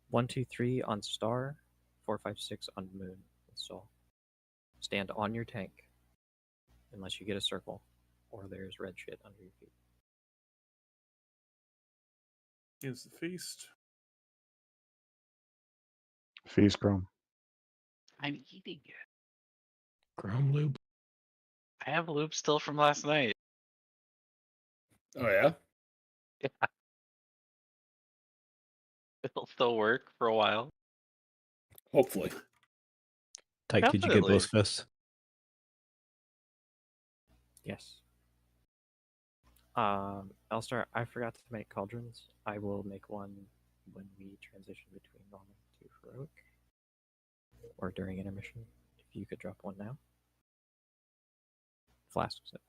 1, 2, 3 on star, 4, 5, 6 on moon. Install. Stand on your tank, unless you get a circle, or there's red shit under your feet. Here's the feast. Feast Chrome. I'm eating it. Chrome loop. I have a loop still from last night. Oh yeah. Yeah. It'll still work for a while. Hopefully. Tyke, did you get both fists? Yes. Elstar, I forgot to make cauldrons. I will make one when we transition between normal to heroic, or during intermission. If you could drop one now. Flask set.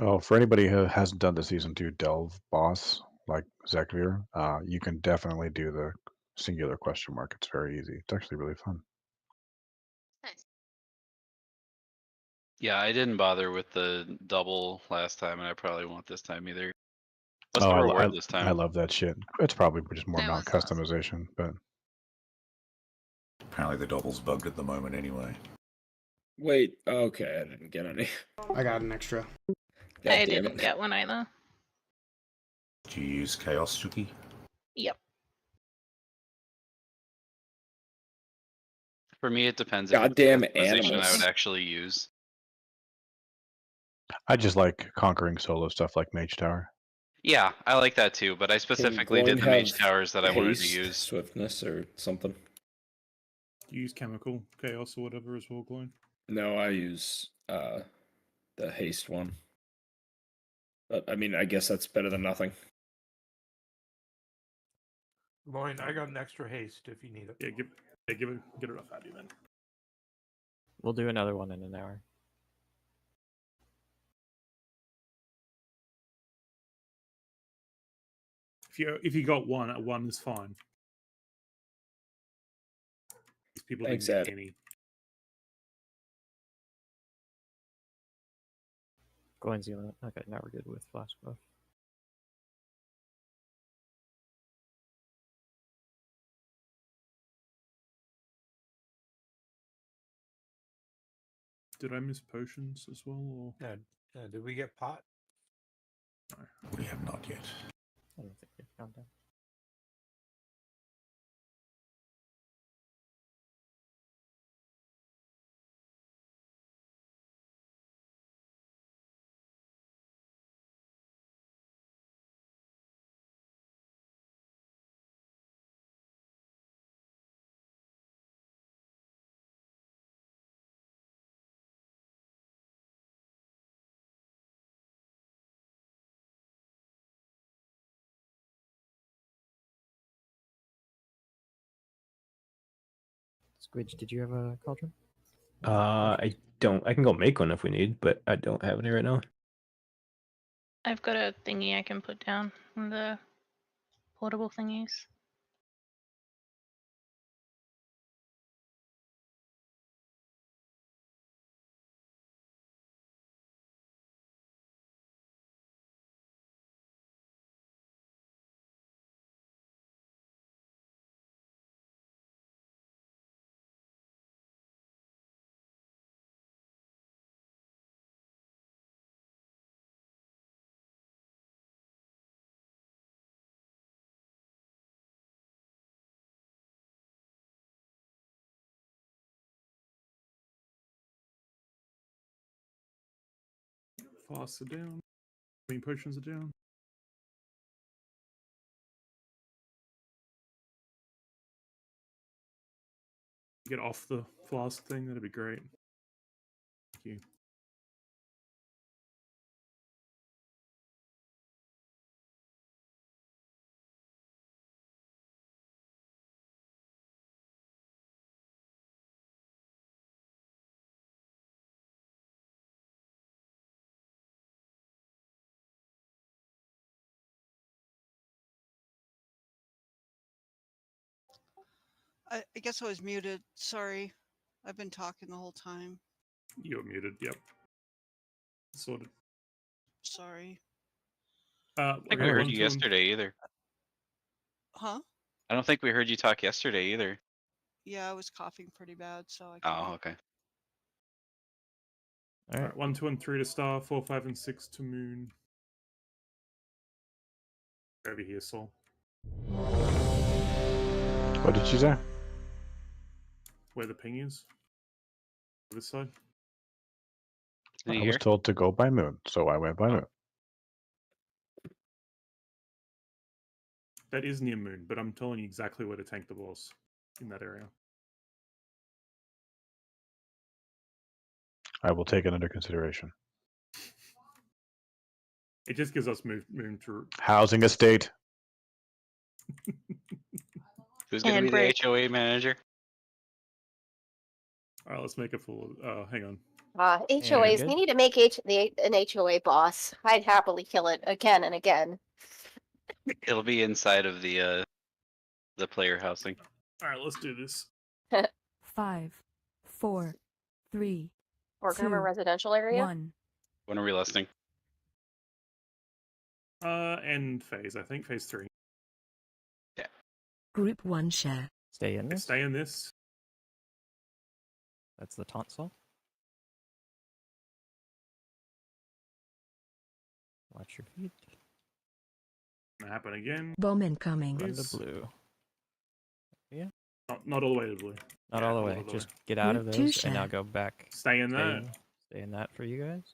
Oh, for anybody who hasn't done the Season 2 Delve boss, like Zekvir, you can definitely do the singular question mark. It's very easy. It's actually really fun. Nice. Yeah, I didn't bother with the double last time, and I probably won't this time either. What's Oh, the reward this time? I love that shit. It's probably just more That mount was awesome. customization, but Apparently the double's bugged at the moment anyway. Wait. Okay, I didn't get any. I got an extra. God I damn didn't it. get one either. Do you use Chaos Chuki? Yep. For me, it depends. If Goddamn it's customization I animals. would actually use. I just like conquering solo stuff like Mage Tower. Yeah, I like that too, but I specifically did the mage towers that I wanted to haste, use. swiftness, or something. You use chemical chaos or whatever as well, Gloin. No, I use the haste one. But I mean, I guess that's better than nothing. Lloyd, I got an extra haste if you need it. Yeah, get it off at you then. We'll do another one in an hour. If you got one, one is fine. These people didn't get any. Go and seal it. Okay, now we're good with flask buff. Did I miss potions as well? Or? Did we get pot? No, we have not yet. I don't think we've gone down. Squidge, did you have a cauldron? I don't. I can go make one if we need, but I don't have any right now. I've got a thingy I can put down in the portable thingies. Fasts are down. Potions are down. Get off the flask thing, that'd be great. Thank you. I guess I was muted. Sorry. I've been talking the whole time. You're muted, yep. Sorted. Sorry. I think Okay, we heard 1, you 2, and yesterday either. Huh? I don't think we heard you talk yesterday either. Yeah, I was coughing pretty bad, so I Oh, couldn't. okay. All right. Alright, 1, 2, and 3 to star, 4, 5, and 6 to moon. Over here, Saul. What did she say? Where the ping is. This side. Any I here? was told to go by moon, so I went by moon. That is near moon, but I'm telling you exactly where to tank the boss in that area. I will take it under consideration. It just gives us moon to. Housing estate. Who's gonna And be break. the HOA manager? Alright, let's make it full. Hang on. HOAs. good. We need to make an HOA boss. I'd happily kill it again and again. It'll be inside of the player housing. Alright, let's do this. 5, 4, 3, Or Grammar 2, residential area. 1. When are we listening? End phase, I think. Phase 3. Group 1 share. Stay in this. Stay in this. That's the tonsil. Watch your feet. Happen again. Bomb incoming. Run Yes. to blue. Not all the way to blue. Not Yeah, all the not way. all the Just way. get out Group of two those and now share. go back. Stay in that. Stay in that for you guys.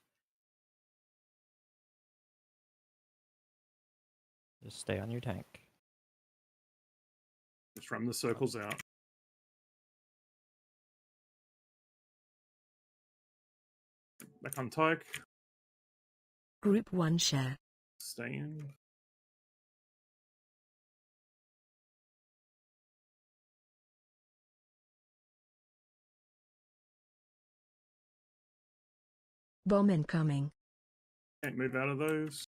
Just stay on your tank. Just run the circles out. Back on Tyke. Group 1 share. Stay in. Bomb incoming. Can't move out of those.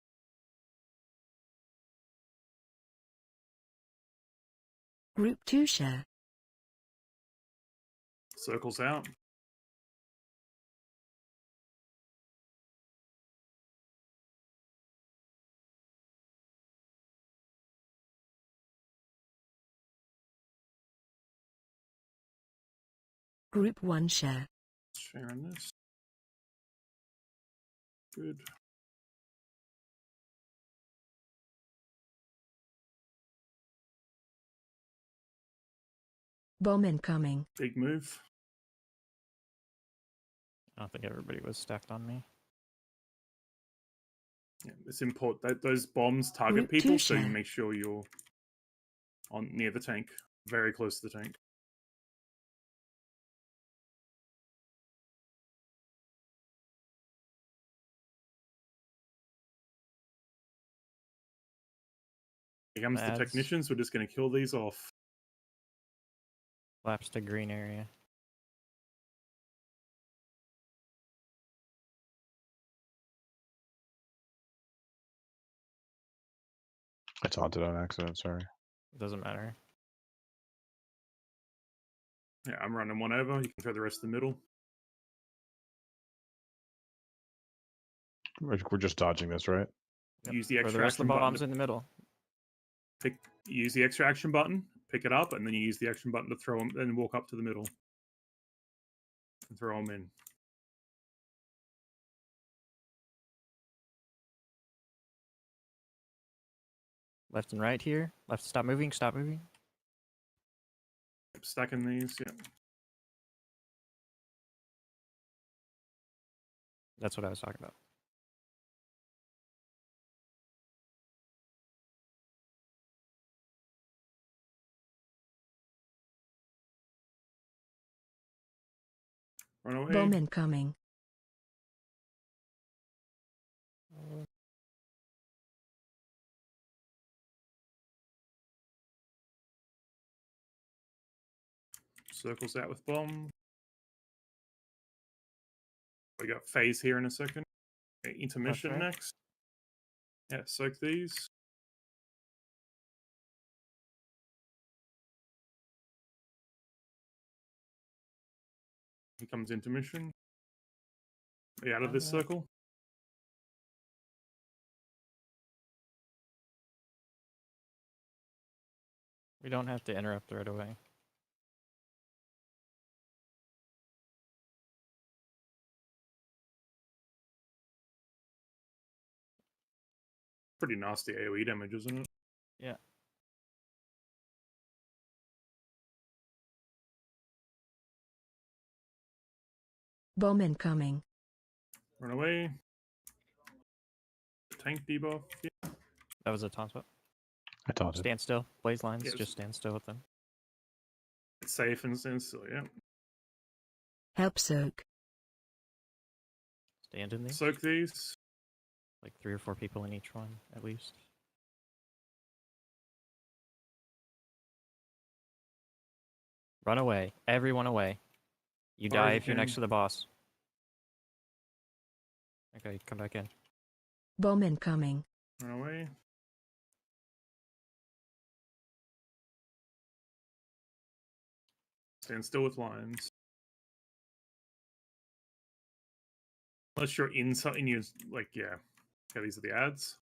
Group 2 share. Circles out. Group 1 share. Sharing this. Good. Bomb incoming. Big move. I don't think everybody was stacked on me. Yeah, it's important that those bombs target Group people, two so you share. make sure you're on near the tank, very close to the tank. Here comes the Lads. technicians. We're just going to kill these off. Laps to green area. It's haunted on accident, sorry. Doesn't matter. Yeah, I'm running one over. You can throw the rest of the middle. We're just dodging this, right? Yep. Use the For the extra rest of action the button. bombs in the middle. Use the extra action button, pick it up, and then you use the action button to throw them, then walk up to the middle and throw them in. Left and right here. Left, stop moving, stop moving. Stacking these, yeah. That's what I was talking about. Run away. Bomb incoming. Circles out with bomb. We got phase here in a second. Okay, intermission right. next. Yeah, soak these. Here comes intermission. Are you out of this circle? We don't have to interrupt right away. Pretty nasty AoE damage, isn't it? Yeah. Bomb incoming. Run away. Tank debuff. Yeah. That was a taunt spot. I taunted. Stand still. Blaze lines. Yes. Just stand still with them. It's safe and stand still, yeah. Help soak. Stand in these. Soak these. Like 3 or 4 people in each one, at least. Run away. Everyone away. You Far as die you if you're next can. to the boss. Okay, come back in. Bomb incoming. Run away. Stand still with lines. Unless you're inside and you like, yeah. Okay, these are the ads.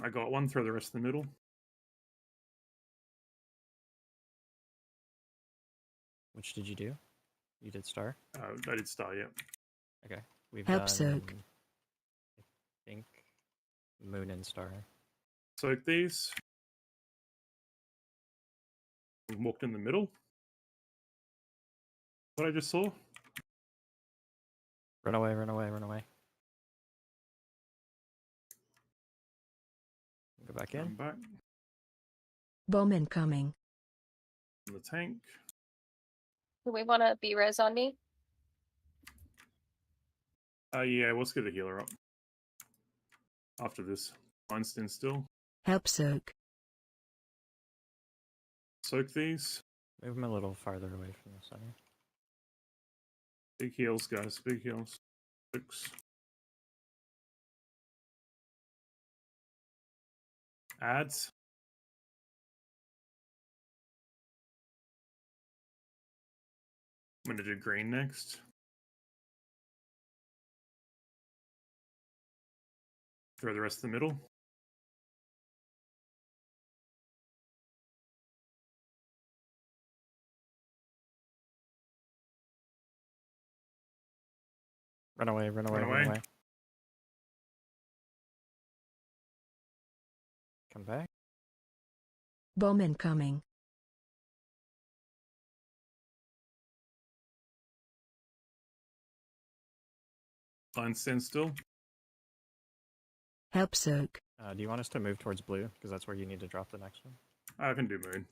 I got one, throw the rest in the middle. Which did you do? You did star? I did star, yeah. Okay. We've Help done, soak. I think, moon and star. Soak these. We walked in the middle. What I just saw? Run away, run away, run away. Go back in. Come back. Bomb incoming. In the tank. Do we want to be res on me? Yeah, let's get the healer up. After this. Line stand still. Help soak. Soak these. Move them a little farther away from the center. Big heals, guys. Big heals. 6. Ads. I'm gonna do green next. Throw the rest of the middle. Run away, run away, Run run away. away. Come back. Bomb incoming. Line stand still. Help soak. Do you want us to move towards blue? Because that's where you need to drop the next one. I can do moon.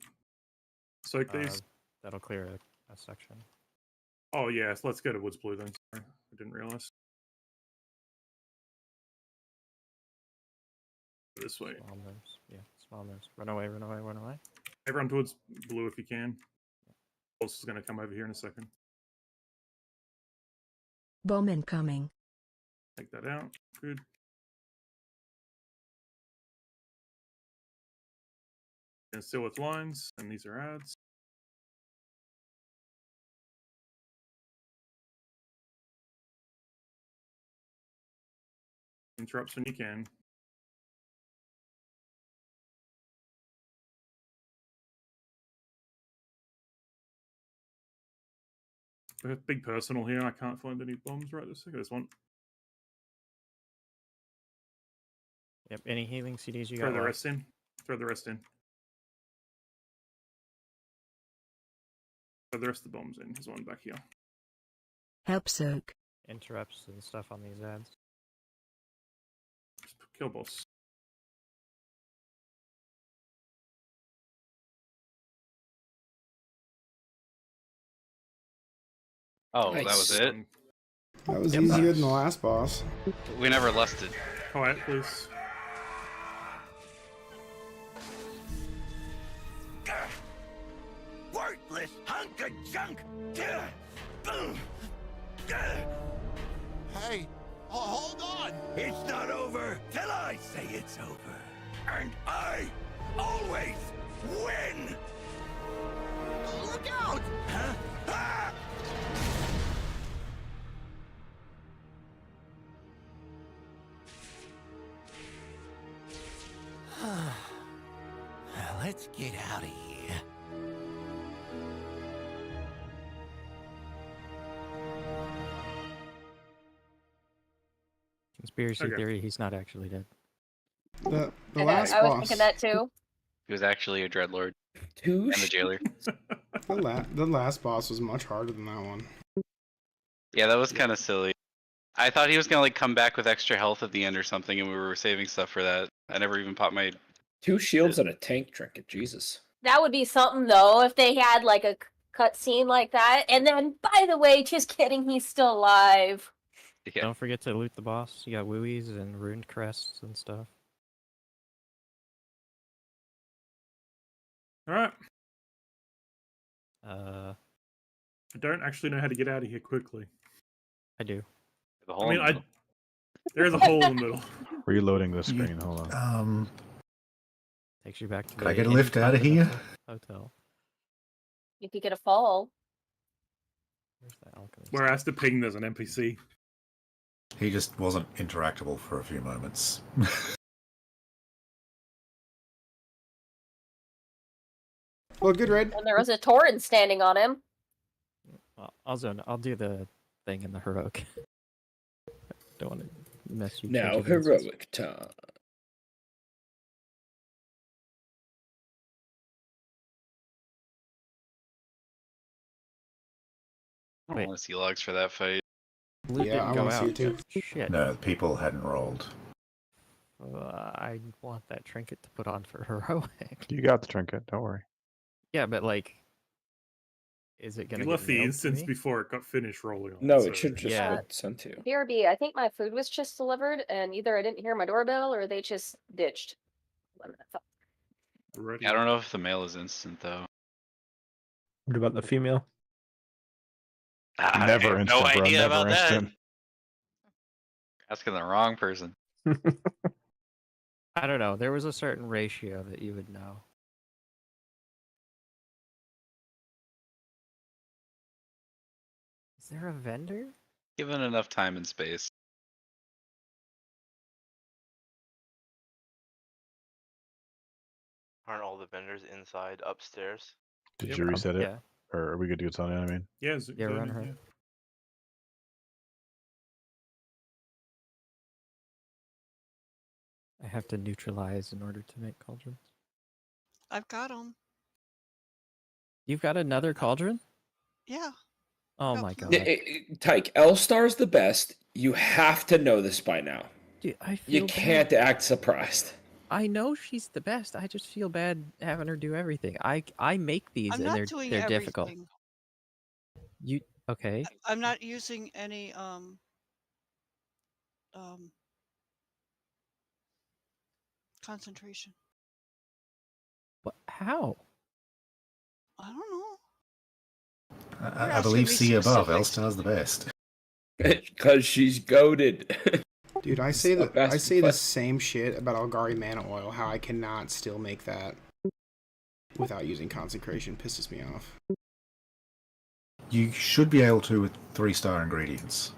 Soak these. That'll clear a section. Oh, yes. Let's go to woods blue then. Sorry. I didn't realize. This way. Small moves. Yeah, small moves. Run away, run away, run away. Everyone towards blue if you can. Boss is going to come over here in a second. Bomb incoming. Take that out. Good. And still with lines, and these are ads. Interrupts when you can. We have big personal here. I can't find any bombs right this second. There's one. Yep, any healing CDs you Throw got the left? rest in. Throw the rest in. Throw the rest of the bombs in. There's one back here. Help soak. Interrupts and stuff on these ads. Just kill boss. Oh, that was it? That was Yep. easier than the last boss. We never lusted. Quiet, please. Worthless hunk of junk! Hey, hold on! It's not over till I say it's over. And I always win! Look out! Huh? Ah! Let's get out of here. Conspiracy Okay. theory, he's not actually dead. The I last was boss. thinking that too. He was actually a dreadlord Two and the jailer. The last boss was much harder than that one. Yeah, that was kind of silly. I thought he was gonna like come back with extra health at the end or something, and we were saving stuff for that. I never even popped my. 2 shields and a tank trinket. Jesus. That would be something though if they had like a cut scene like that. And then, by the way, just kidding, he's still alive. Yeah. Don't forget to loot the boss. You got wooies and ruined crests and stuff. All right. I don't actually know how to get out of here quickly. I do. The I hole mean, in the middle. there's a hole in the middle. Reloading the screen. Hold on. Takes you back to Can the I get a lift out of here? hotel. You could get a fall. Where's that alchemist? Where I asked to ping, there's an NPC. He just wasn't interactable for a few moments. Well, good raid. And there was a Tauren standing on him. Well, I'll do the thing in the heroic. Don't want to mess you. Now heroic time. I don't want to see logs for that fight. Loot Yeah, didn't I go want to see out. it too. Shit. No, people hadn't rolled. I want that trinket to put on for heroic. You got the trinket. Don't worry. Yeah, but like, is it gonna? You left get the mailed to instance me? before it got finished rolling on. No, so- it should just Yeah. get sent to you. BRB, I think my food was just delivered, and either I didn't hear my doorbell or they just ditched. Ready. I don't know if the mail is instant though. What about the female? I Never have instant, no bro. idea Never about instant. that. Asking the wrong person. I don't know. There was a certain ratio that you would know. Is there a vendor? Given enough time and space. Aren't all the vendors inside upstairs? Did Yep. you reset it? Yeah. Or are we good to get on it? I mean, Yeah, it's Yeah, run zoning, her. yeah. I have to neutralize in order to make cauldrons. I've got them. You've got another cauldron? Yeah. Oh Got my plenty. god. Tyke, L-Star's the best. You have to know this by now. Dude, I You feel can't bad. act surprised. I know she's the best. I just feel bad having her do everything. I make these I'm and not they're doing they're everything. difficult. You okay? I'm not using any concentration. What? How? I don't know. You're I asking believe me C above. specifics. Elstar's the best. Because she's goaded. Dude, I say Stop that I asking say the questions. same shit about Algari mana oil. How I cannot still make that without using consecration pisses me off. You should be able to with 3-star ingredients.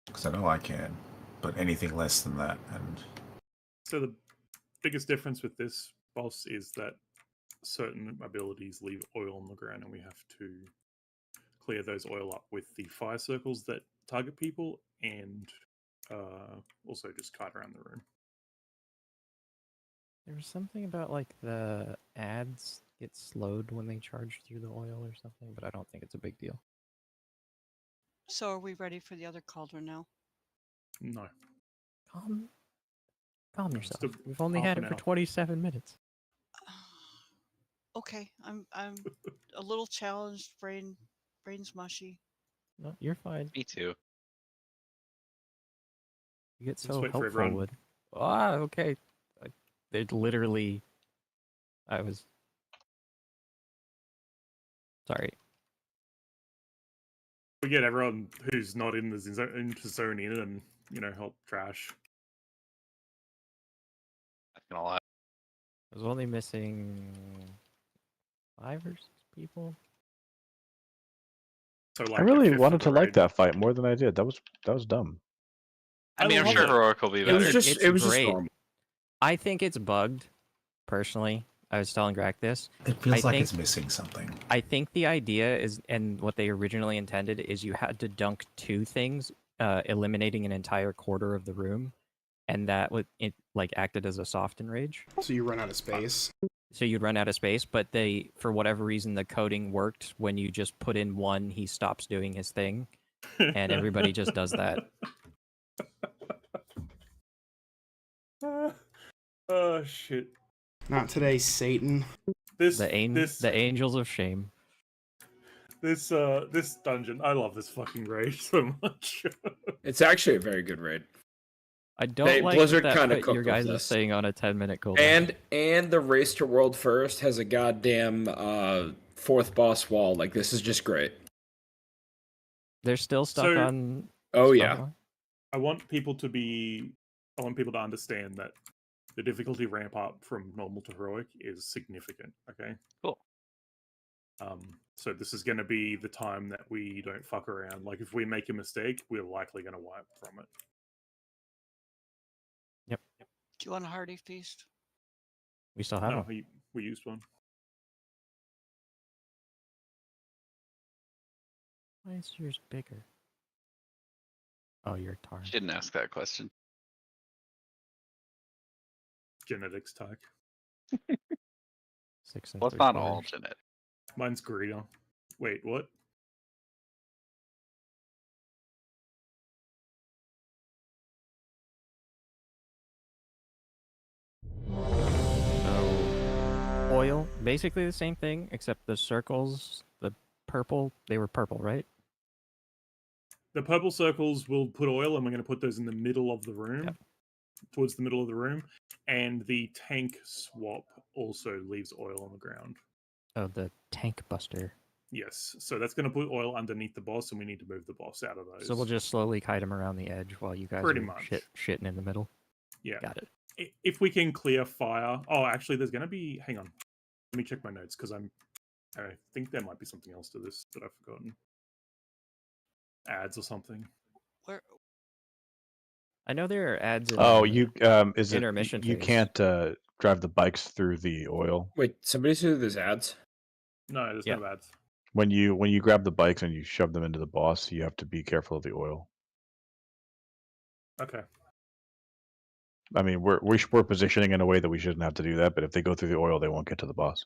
Because I know I can, but anything less than that, and So the biggest difference with this boss is that certain abilities leave oil on the ground, and we have to clear those oil up with the fire circles that target people, and also just kite around the room. There was something about like the ads get slowed when they charge through the oil or something, but I don't think it's a big deal. So are we ready for the other cauldron now? No. Calm yourself. Still We've only half had an it for hour. 27 minutes. Okay, I'm a little challenged. Brain's mushy. No, you're fine. Me too. You get Let's so wait for helpful everyone. with. Ah, okay. It literally. I was. Sorry. We get everyone who's not in the zone into zone in and help trash. Not gonna lie. I was only missing 5 or 6 people. So I like a really fifth of wanted the to like raid. that fight more than I did. That was dumb. I mean, I'm love sure it. heroic will be It was better. just It's it was just great. normal. I think it's bugged, personally. I was telling Grak this. It feels I like think- it's missing something. I think the idea is, and what they originally intended, is you had to dunk 2 things, eliminating an entire quarter of the room, and that would like acted as a soft enrage. So you run out of space. So you'd run out of space, but they, for whatever reason, the coding worked. When you just put in 1, he stops doing his thing, and everybody just does that. Oh shit! Not today, Satan. This The angels of shame. this dungeon. I love this fucking raid so much. It's actually a very good raid. I don't They- like Blizzard that kinda put cooked your with guys' this. thing on a 10-minute cooldown. And the race to world first has a goddamn 4th boss wall. Like, this is just great. They're still stuck So- on. Oh stuck yeah. on- I want people to understand that the difficulty ramp up from normal to heroic is significant. Okay. Cool. So this is going to be the time that we don't fuck around. Like if we make a mistake, we're likely going to wipe from it. Yep. Do you want a hearty feast? We still have No, them. we used one. Why is yours bigger? Oh, you're Tarn. Shouldn't ask that question. Genetics tag. 6 Well, it's not all genetic. Mine's greener. Wait, what? So, oil, basically the same thing, except the circles, the purple, they were purple, right? The purple circles will put oil, and we're going to put those in the middle of the room, towards the middle of the room. And the tank swap also leaves oil on the ground. Oh, the tank buster. Yes, so that's going to put oil underneath the boss, and we need to move the boss out of those. So we'll just slowly kite him around the edge while you guys Pretty are much. shitting in the middle. Yeah. Got it. If we can clear fire. Oh, actually, there's going to be. Hang on. Let me check my notes because I think there might be something else to this that I've forgotten. Ads or something. Where? I know there are ads in Oh, the you is it intermission you phase. can't drive the bikes through the oil Wait, somebody said there's ads? No, there's Yeah. no ads. when you grab the bikes and you shove them into the boss. You have to be careful of the oil. Okay. I mean, we're positioning in a way that we shouldn't have to do that, but if they go through the oil, they won't get to the boss.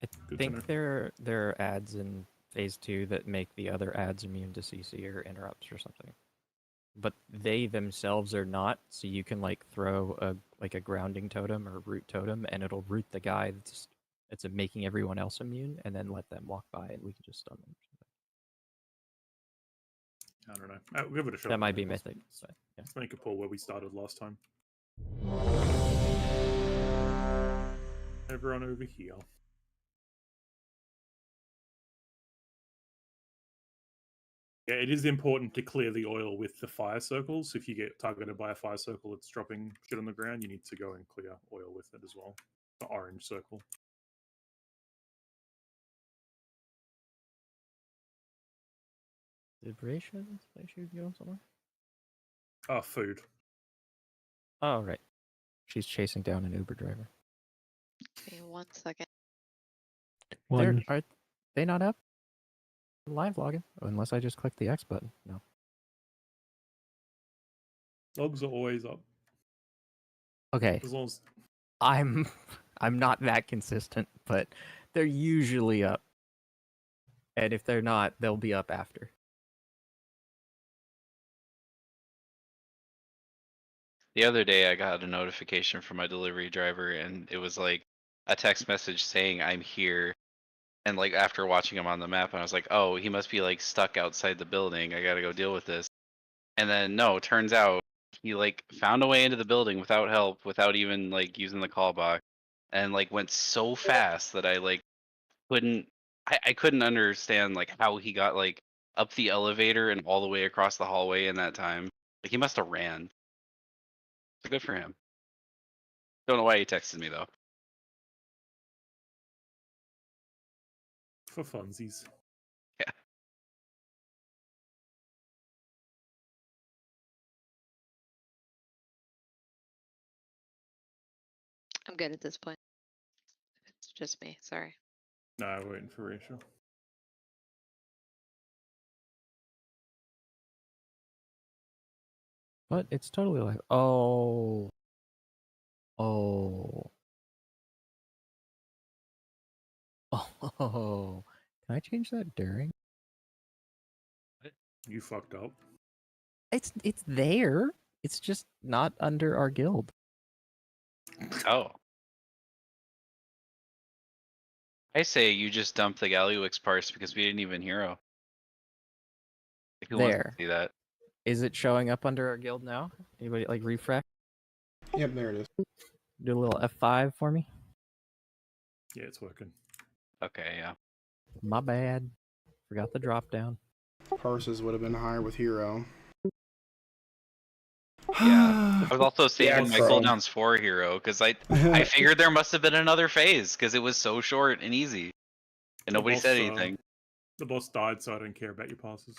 I Good to know. think there are ads in phase 2 that make the other ads immune to CC or interrupts or something. But they themselves are not, so you can like throw a grounding totem or root totem, and it'll root the guy that's making everyone else immune, and then let them walk by, and we can just stun them. I don't know. We'll give it a shot. That might be mythic. But, yeah. Let's make a pull where we started last time. Everyone over here. Yeah, it is important to clear the oil with the fire circles. If you get targeted by a fire circle that's dropping shit on the ground, you need to go and clear oil with it as well. The orange circle. Did Bracia say she was going somewhere? Food. Oh, right. She's chasing down an Uber driver. Okay, 1 second. Are they not up? Live logging, unless I just click the X button. No. Logs are always up. Okay. As long as I'm not that consistent, but they're usually up. And if they're not, they'll be up after. The other day, I got a notification from my delivery driver, and it was like a text message saying I'm here. And like after watching him on the map, I was like, oh, he must be like stuck outside the building. I gotta go deal with this. And then no, turns out he like found a way into the building without help, without even like using the call box, and like went so fast that I like couldn't. I couldn't understand like how he got like up the elevator and all the way across the hallway in that time. Like he must have ran. So good for him. Don't know why he texted me though. For funsies. Yeah. I'm good at this point. It's just me. Sorry. No, we're waiting for Rachel. But it's totally like, oh. Oh. Oh. Can I change that during? You fucked up. It's there. It's just not under our guild. Oh. I say you just dump the Galliwix parse because we didn't even hero. Like, who wants to There. see that? Is it showing up under our guild now? Anybody like refresh? Yep, there it is. Do a little F5 for me. Yeah, it's working. Okay, yeah. My bad. Forgot the drop down. Parses would have been higher with hero. Yeah. I was also saving my Chrome. cooldowns for hero because I figured there must have been another phase because it was so short and easy. And nobody said anything. The boss died, so I don't care about your passes.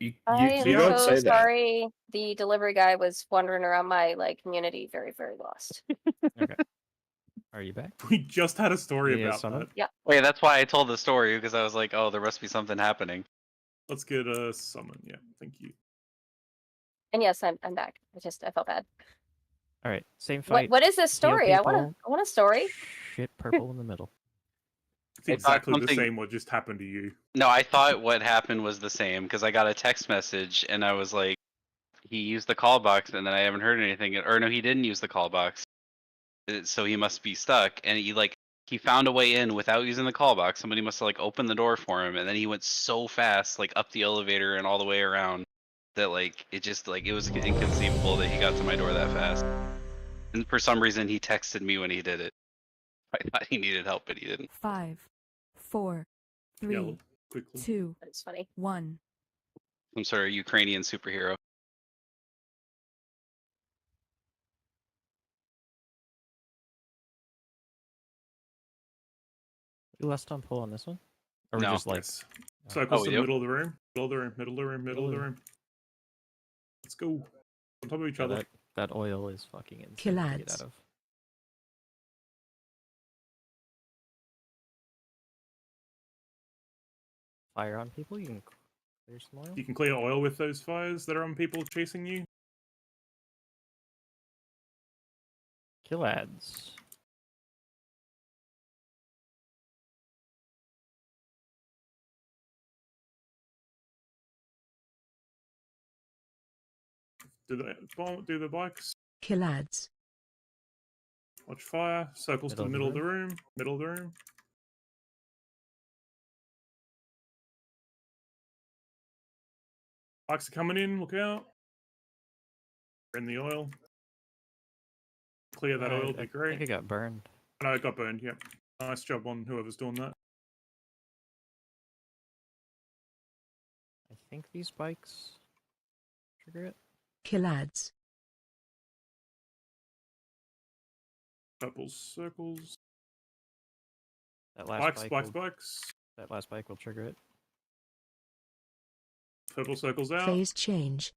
You I you am don't so say that. sorry. The delivery guy was wandering around my community, very, very lost. Okay. Are you back? We just had a story Yeah, about summon? that. Yeah. Wait, that's why I told the story because I was like, oh, there must be something happening. Let's get a summon. Yeah, thank you. And yes, I'm back. I felt bad. All right, same fight. What is this Heal story? I want a story. Shit, purple in the middle. It's I thought exactly the something- same what just happened to you. No, I thought what happened was the same because I got a text message and I was like, he used the call box and then I haven't heard anything. Or no, he didn't use the call box. So he must be stuck. And he found a way in without using the call box. Somebody must have opened the door for him. And then he went so fast, up the elevator and all the way around that it was inconceivable that he got to my door that fast. And for some reason he texted me when he did it. I thought he needed help, but he didn't. 5, 4, 3, Yellow, quickly. 2, That's funny. 1. Some sort of Ukrainian superhero. You left on pull on this one? Or we No. just Yes. Circles we to the do? middle of the room. Middle of the room. Middle of the room. Middle of the room. Let's go. On top of each other. That oil is fucking insane Kill to get ads. out of. Fire on people, you can clear some oil. You can clear oil with those fires that are on people chasing you. Kill ads. Do the bikes. Kill ads. Watch fire. Circles to the middle of the room. Middle of the room. Bikes are coming in. Look out. Burn the oil. Clear that oil. Would be I great. think it got burned. No, it got burned. Yep. Nice job on whoever's doing that. I think these spikes trigger it. Kill ads. Purple circles. That last Bikes, spike bikes, will, bikes. That last spike will trigger it. Purple circles out. Phase change.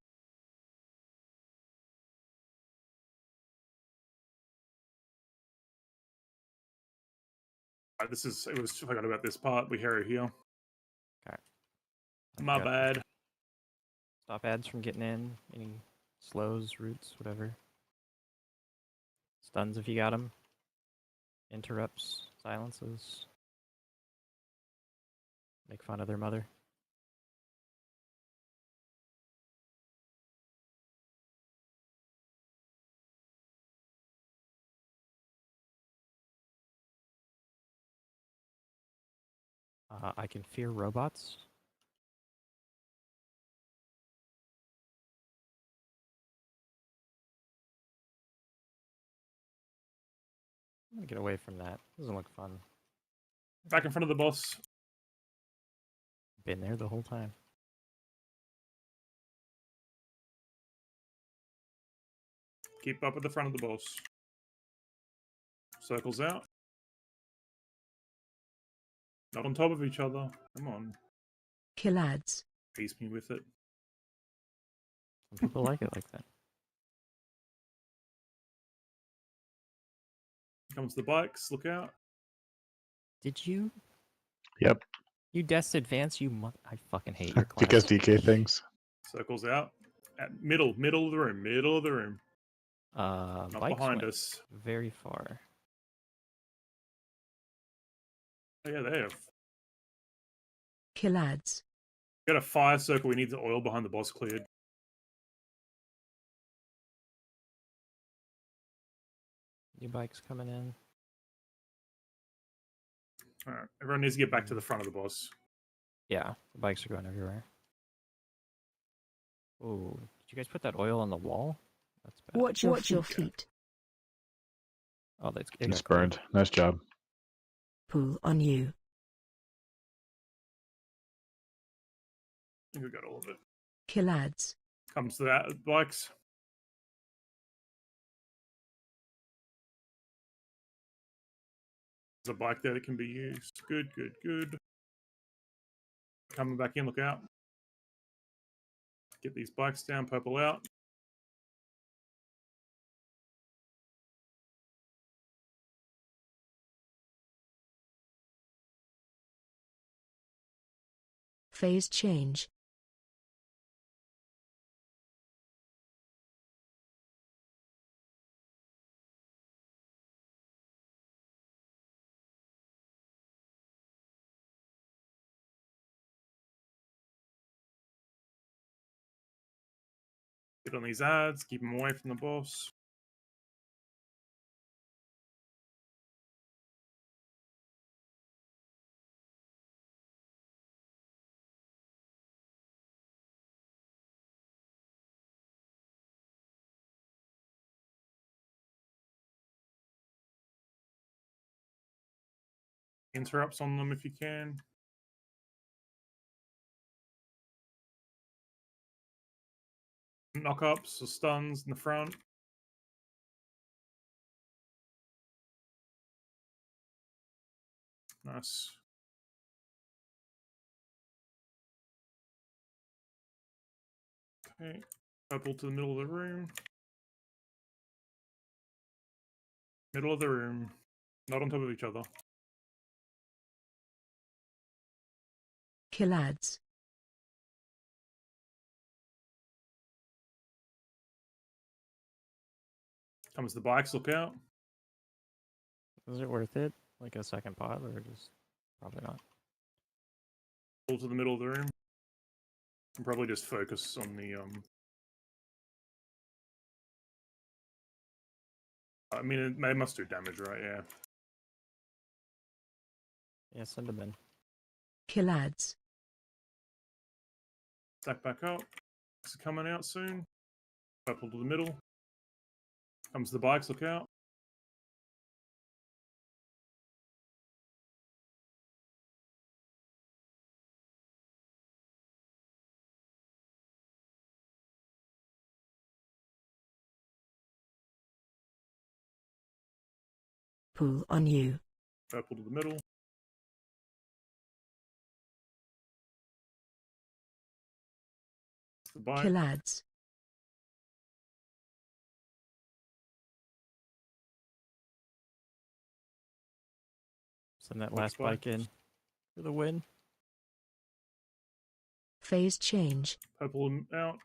Right, I forgot about this part. We hero here. Okay. My bad. Stop ads from getting in. Any slows, roots, whatever. Stuns if you got them. Interrupts, silences. Make fun of their mother. I can fear robots. I'm gonna get away from that. Doesn't look fun. Back in front of the boss. Been there the whole time. Keep up at the front of the boss. Circles out. Not on top of each other. Come on. Kill ads. Piece me with it. Some people like it like that. Comes the bikes. Look out. Did you? Yep. You Death's Advance, I fucking hate your class. Because DK things. Circles out. At middle of the room. Middle of the room. Not Not behind us. Very far. Oh yeah, they have. Kill ads. Got a fire circle. We need the oil behind the boss cleared. New bikes coming in. Alright, everyone needs to get back to the front of the boss. Yeah, the bikes are going everywhere. Oh, did you guys put that oil on the wall? That's bad. Watch your feet. Oh, that's It's burned. Nice job. Pool on you. I think we got all of it. Kill ads. Comes to that bikes. There's a bike there that can be used. Good, good, good. Coming back in, look out. Get these bikes down, purple out. Phase change. Get on these ads, keep them away from the boss. Interrupts on them if you can. Knock-ups or stuns in the front. Nice. Okay, purple to the middle of the room. Middle of the room. Not on top of each other. Kill ads. Comes the bikes, look out. Is it worth it? Like a second pot, or just probably not? Pull to the middle of the room. And probably just focus on the I mean, they must do damage, right? Yeah. Yeah, send them in. Kill ads. Stack back up. It's coming out soon. Purple to the middle. Comes the bikes, look out. Pool on you. Purple to the middle. The bike. Kill ads. Send that last bike in for the win. Phase change. Purple out.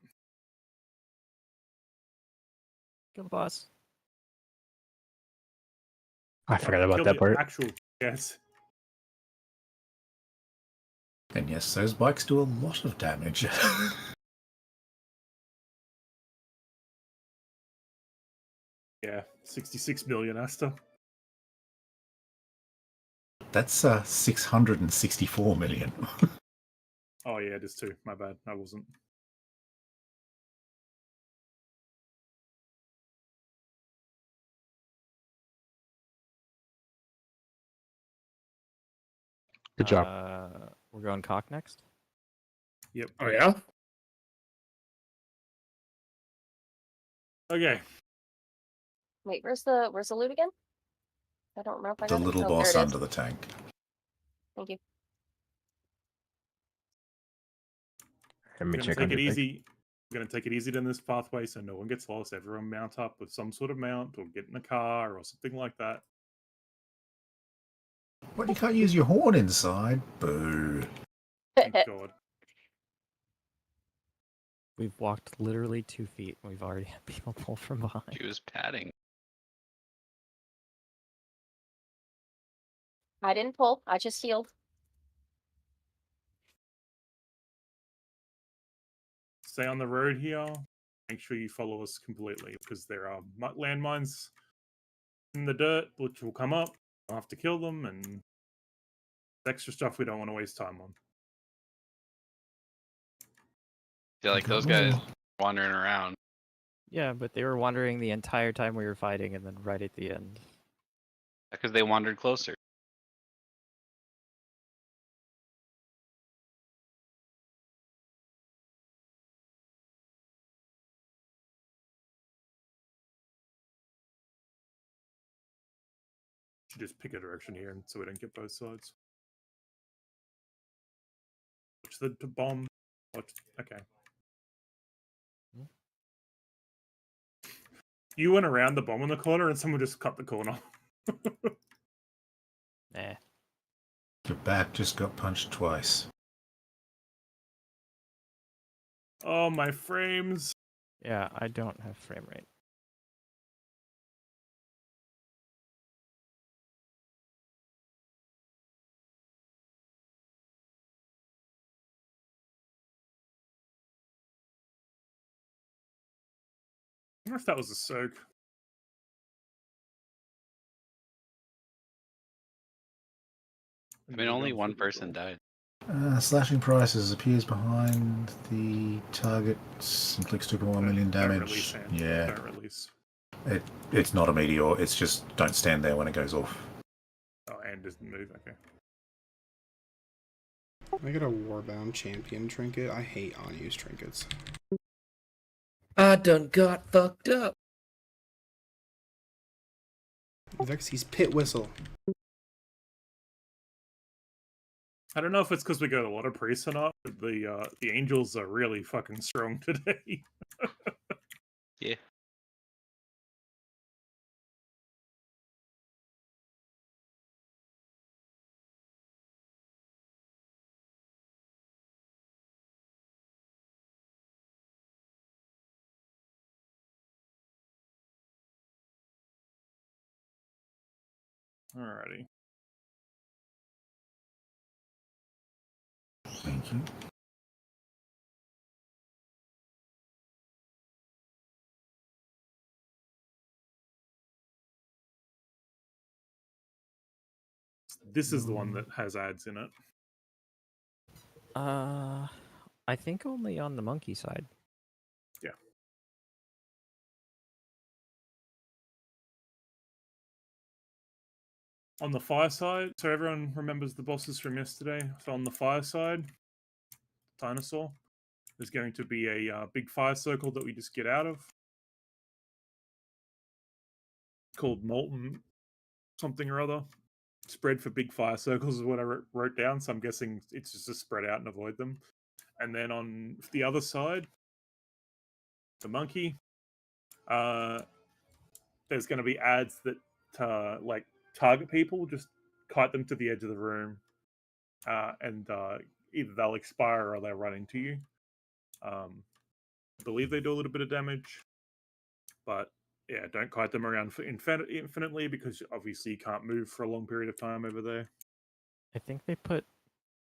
Kill the boss. I forgot about Kill that the part. Actual, yes. And yes, those bikes do a lot of damage. Yeah, 66 million Asta. That's 664 million. Oh yeah, it is too. My bad. I wasn't. Good job. We're going cock next. Yep. Oh yeah. Okay. Wait, where's the loot again? I don't remember if I The got it. little Oh, there boss it is. under the tank. Thank you. Let me We're gonna check take under it tank. easy. We're gonna take it easy down this pathway so no one gets lost. Everyone mount up with some sort of mount or get in a car or something like that. What, you can't use your horn inside? Boo. Thank God. We've walked literally 2 feet and we've already had people pull from behind. She was padding. I didn't pull. I just healed. Stay on the road here. Make sure you follow us completely because there are landmines in the dirt which will come up. I'll have to kill them and extra stuff we don't want to waste time on. feel like those guys wandering around. Yeah, but they were wandering the entire time we were fighting and then right at the end. Because they wandered closer. Should just pick a direction here so we don't get both sides. Watch the bomb. Okay. You went around the bomb in the corner and someone just cut the corner. Nah. Your back just got punched twice. Oh, my frames. Yeah, I don't have frame rate. I wonder if that was a soak. I mean, only one person died. Slashing prices appears behind the target. Inflicts 2.1 million Don't damage. release, Yeah. Don't release. It's not a meteor. It's just don't stand there when it goes off. Oh, and doesn't move. Okay. I got a Warbound Champion trinket. I hate unused trinkets. I done got fucked up. Vexy's Pit Whistle. I don't know if it's because we got a lot of priests or not, but the angels are really fucking strong today. Yeah. Alrighty. Thank you. This is the one that has ads in it. I think only on the monkey side. Yeah. On the fire side, so everyone remembers the bosses from yesterday. So on the fire side, dinosaur, there's going to be a big fire circle that we just get out of, called molten something or other. Spread for big fire circles is what I wrote down. So I'm guessing it's just to spread out and avoid them. And then on the other side, the monkey, there's going to be ads that like target people, just kite them to the edge of the room, and either they'll expire or they'll run into you. I believe they do a little bit of damage, but yeah, don't kite them around for infinitely because obviously you can't move for a long period of time over there. I think they put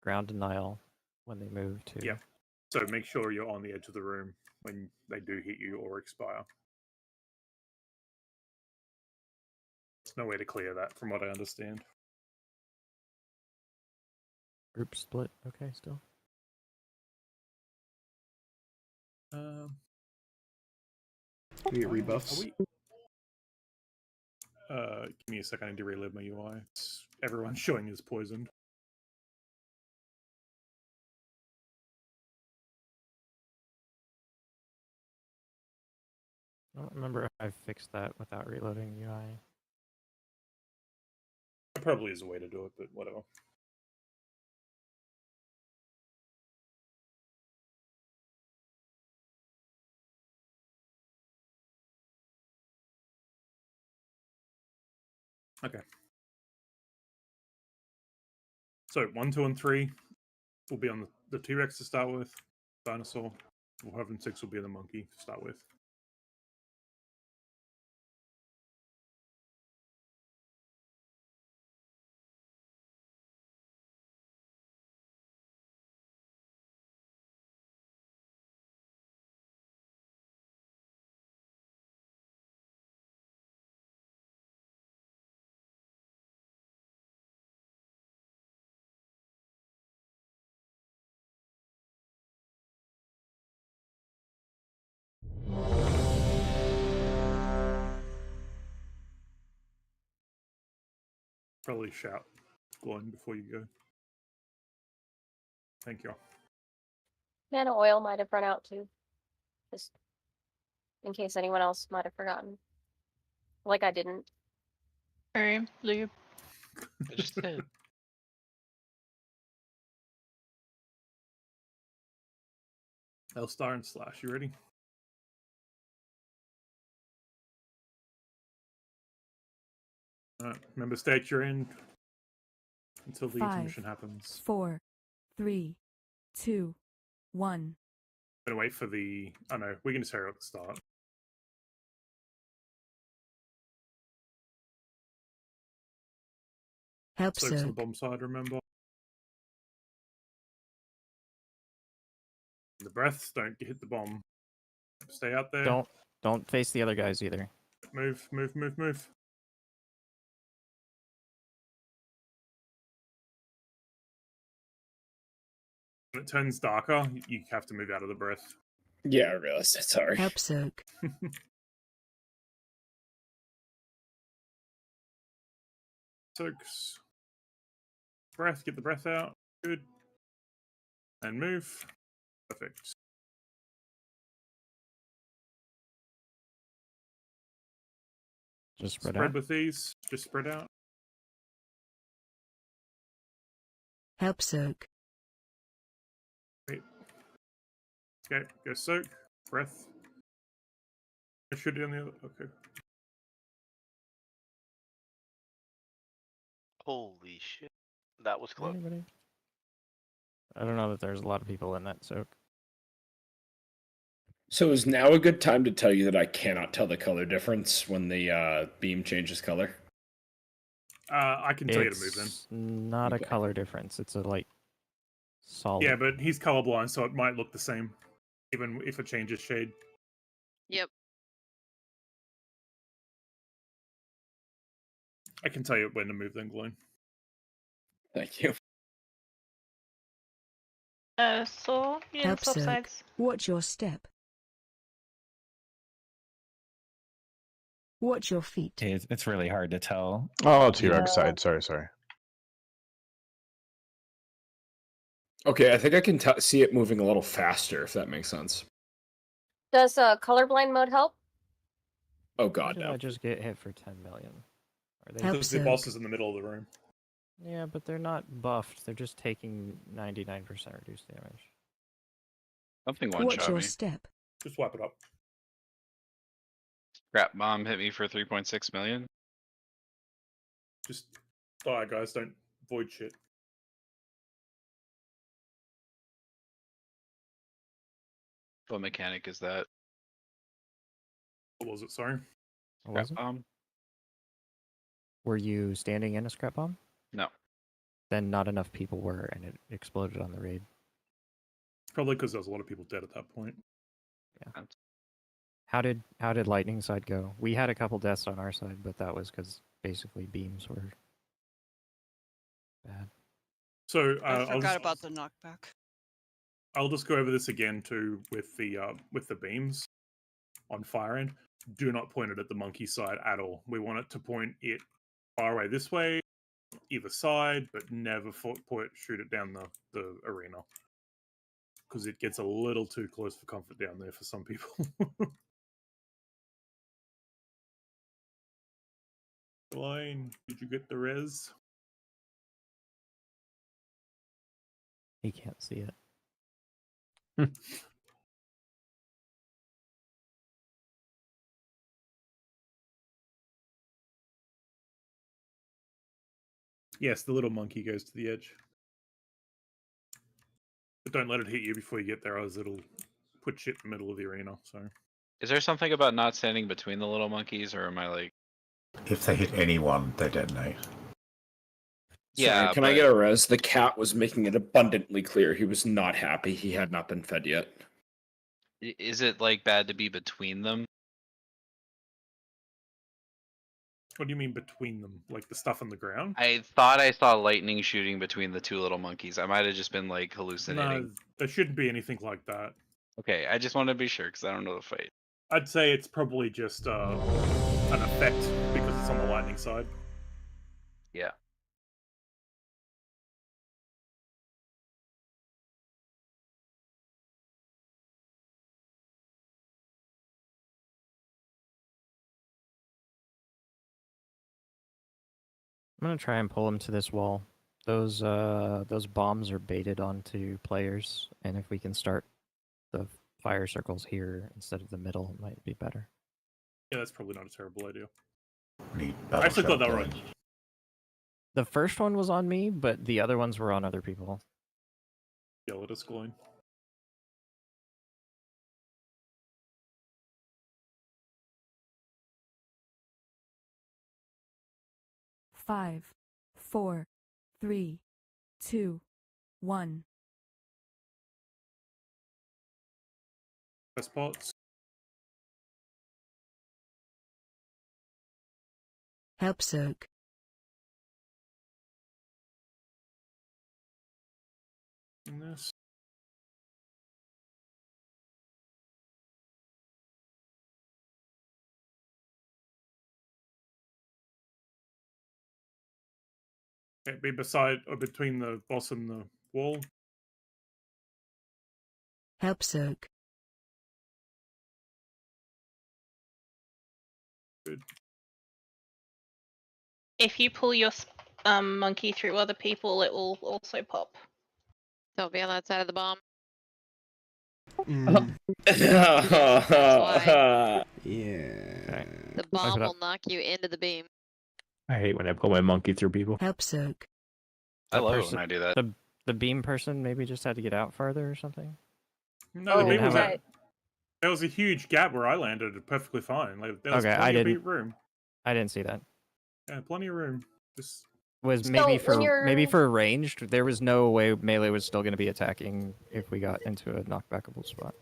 ground denial when they move too. Yeah, so make sure you're on the edge of the room when they do hit you or expire. There's no way to clear that from what I understand. Group split. Okay, still. We get rebuffs. Give me a second. I need to relive my UI. Everyone's showing is poisoned. I don't remember if I've fixed that without reloading UI. There probably is a way to do it, but whatever. Okay. So 1, 2, and 3 will be on the T-Rex to start with. Dinosaur. 5 and 6 will be the monkey to start with. Probably shout Glenn before you go. Thank you. Mana oil might have run out too. Just in case anyone else might have forgotten. Like I didn't. Sorry, Lube. I just did. L-Star and Slash, you ready? Alright, remember state you're in until the 5, intermission happens. 4, 3, 2, 1. Gonna wait for the... Oh no, we can just hurry up at the start. Help Soaks on the soak. bomb side, remember? The breaths don't hit the bomb. Stay out there. Don't face the other guys either. Move, move, move, move. When it turns darker, you have to move out of the breath. Yeah, I realized that. Sorry. Help soak. Soaks. Breath, get the breath out. Good. And move. Perfect. Just spread Spread out. with these. Just spread out. Help soak. Wait. Okay, go soak. Breath. Shoot it on the other. Okay. Holy shit. That was close. Anybody? I don't know that there's a lot of people in that soak. So is now a good time to tell you that I cannot tell the color difference when the beam changes color? I can tell you to move then. It's not a color difference. It's a like solid. Yeah, but he's colorblind, so it might look the same, even if it changes shade. Yep. I can tell you when to move then, Gloon. Thank you. So you didn't Help swap soak. sides. Watch your step. Watch your feet. It's really hard to tell. Oh, T-Rex side. Sorry. Okay, I think I can see it moving a little faster, if that makes sense. Does colorblind mode help? Oh god, Did no. I just get hit for 10 million? Are they? Because the boss is in the middle of the room. Yeah, but they're not buffed. They're just taking 99% reduced damage. Something Watch one-shot your me. step. Just wipe it up. Scrap bomb hit me for 3.6 million. Just die, guys. Don't void shit. What mechanic is that? What was it? Sorry. What was Scrap it? bomb? Were you standing in a scrap bomb? No. Then not enough people were, and it exploded on the raid. Probably because there was a lot of people dead at that point. Yeah. How did lightning side go? We had a couple deaths on our side, but that was because basically beams were bad. So I forgot about the knockback. I'll just go over this again too with the beams on fire end. Do not point it at the monkey side at all. We want it to point it far away this way, either side, but never shoot it down the arena. Because it gets a little too close for comfort down there for some people. Line, did you get the res? He can't see it. Yes, the little monkey goes to the edge. But don't let it hit you before you get there, as it'll put shit in the middle of the arena. So Is there something about not standing between the little monkeys, or am I like? If they hit anyone, they detonate. Yeah, Sorry, can I but- get a res? The cat was making it abundantly clear he was not happy. He had not been fed yet. Is it like bad to be between them? what do you mean between them? Like the stuff on the ground? I thought I saw lightning shooting between the two little monkeys. I might have just been like hallucinating. No, there shouldn't be anything like that. Okay, I just want to be sure because I don't know the fight. I'd say it's probably just an effect because it's on the lightning side. Yeah. I'm gonna try and pull him to this wall. Those bombs are baited onto players, and if we can start the fire circles here instead of the middle, it might be better. Yeah, that's probably not a terrible idea. Need I actually thought that battle was shot The first one was on me, but the other ones were on other people. Yeah, let us go in. Five, 4, 3, 2, 1. Best spots. Help soak. In this. Okay, be beside or between the boss and the wall. Help soak. Good. If you pull your monkey through other people, it will also pop. Don't be on that side of the bomb. Yeah. The bomb will knock you into the beam. I hate when I pull my monkey through people. Help soak. I That love it person- when I do that. The beam person maybe just had to get out farther or something. No, Oh, the beam was right. at, there was a huge gap where I landed perfectly fine. Like there was Okay, plenty I of didn't. room. I didn't see that. Yeah, plenty of room. Just Was So maybe when maybe you're- for ranged, there was no way melee was still going to be attacking if we got into a knockbackable spot.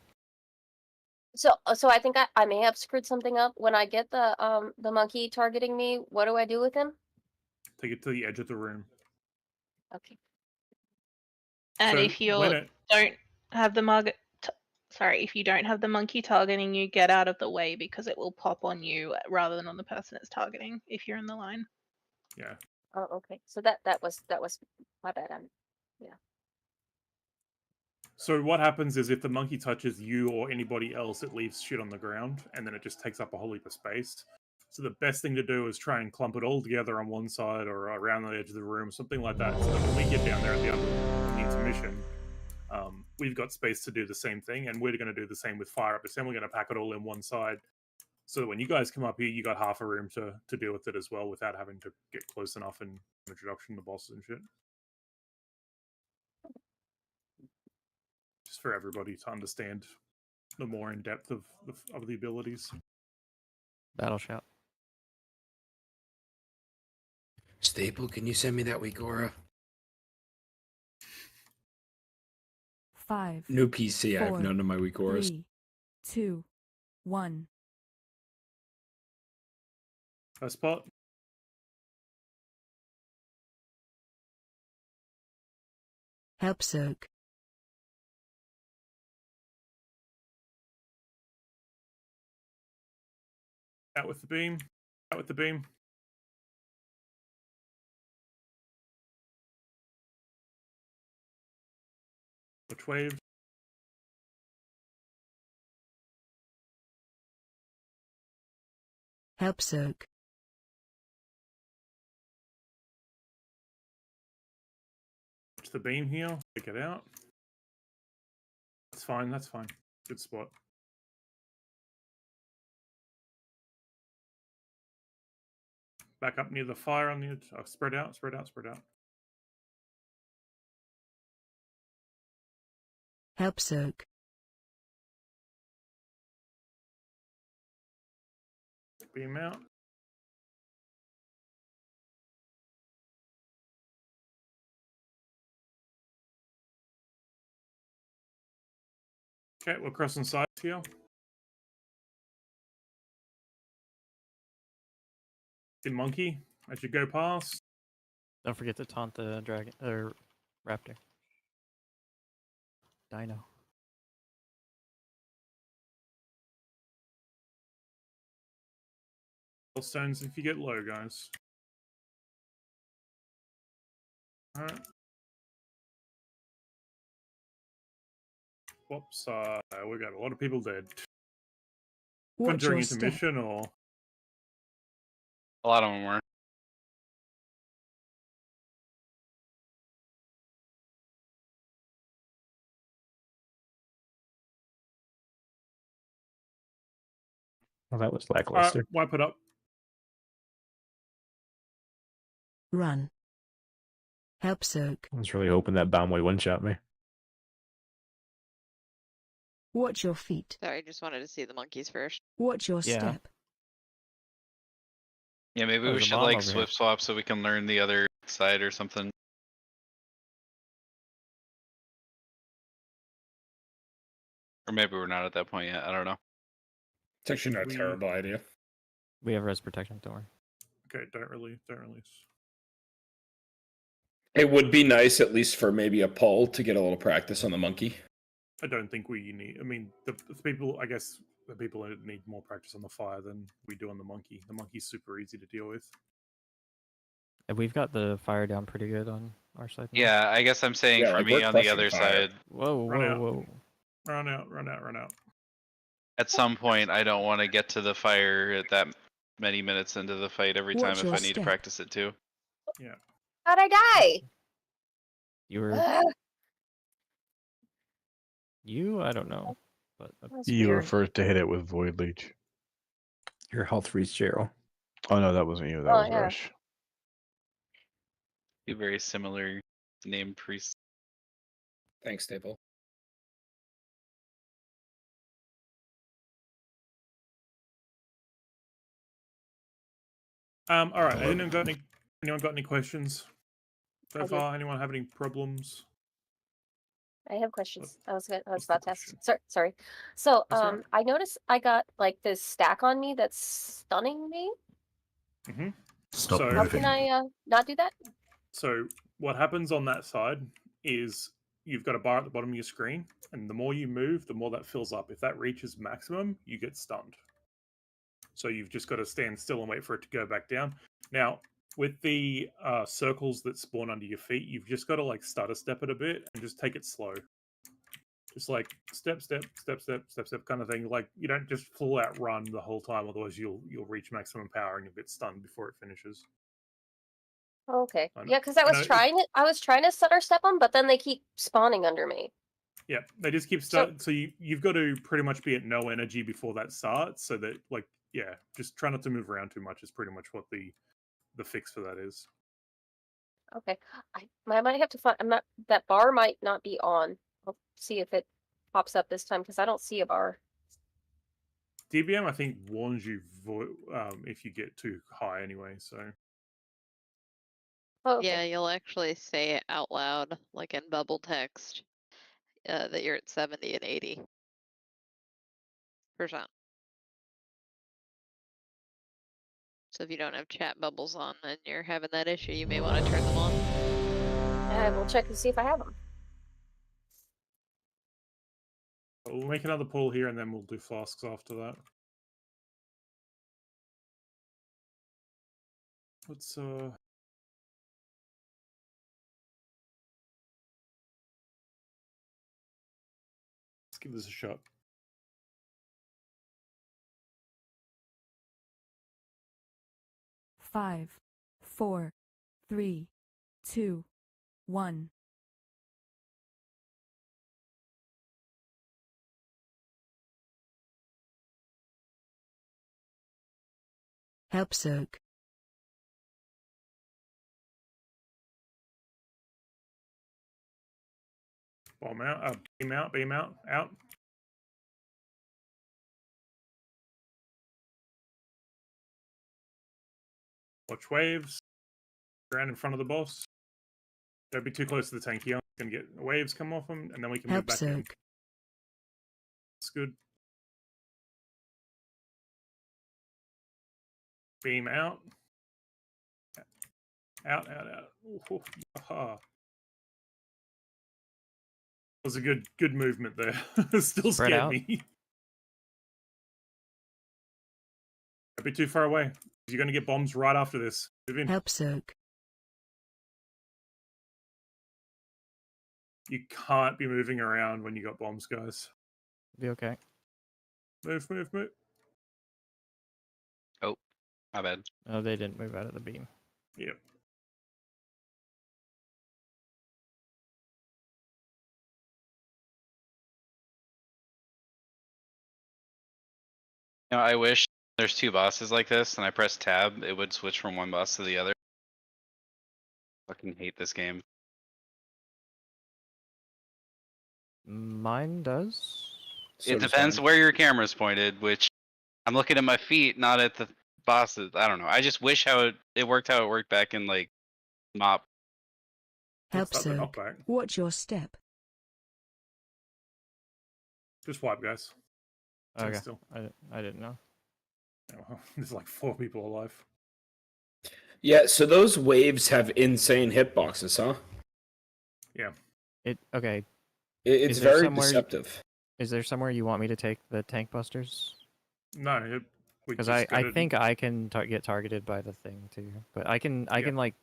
So I think I may have screwed something up. When I get the monkey targeting me, what do I do with him? take it to the edge of the room. Okay. And So if you when it- don't have the if you don't have the monkey targeting you, get out of the way because it will pop on you rather than on the person it's targeting if you're in the line. Yeah. Oh, okay. So that was my bad. Yeah. So what happens is if the monkey touches you or anybody else, it leaves shit on the ground, and then it just takes up a whole heap of space. So the best thing to do is try and clump it all together on one side or around the edge of the room, something like that. So that when we get down there at the intermission, we've got space to do the same thing, and we're going to do the same with fire up. Then we're going to pack it all in one side, so that when you guys come up here, you got half a room to deal with it as well, without having to get close enough in introduction to bosses and shit. Just for everybody to understand the more in depth of the abilities. Battle shout. Staple, can you send me that week aura? 5, New PC, I have 4, none of my weak auras. 3, 2, 1. First spot. Help soak. Out with the beam. Out with the beam. Which wave? Help soak. the beam here. Take it out. That's fine. That's fine. Good spot. Back up near the fire on the edge. Oh, spread out, spread out, spread out. Help soak. Beam out. Okay, we're crossing sides here. The monkey, as you go past. Don't forget to taunt the dragon or raptor. Dino. Stones if you get low, guys. Alright. Whoops, we got a lot of people dead. Watch During your step. intermission or A lot of them were. Well, that was lackluster. wipe it up. Run. Help soak. I was really hoping that bomb would one-shot me. Watch your feet. Sorry, just wanted to see the monkeys first. Watch your Yeah. step. Yeah, maybe Oh, we there's a should bomb like over here. swift swap so we can learn the other side or something. Or maybe we're not at that point yet. I don't know. It's actually not a terrible idea. We have res protection, don't worry. Okay, don't release. It would be nice, at least for maybe a poll, to get a little practice on the monkey. I don't think we need. I mean, the people. I guess the people need more practice on the fire than we do on the monkey. The monkey's super easy to deal with. And we've got the fire down pretty good on our side. now. Yeah, I guess I'm saying Yeah, for like, me we're on the crushing other fire. side, Whoa, Run whoa, out. whoa. Run out, run out, run out. at some point I don't want to get to the fire at that many minutes into the fight every time Watch if your I need to step. practice it too. Yeah. How'd I die? You were Ugh, you? I don't know. But that's You were weird. first to hit it with Void Leech. Your health reached zero. Oh no, that wasn't you. That Oh, was yeah. Rush. Be very similar named priests. Thanks, Staple. All right. Anyone got any questions I so do. far? Anyone have any problems? I have questions. I was what's about the to ask. Sorry. So, That's all right. I noticed I got like this stack on me that's stunning me. Mm-hmm. Stop So- How moving. can I not do that? So what happens on that side is you've got a bar at the bottom of your screen, and the more you move, the more that fills up. If that reaches maximum, you get stunned. So you've just got to stand still and wait for it to go back down. Now, with the circles that spawn under your feet, you've just got to like stutter step it a bit and just take it slow. Just like step, step, step, step, step, step kind of thing. Like you don't just full out run the whole time, otherwise you'll reach maximum power and you'll get stunned before it finishes. Okay. I know- Yeah, because I I was know it- trying it. I was trying to stutter step them, but then they keep spawning under me. Yeah, they just keep start. So you've got to pretty much be at no energy before that starts, so that like just try not to move around too much is pretty much what the fix for that is. Okay. I might have to find. I'm not. That bar might not be on. I'll see if it pops up this time because I don't see a bar. DBM I think warns you if you get too high anyway. So Oh, okay. Yeah, you'll actually say it out loud, like in bubble text, that you're at 70 and 80%. So if you don't have chat bubbles on and you're having that issue, you may want to turn them on. I will check to see if I have them. we'll make another pull here, and then we'll do flasks after that. Let's give this a shot. Five, 4, 3, 2, 1. Help soak. Bomb out. Beam out. Beam out. Out. Watch waves. Ground in front of the boss. Don't be too close to the tank here. Gonna get waves come off him, and then we can move Help back in. soak. It's good. Beam out. Out. Ooh, aha. Was a good movement there. Still Spread scared out. me. Don't be too far away. You're gonna get bombs right after this. Move in. Help soak. You can't be moving around when you got bombs, guys. Be okay. Move. Oh, my bad. Oh, they didn't move out of the beam. Yep. You know, I wish there's two bosses like this, and I press tab, it would switch from one boss to the other. Fucking hate this game. Mine does. It depends where your camera's pointed, which I'm looking at my feet, not at the bosses. I don't know. I just wish how it worked how it worked back in like Mop. Help Start the soak. knockback. Watch your step. Just wipe, guys. Stand Okay. still. I didn't know. Oh, there's like 4 people alive. Yeah, so those waves have insane hitboxes, huh? Yeah. Okay. It's Is there very somewhere- deceptive. Is there somewhere you want me to take the tank busters? No, Because I think I can get targeted by the thing too. But I can like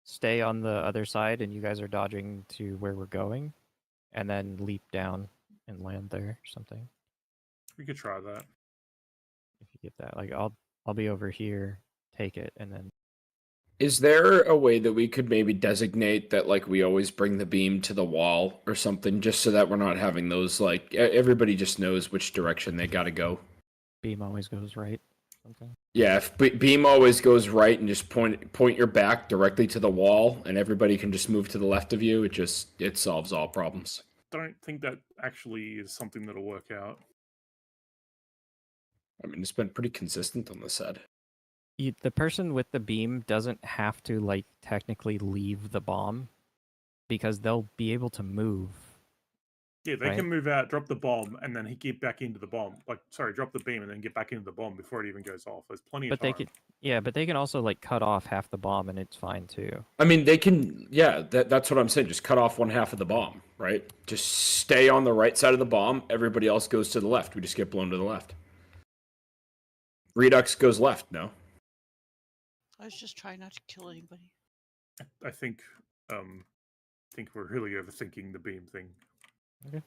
stay on the other side, and you guys are dodging to where we're going, and then leap down and land there or something. we could try that. If you get that, like I'll be over here, take it, and then Is there a way that we could maybe designate that, like, we always bring the beam to the wall or something, just so that we're not having those, like, everybody just knows which direction they gotta go? beam always goes right. Something. Yeah, if beam always goes right and just point your back directly to the wall, and everybody can just move to the left of you, it solves all problems. Don't think that actually is something that'll work out. I mean, it's been pretty consistent on this side. The person with the beam doesn't have to like technically leave the bomb, because they'll be able to move. Yeah, they right? can move out, drop the bomb, and then he get back into the bomb. Drop the beam and then get back into the bomb before it even goes off. There's plenty of But time. but they can also like cut off half the bomb, and it's fine too. I mean, they can, yeah, that's what I'm saying. Just cut off one half of the bomb, right? Just stay on the right side of the bomb. Everybody else goes to the left. We just get blown to the left. Redux goes left, no? I was just trying not to kill anybody. I think we're really overthinking the beam thing. Okay.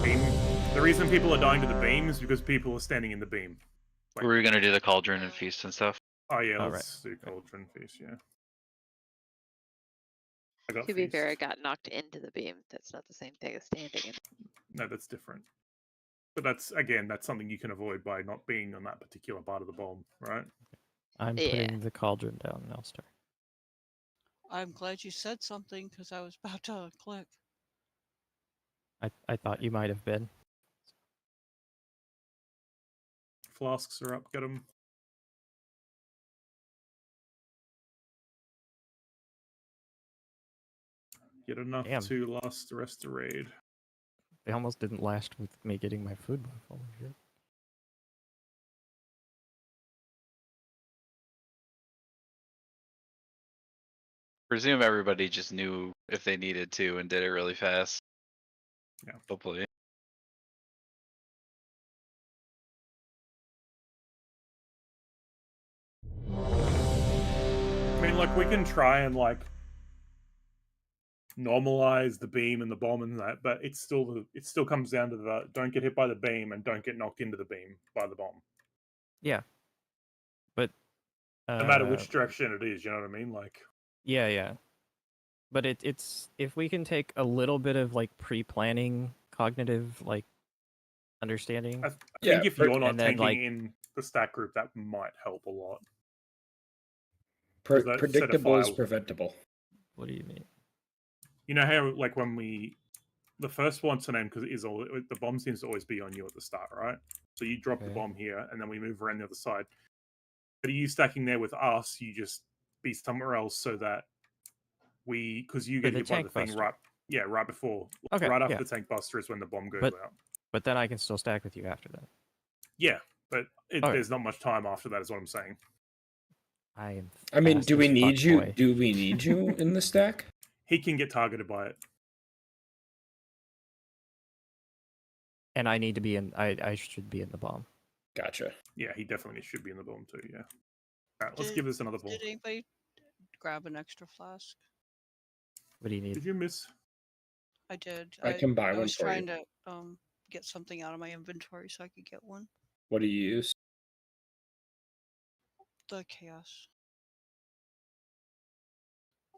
Beam. The reason people are dying to the beam is because people are standing in the beam. Were we gonna do the cauldron and feast and stuff? Oh yeah, All let's do cauldron feast. Yeah. I got To be feast. fair, I got knocked into the beam. That's not the same thing as standing in. No, that's different. But that's something you can avoid by not being on that particular part of the bomb, right? I'm putting the cauldron down, Nelster. I'm glad you said something because I was about to click. I thought you might have been. Flasks are up. Get them. Get enough Damn. to last the rest of the raid. They almost didn't last with me getting my food buff. Holy shit. Presume everybody just knew if they needed to and did it really fast. Yeah. Hopefully. I mean, look, we can try and normalize the beam and the bomb and that, but it still comes down to the don't get hit by the beam and don't get knocked into the beam by the bomb. Yeah. But No matter which direction it is, you know what I mean? Yeah. But it's if we can take a little bit of like pre-planning cognitive like understanding. I think if you're not and then, tanking in the stack group, that might help a lot. 'Cause that set of Predictable is file- preventable. What do you mean? You know how, like, when the first one's to name, because it is all the bomb seems to always be on you at the start, right? So you drop the Okay. bomb here, and then we move around the other side. But are you stacking there with us? You just be somewhere else so that because you get the hit by the tank thing buster. right before, Okay, right after yeah. the tank buster is when the bomb goes But out. but then I can still stack with you after that. Yeah, but Okay. there's not much time after that, is what I'm saying. I am. I mean, fast do we as need fuck, you? boy. Do we need you in the stack? He can get targeted by it. And I need to be in. I should be in the bomb. Gotcha. Yeah, he definitely should be in the bomb too. Yeah. All right, let's give this another ball. Did anybody grab an extra flask? What do you need? Did you miss? I did. I can buy I one was for you. trying to get something out of my inventory so I could get one. What do you use? The chaos.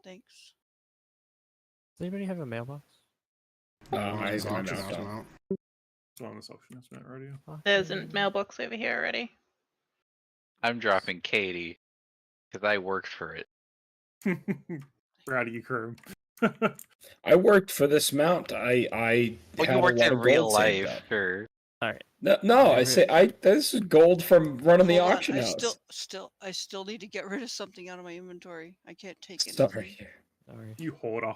Thanks. Does anybody have a mailbox? I There's have my auction mouth house on. mount. It's on this auction house mount radio. There's a mailbox over here already. I'm dropping Katie because I worked for it. Proud of you, crew. I worked for this mount. I Well, had you a worked lot in of real gold saved life, up. sure. All right. No, I say this is gold from running the Hold on, auction house. I still need to get rid of something out of my inventory. I can't take Sorry. anything. Sorry. You hoarder.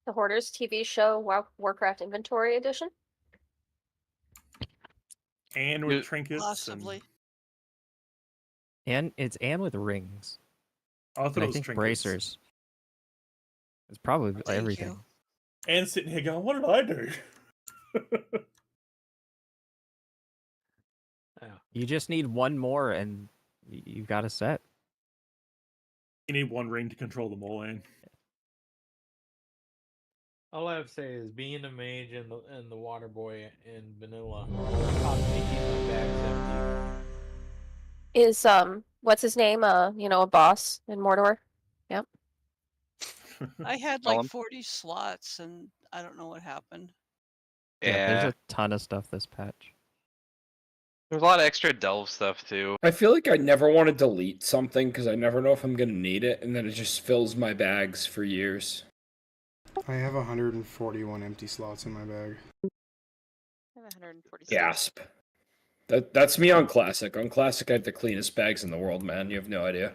The Hoarders TV show Warcraft Inventory Edition. And with trinkets. Possibly. And it's with rings. I thought And it I was think trinkets. bracers. It's probably Thank everything. you. And sitting here going, what did I do? You just need one more, and you got a set. You need one ring to control them all, and All I have to say is being a mage and the water boy in vanilla taught me to keep my bags empty. Is what's his name? A boss in Mordor. Yep. I had Tell like 'em. 40 slots and I don't know what happened. Yeah, there's a ton of stuff this patch. There's a lot of extra delve stuff too. I feel like I never want to delete something because I never know if I'm gonna need it, and then it just fills my bags for years. I have 141 empty slots in my bag. I have 146. Gasp. That's me on Classic. On Classic, I have the cleanest bags in the world, man. You have no idea.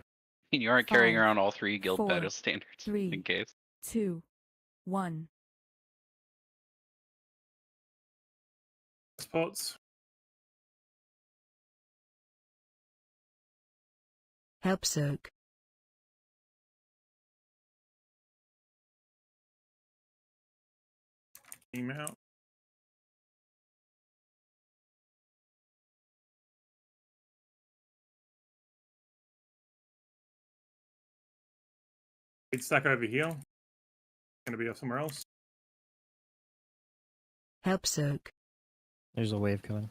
You aren't carrying 5, around all 3 guild 4, battle standards 3, in case. 2, 1. spots. Help soak. Team out. Big stack over here. Gonna be somewhere else. Help soak. There's a wave coming.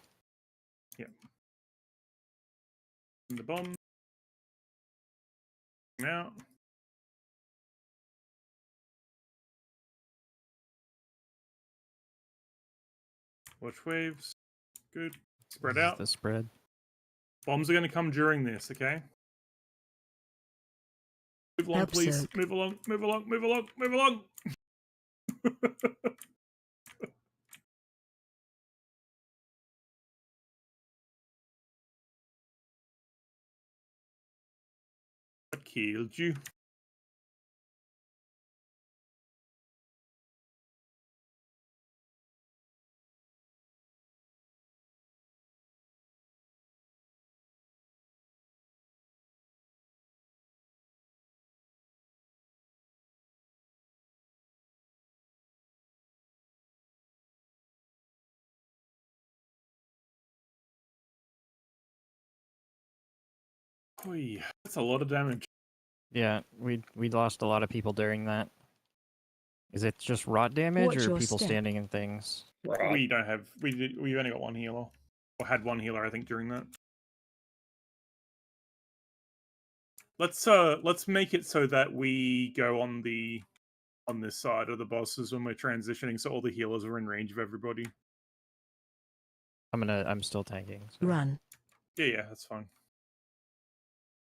Yeah. And the bomb. Team out. Watch waves. Good. Spread This is out. the spread. Bombs are going to come during this, okay? Move along, Help please. soak. Move along, move along, move along, move along. What killed you? Oy, that's a lot of damage. Yeah, we lost a lot of people during that. Is it just rot damage Watch or your people step. standing in things? We don't have. We've only got one healer, or had one healer, I think, during that. Let's make it so that we go on the on this side of the bosses when we're transitioning, so all the healers are in range of everybody. I'm still tanking. So. Run. Yeah, that's fine.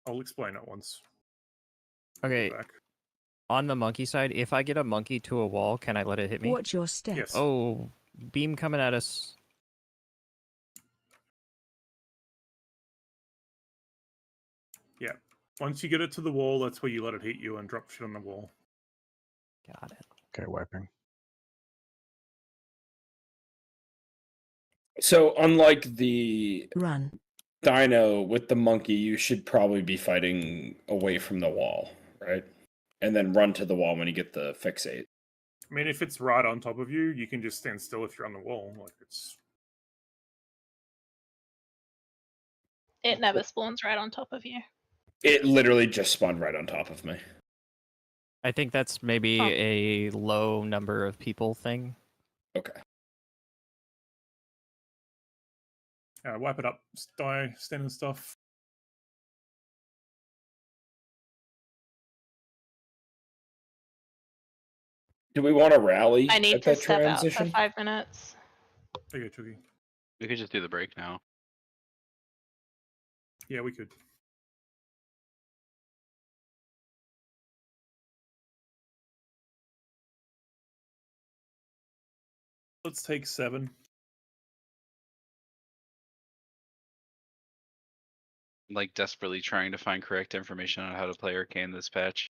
I'll explain it once. Okay. Back. On the monkey side, if I get a monkey to a wall, can I let it hit me? Watch your step. Yes. Oh, beam coming at us. Yeah. Once you get it to the wall, that's where you let it hit you and drop shit on the wall. Got it. Okay, wiping. So unlike the Run. dino with the monkey, you should probably be fighting away from the wall, right? And then run to the wall when you get the fixate. I mean, if it's right on top of you, you can just stand still if you're on the wall. Like it's. It never spawns right on top of you. It literally just spawned right on top of me. I think that's maybe a low number of people thing. Okay. Wipe it up. Die, standing stuff. Do we want to rally I need at to that step transition? out for 5 minutes. Okay, Chucky. We could just do the break now. Yeah, we could. Let's take 7. Like desperately trying to find correct information on how to play Arcane this patch.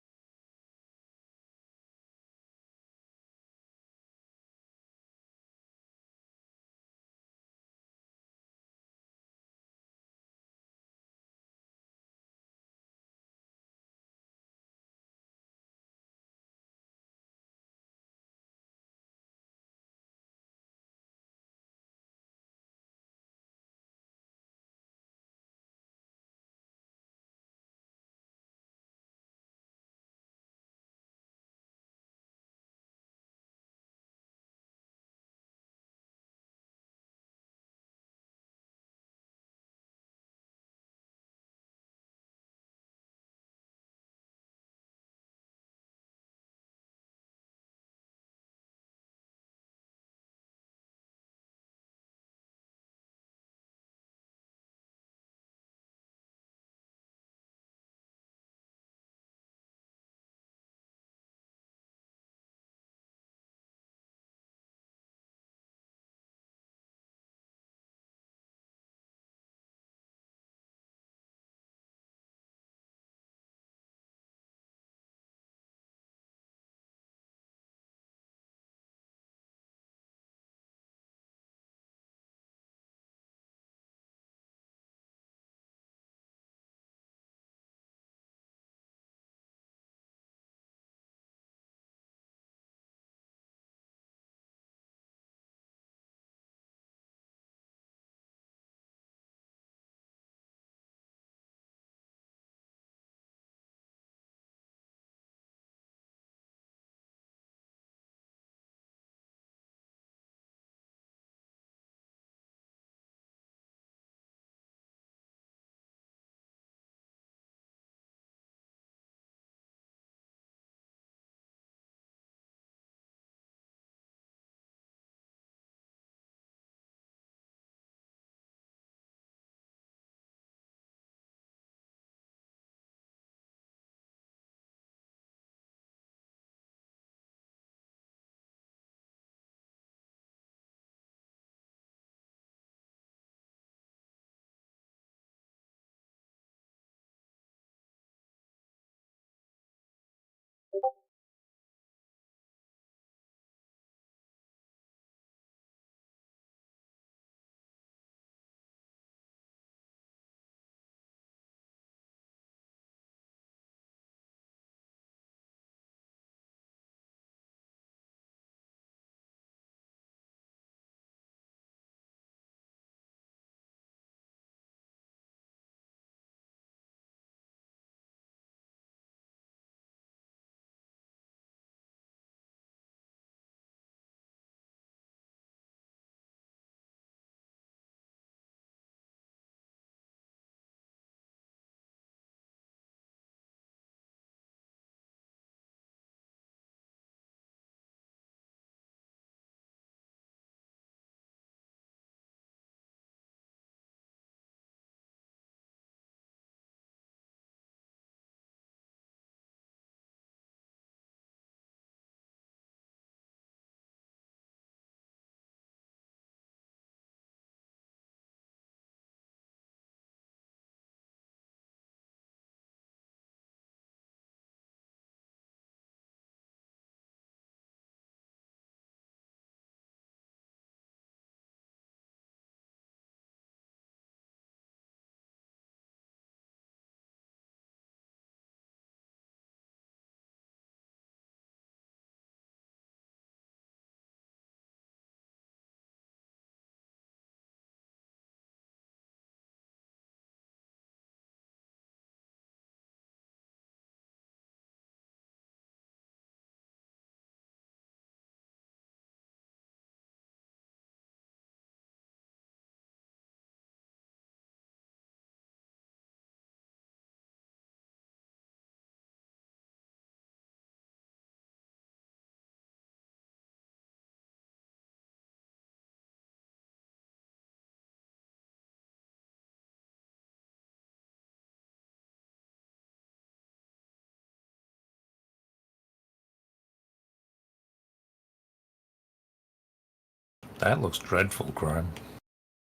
That looks dreadful, Chrome.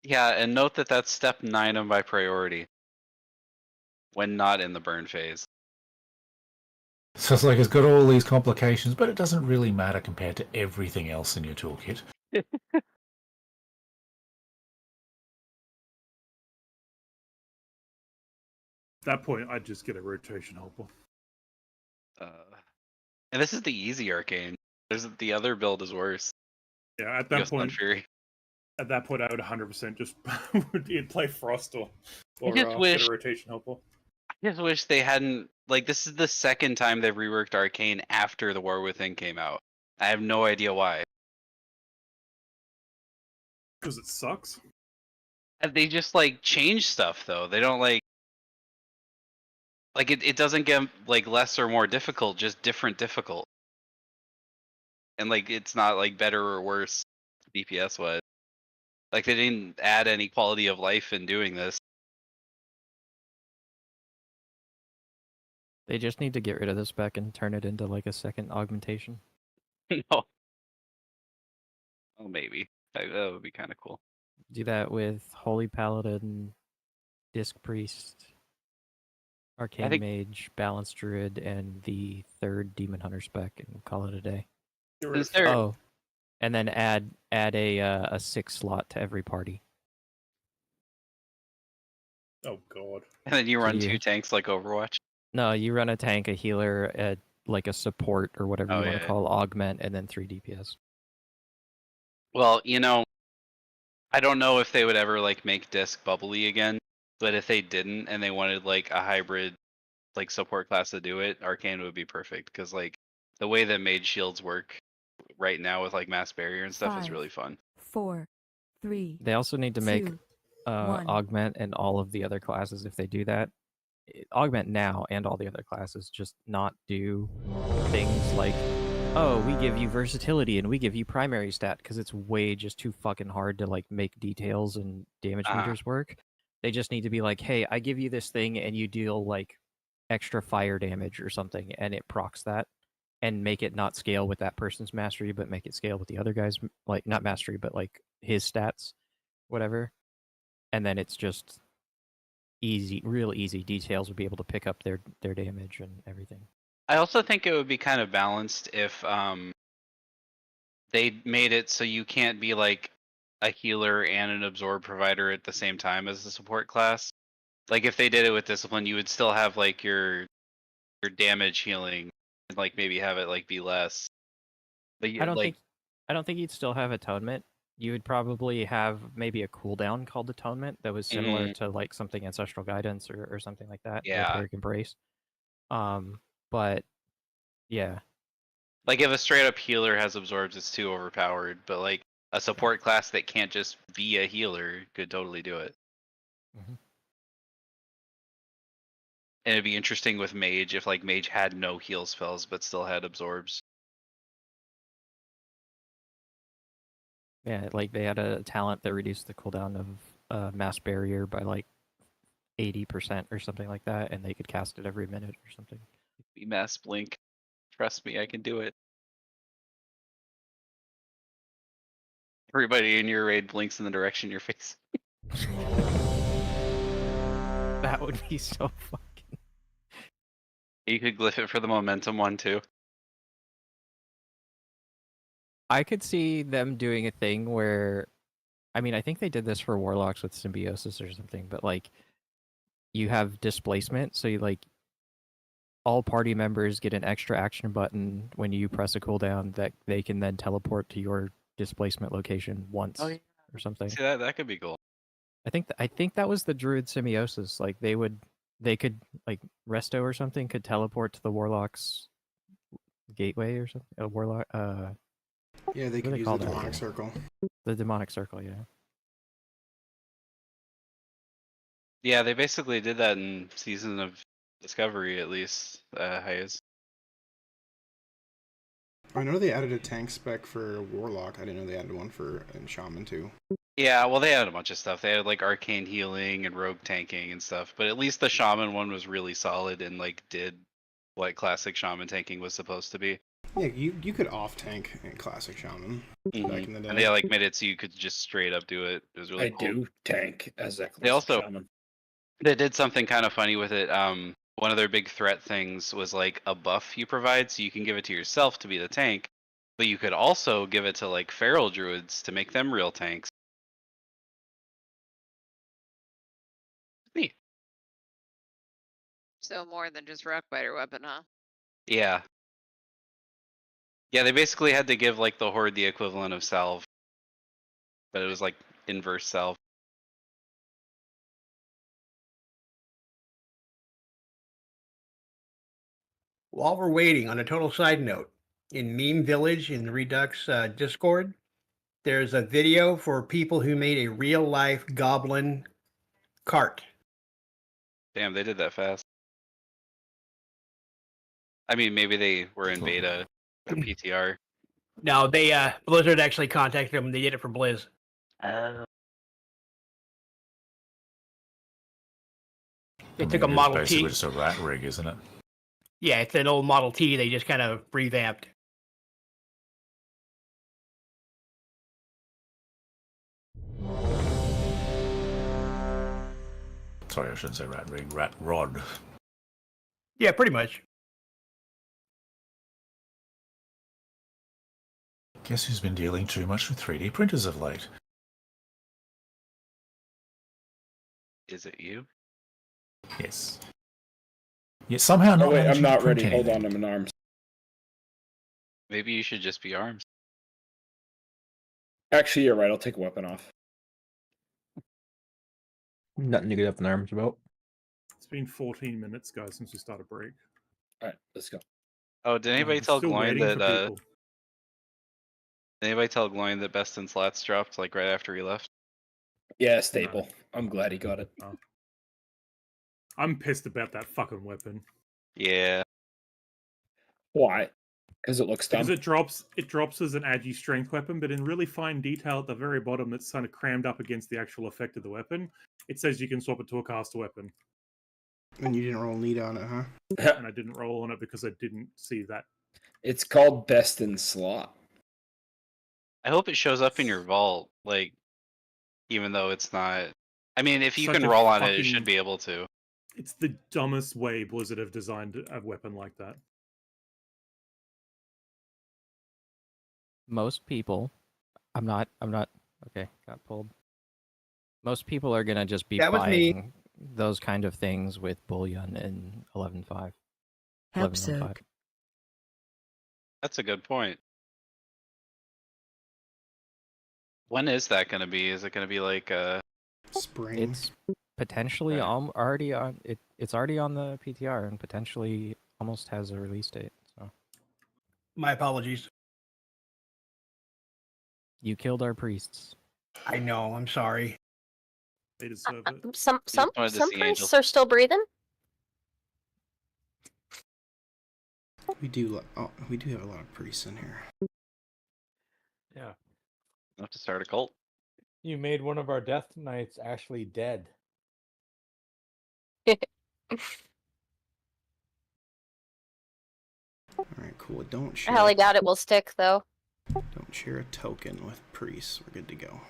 Yeah, and note that that's step 9 of my priority. When not in the burn phase. So it's like it's got all these complications, but it doesn't really matter compared to everything else in your toolkit. At that point, I'd just get a rotation helper. And this is the easy arcane. The other build is worse. Yeah, at that Ghost point, Blood Fury. at that point, I would 100% just play Frost or just wish- get a rotation helper. I just wish they hadn't. Like, this is the second time they've reworked Arcane after The War Within came out. I have no idea why. Because it sucks. And they just, like, change stuff, though. They don't, like it doesn't get, like, less or more difficult, just different difficult. And, like, it's not, like, better or worse DPS-wise. Like, they didn't add any quality of life in doing this. They just need to get rid of the spec and turn it into like a second augmentation. No. Oh, maybe. That would be kind of cool. Do that with Holy Paladin, Disc Priest, Arcane Mage, Balanced Druid, and the third Demon Hunter spec, and call it a day. Oh, and then add a 6 slot to every party. Oh god. And then you So run you- 2 tanks like Overwatch. No, you run a tank, a healer, like a support or whatever Oh, you want yeah, to yeah. call augment, and then 3 DPS. Well, you know, I don't know if they would ever like make Disc bubbly again, but if they didn't and they wanted like a hybrid like support class to do it, Arcane would be perfect because like the way that Mage Shields work right now with like Mass Barrier and stuff is 5, really fun. 4, 3. They also need to make 2, 1. augment and all of the other classes if they do that. Augment now and all the other classes just not do things like, oh, we give you versatility and we give you primary stat, because it's way just too fucking hard to like make details and damage meters work. They just need to be like, hey, I give you this thing and you deal like extra fire damage or something, and it procs that, and make it not scale with that person's mastery, but make it scale with the other guy's, like not mastery, but like his stats, whatever. And then it's just easy, real easy. Details would be able to pick up their damage and everything. I also think it would be kind of balanced if they made it so you can't be like a healer and an absorb provider at the same time as the support class. Like if they did it with discipline, you would still have like your damage healing and like maybe have it like be less. But I don't think you'd still have atonement. You would probably have maybe a cooldown called atonement that was similar to like something Ancestral Guidance or something like that. Yeah. Military Embrace. But yeah. Like if a straight up healer has absorbs, it's too overpowered. But like a support class that can't just be a healer could totally do it. Mhm. And it'd be interesting with Mage if like Mage had no heal spells but still had absorbs. Yeah, like they had a talent that reduced the cooldown of Mass Barrier by like 80% or something like that, and they could cast it every minute or something. Be Mass Blink. Trust me, I can do it. Everybody in your raid blinks in the direction you're facing. That would be so fucking. You could glyph it for the momentum one too. I could see them doing a thing where, I mean, I think they did this for Warlocks with Symbiosis or something, but like, you have displacement, so you like, all party members get an extra action button when you press a cooldown that they can then teleport to your displacement location once or something. See that could be cool. I think that was the Druid Symbiosis. Like they could like Resto or something could teleport to the Warlock's gateway or something. A Warlock. Yeah, they what do could use call the that? demonic circle. The demonic circle, yeah. Yeah, they basically did that in Season of Discovery, at least. Hayes. I know they added a tank spec for Warlock. I didn't know they added one for Shaman too. Yeah, well, they had a bunch of stuff. They had like arcane healing and rogue tanking and stuff. But at least the Shaman one was really solid and like did what classic Shaman tanking was supposed to be. Yeah, you could off tank in classic shaman back in the day. And they like made it so you could just straight up do it. It was really I cool. do tank as a They also shaman. they did something kind of funny with it. One of their big threat things was like a buff you provide, so you can give it to yourself to be the tank, but you could also give it to like feral druids to make them real tanks. Neat. So more than just rockbiter weapon, huh? Yeah. Yeah, they basically had to give like the horde the equivalent of salve, but it was like inverse salve. While we're waiting, on a total side note, in Meme Village in the Redux Discord, there's a video for people who made a real life goblin cart. Damn, they did that fast. I mean, maybe they were in beta or PTR. No, they Blizzard actually contacted them. They did it for Blizz. They took a It's Model basically T. just a rat rig, isn't it? Yeah, it's an old Model T. They just kind of revamped. Sorry, I shouldn't say rat rig, rat rod. Yeah, pretty much. Guess who's been dealing too much with 3D printers of late? Is it you? Yes. Yet somehow not Oh wait, I'm managing to not print ready. Hold anything. on, I'm in arms. Maybe you should just be arms. Actually, you're right. I'll take a weapon off. Nothing to get up in arms about. It's been 14 minutes, guys, since we started break. All right, let's go. Oh, did anybody I'm tell still Gloin waiting that? for people. Did anybody tell Gloin that Best in Slats dropped like right after he left? Yeah, staple. I'm glad he got it. Oh. I'm pissed about that fucking weapon. Yeah. Why? Because it looks dumb. Because it drops as an agi strength weapon, but in really fine detail at the very bottom, it's kind of crammed up against the actual effect of the weapon. It says you can swap it to a caster weapon. And you didn't roll need on it, huh? And I didn't roll on it because I didn't see that. It's called Best in Slot. I hope it shows up in your vault, like, even though it's not. I mean, if you Such can a roll on it, it fucking- should be able to. It's the dumbest way Blizzard have designed a weapon like that. Most people, I'm not, okay, got pulled. Most people are gonna just be That was me. buying those kind of things with bullion in 11.5. 11.15. That's a good point. When is that going to be? Is it going to be like spring? It's potentially already on it. It's already on the PTR and potentially almost has a release date. So My apologies. you killed our priests. I know. I'm sorry. They deserve it. Some wanted to some see priests angels. are still breathing. We do. Oh, we do have a lot of priests in here. Yeah. enough to start a cult? You made one of our death knights actually dead. All right, cool. Don't I share. highly doubt it will stick, though. Don't share a token with priests. We're good to go.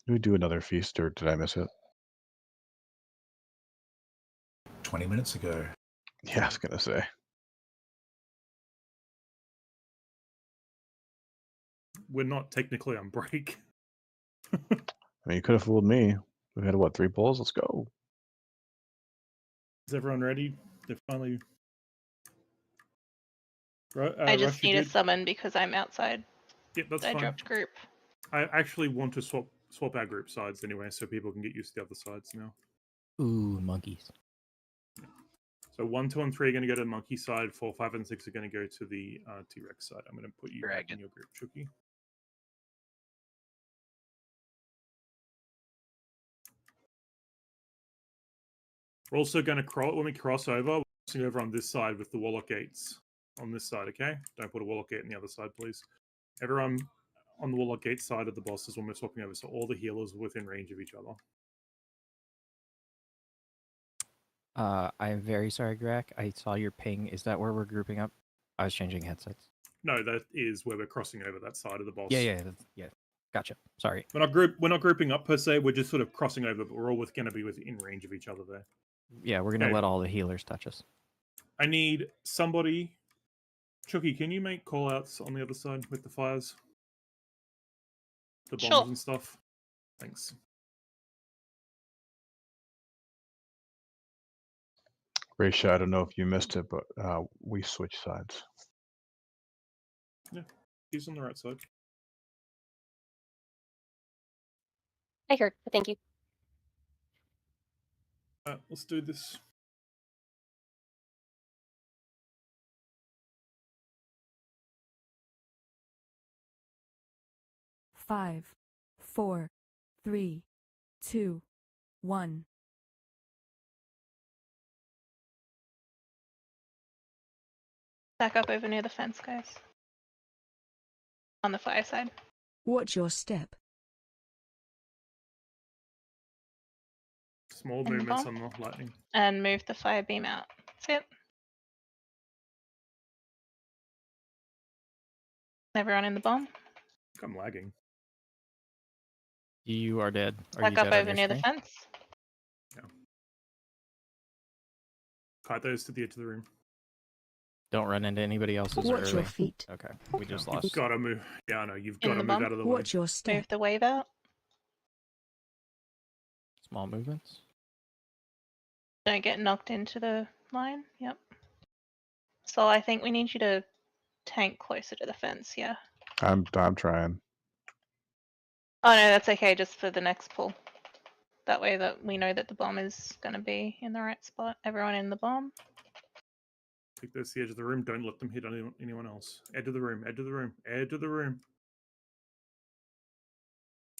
Did we do another feast, or did I miss it? 20 minutes ago. Yeah, I was gonna say. We're not technically on break. I mean, you could have fooled me. We had what, 3 polls? Let's go. Is everyone ready? They're finally. I just Rush, you need a did? summon because I'm outside. Yep, that's I fine. dropped group. I actually want to swap our group sides anyway, so people can get used to the other sides now. Ooh, monkeys. So 1, 2, and 3 are going to go to the monkey side. 4, 5, and 6 are going to go to the T-Rex side. I'm going to put you back in your group, Chucky. We're also going to cross when we cross over. We're crossing over on this side with the Warlock gates on this side. Okay, don't put a Warlock gate on the other side, please. Everyone on the Warlock gate side of the boss is when we're swapping over, so all the healers are within range of each other. I'm very sorry, Grak. I saw your ping. Is that where we're grouping up? I was changing headsets. No, that is where we're crossing over that side of the boss. Yeah. Gotcha. Sorry. We're not grouping up per se. We're just sort of crossing over, but we're all going to be within range of each other there. Yeah, we're gonna let all the healers touch us. I need somebody. Chucky, can you make call-outs on the other side with the fires? The bombs and stuff? Thanks. Raisha, I don't know if you missed it, but we switched sides. Yeah, he's on the right side. I heard, but thank you. Let's do this. Five, 4, 3, 2, 1. Back up over near the fence, guys. On the fire side. Watch your step. Small And movements bomb. on the lightning. And move the fire beam out. That's it. Everyone in the bomb. I'm lagging. You are dead. Are Back you up dead on over your near the screen? fence. Yeah. Kite those to the edge of the room. Don't run into anybody else's Watch early. your feet. Okay, we just lost. Gotta move. Yeah, I know. You've In got to the move bomb. out of the way. Watch your step. Move the wave out. Small movements. Don't get knocked into the line. Yep. So I think we need you to tank closer to the fence, yeah. I'm trying. Oh no, that's okay, just for the next pull. That way that we know that the bomb is going to be in the right spot. Everyone in the bomb. Take those to the edge of the room. Don't let them hit anyone else. Edge of the room. Edge of the room. Edge of the room.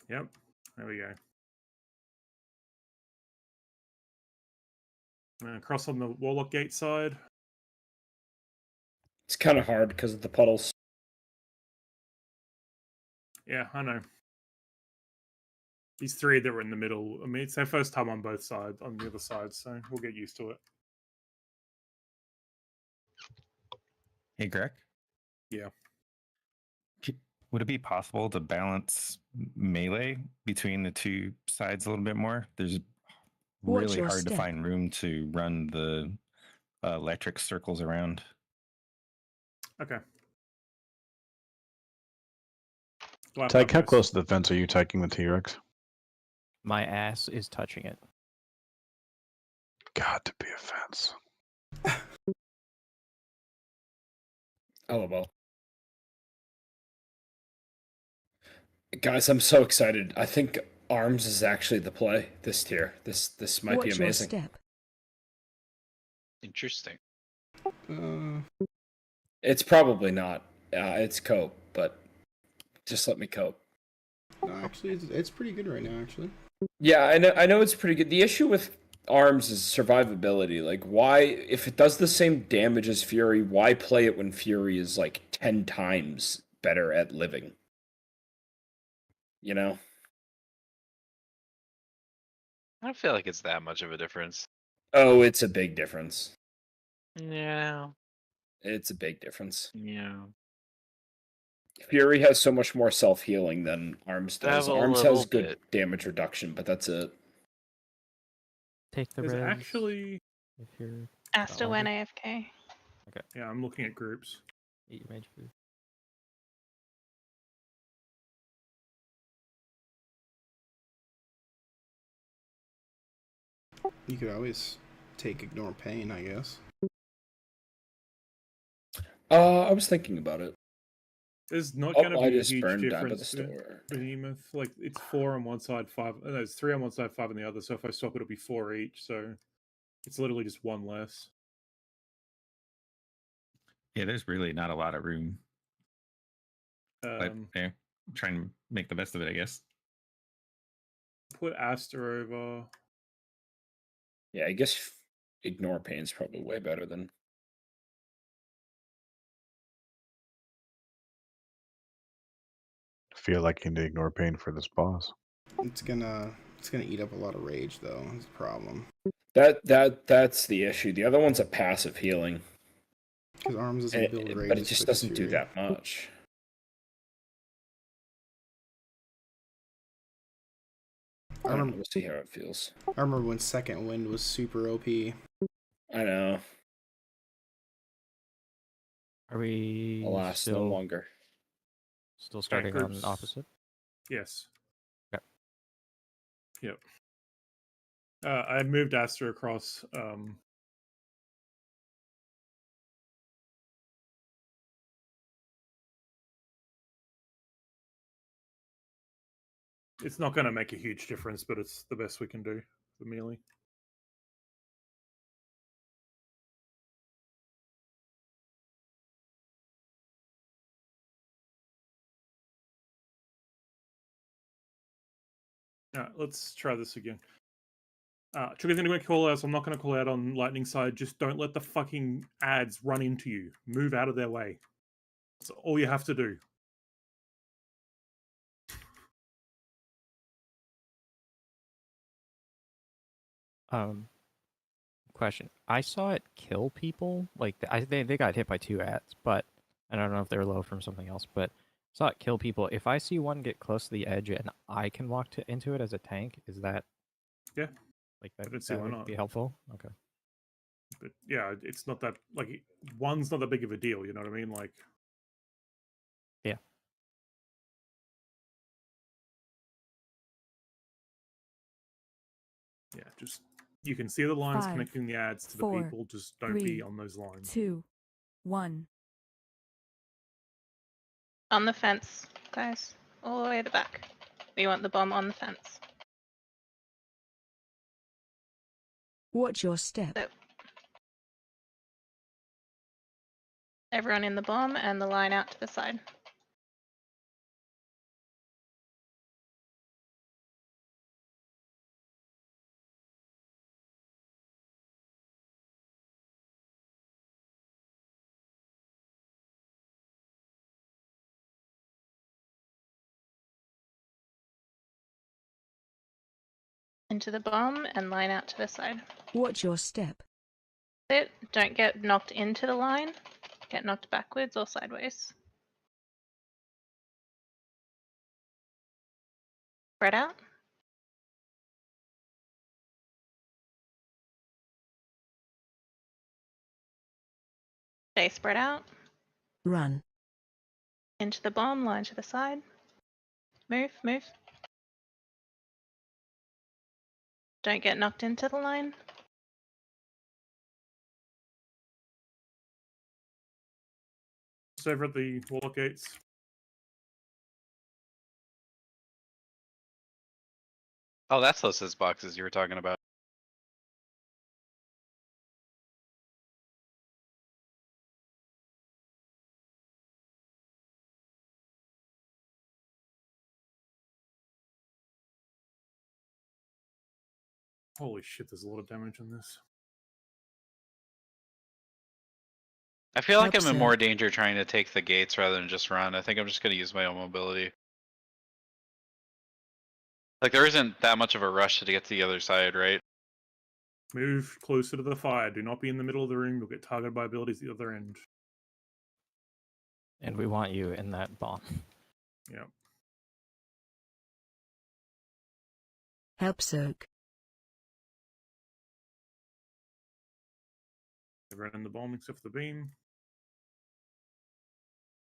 Yep. There we go. Cross on the Warlock gate side. It's kind of hard because of the puddles. Yeah, I know. These three that were in the middle. I mean, it's their first time on both sides, on the other side, so we'll get used to it. Hey, Greg. Yeah. Would it be possible to balance melee between the two sides a little bit more? There's Watch really your hard to step. find room to run the electric circles around. Okay. Tyke, how close to the fence are you taking the T-Rex? My ass is touching it. Got to be a fence. Oh well. Guys, I'm so excited. I think arms is actually the play this tier. This might Watch be your amazing. step. Interesting. It's probably not. It's cope, but just let me cope. No, actually, it's pretty good right now. Actually. Yeah, I know it's pretty good. The issue with arms is survivability. Like, why, if it does the same damage as Fury, why play it when Fury is like 10 times better at living? You know? I don't feel like it's that much of a difference. Oh, it's a big difference. Yeah. It's a big difference. Yeah. Fury has so much more self-healing than Arms does. Have a Arms little has good bit. damage reduction, but that's it. Take the There's res. actually. If you're Asta went AFK. Okay. Yeah, I'm looking at groups. Eat your mage food. You could always take Ignore Pain, I guess. I was thinking about it. There's not going to I be a just huge burned down to the difference. store. Behemoth, like it's 4 on one side, 5. No, it's 3 on one side, 5 on the other. So if I swap, it'll be 4 each. So it's literally just 1 less. Yeah, there's really not a lot of room. But yeah, trying to make the best of it, I guess. Put Aster over. Yeah, I guess ignore pain's probably way better than. Feel like you need to ignore pain for this boss. It's gonna eat up a lot of rage though. Is the problem. That's the issue. The other one's a passive healing. Because arms doesn't build rage, but it just doesn't do Fury. that much. I don't know. We'll see how it feels. I remember when Second Wind was super OP. I know. Are we Alas, still no longer. Still starting on opposite? Yes. Yep. Yep. I moved Aster across. It's not going to make a huge difference, but it's the best we can do for melee. Let's try this again. Trigger's going to call out, so I'm not going to call out on lightning side. Just don't let the fucking ads run into you. Move out of their way. That's all you have to do. Question. I saw it kill people. Like they got hit by 2 ads, but I don't know if they're low from something else. But I saw it kill people. If I see one get close to the edge and I can walk into it as a tank, is that? Yeah. Like that. I don't see that why would not. be helpful. Okay. But yeah, it's not that like one's not that big of a deal. You know what I mean? Like. Yeah. Yeah, just you can see the lines 5, connecting the ads to 4, the people. Just don't 3, be on those lines. 2, 1. On the fence, guys. All the way to the back. We want the bomb on the fence. Watch your step. So, everyone in the bomb and the line out to the side. Into the bomb and line out to the side. Watch your step. It. Don't get knocked into the line. Get knocked backwards or sideways. Spread out. Stay spread out. Run. Into the bomb, line to the side. Move, move. Don't get knocked into the line. Just over at the wall gates. Oh, that's those boxes you were talking about. Holy shit, there's a lot of damage in this. I feel like Help, I'm in sir. more danger trying to take the gates rather than just run. I think I'm just going to use my own mobility. Like, there isn't that much of a rush to get to the other side, right? Move closer to the fire. Do not be in the middle of the room. You'll get targeted by abilities at the other end. And we want you in that bomb. Yeah. Help soak. Everyone in the bomb except for the beam.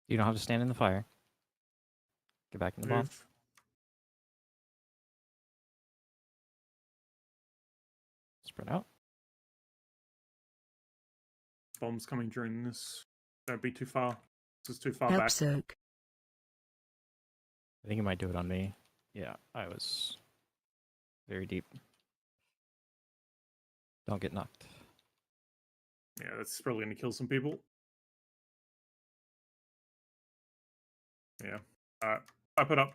You don't have to stand in the fire. Get back in the bomb. Move. Spread out. Bombs coming during this. Don't be too far. This is too far Help back. soak. I think it might do it on me. Yeah, I was very deep. Don't get knocked. Yeah, that's probably going to kill some people. Yeah. Alright. Type it up.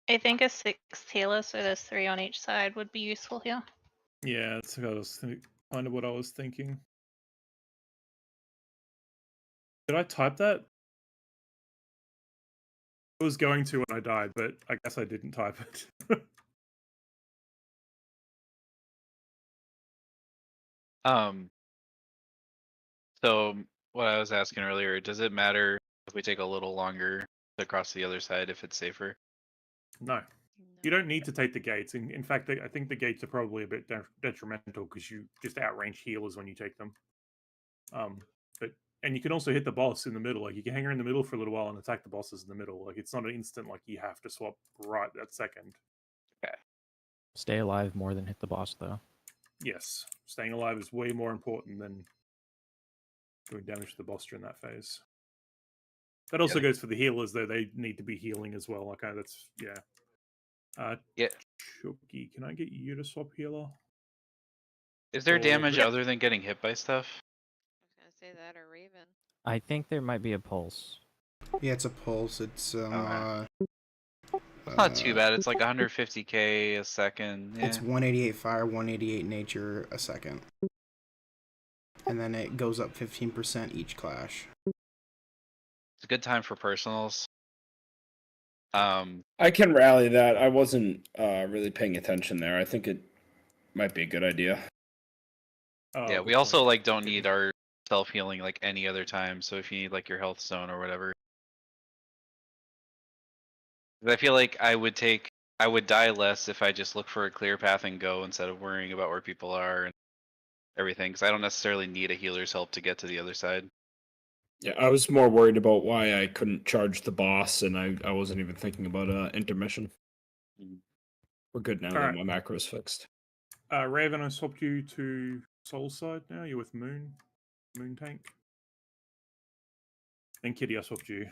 I think a 6th healer, so there's 3 on each side, would be useful here. Yeah, that's kind of what I was thinking. Did I type that? I was going to when I died, but I guess I didn't type it. So what I was asking earlier, does it matter if we take a little longer to cross the other side if it's safer? No. You don't need to take the gates. In fact, I think the gates are probably a bit detrimental because you just outrange healers when you take them. And you can also hit the boss in the middle. Like you can hang her in the middle for a little while and attack the bosses in the middle. Like it's not an instant. Like you have to swap right that second. Okay. Stay alive more than hit the boss, though. Yes, staying alive is way more important than doing damage to the boss during that phase. That also goes for the healers, though. They need to be healing as well. Okay, that's yeah. Yeah. Chucky, can I get you to swap healer? Is there Or- damage other than getting hit by stuff? I was gonna say that or Raven. I think there might be a pulse. Yeah, it's a pulse. It's It's not too bad. It's like 150k a second. Yeah. It's 188 fire, 188 nature a second. And then it goes up 15% each clash. It's a good time for personals. I can rally that. I wasn't really paying attention there. I think it might be a good idea. Yeah, we also like don't need our self healing like any other time. So if you need like your health zone or whatever, 'cause I feel like I would die less if I just look for a clear path and go instead of worrying about where people are and everything. Because I don't necessarily need a healer's help to get to the other side. Yeah, I was more worried about why I couldn't charge the boss, and I wasn't even thinking about intermission. We're good now that my macro is fixed. Raven, I swapped you to Soul Side now. You're with Moon Tank. And Kitty, I swapped you.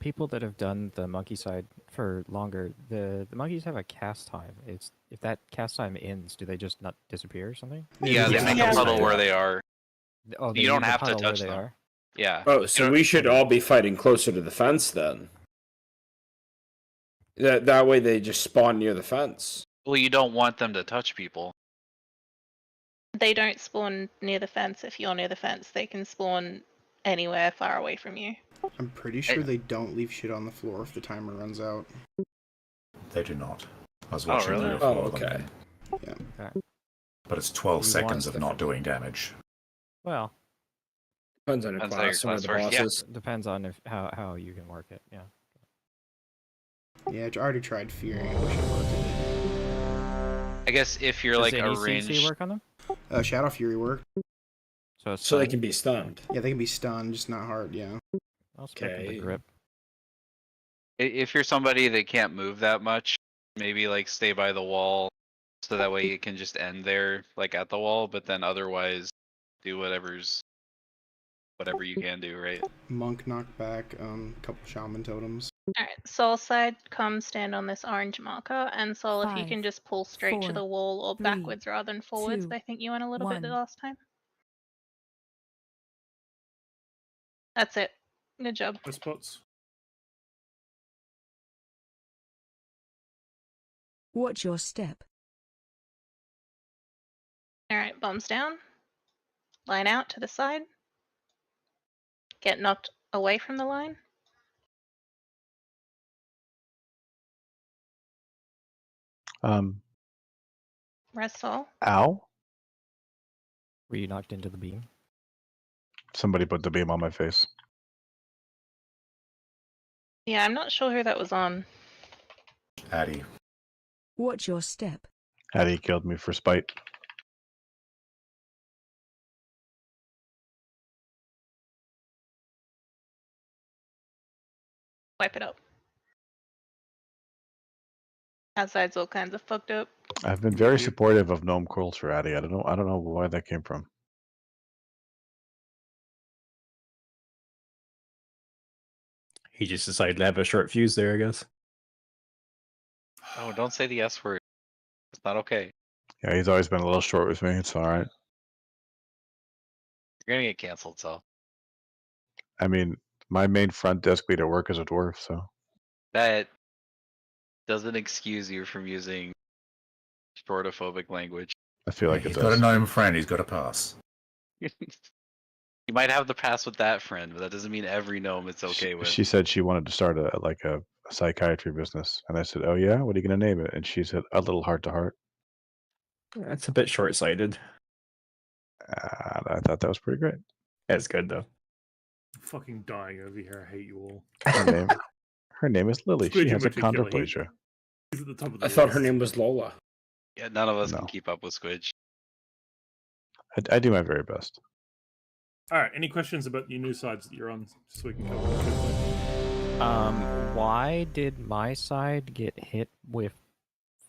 People that have done the monkey side for longer, the monkeys have a cast time. It's if that cast time ends, do they just not disappear or something? Yeah, they make a puddle where they are. Oh, You don't have to touch they them. are? Yeah. Oh, so we should all be fighting closer to the fence then. That way they just spawn near the fence. Well, you don't want them to touch people. They don't spawn near the fence if you're near the fence. They can spawn anywhere far away from you. I'm pretty sure they don't leave shit on the floor if the timer runs out. They do not. I was watching really? 3 or 4 Oh, of them. okay. Yeah. Okay. But it's 12 We seconds want of not doing damage. Well, Depends on your Depends how your class and where the class works, yeah. boss is. depends on how you can work it. Yeah. Yeah, I already tried fearing. I wish I worked I guess if you're Does like any a CC ranged, work on them? it. Shadow Fury worked. So it's So they fine. can be stunned. Yeah, they can be stunned, just not hard, yeah. I'll spec with the Okay. grip. if you're somebody that can't move that much, maybe like stay by the wall, so that way it can just end there, like at the wall. But then otherwise, do whatever you can do, right? Monk knockback, couple shaman totems. Alright, Soul side, come stand on this orange marker, and Soul, if you 5, can just pull straight to 4, the wall or 3, backwards rather than forwards. 2, I think you went a little bit the 1. last time. That's it. Good job. The spots. Watch your step. Alright, bombs down. Line out to the side. Get knocked away from the line. Rest Soul. Ow. Were you knocked into the beam? Somebody put the beam on my face. Yeah, I'm not sure who that was on. Addy. Watch your step. Addy killed me for spite. Wipe it up. Outside's all kinds of fucked up. I've been very supportive of gnome culture, Addy. I don't know why that came from. He just decided to have a short fuse there, I guess. Oh, don't say the S word. It's not okay. Yeah, he's always been a little short with me. It's all right. You're gonna get canceled, so I mean, my main front desk lead at work is a dwarf, so that doesn't excuse you from using shortophobic language. I feel like it He's got a does. gnome friend. He's got a pass. You might have the pass with that friend, but that doesn't mean every gnome it's okay with. She said she wanted to start a psychiatry business, and I said, "Oh yeah, what are you gonna name it?" And she said, "A little heart to heart." That's a bit short-sighted. I thought that was pretty great. That's good though. I'm fucking dying over here. I hate you all. Her name is Lily. Squidge She in has a particular, chondroplasia. He's at the top of the I thought her list. name was Lola. Yeah, none of us No. can keep up with Squidge. I do my very best. All right. Any questions about your new sides that you're on, so we can cover them quickly? Why did my side get hit with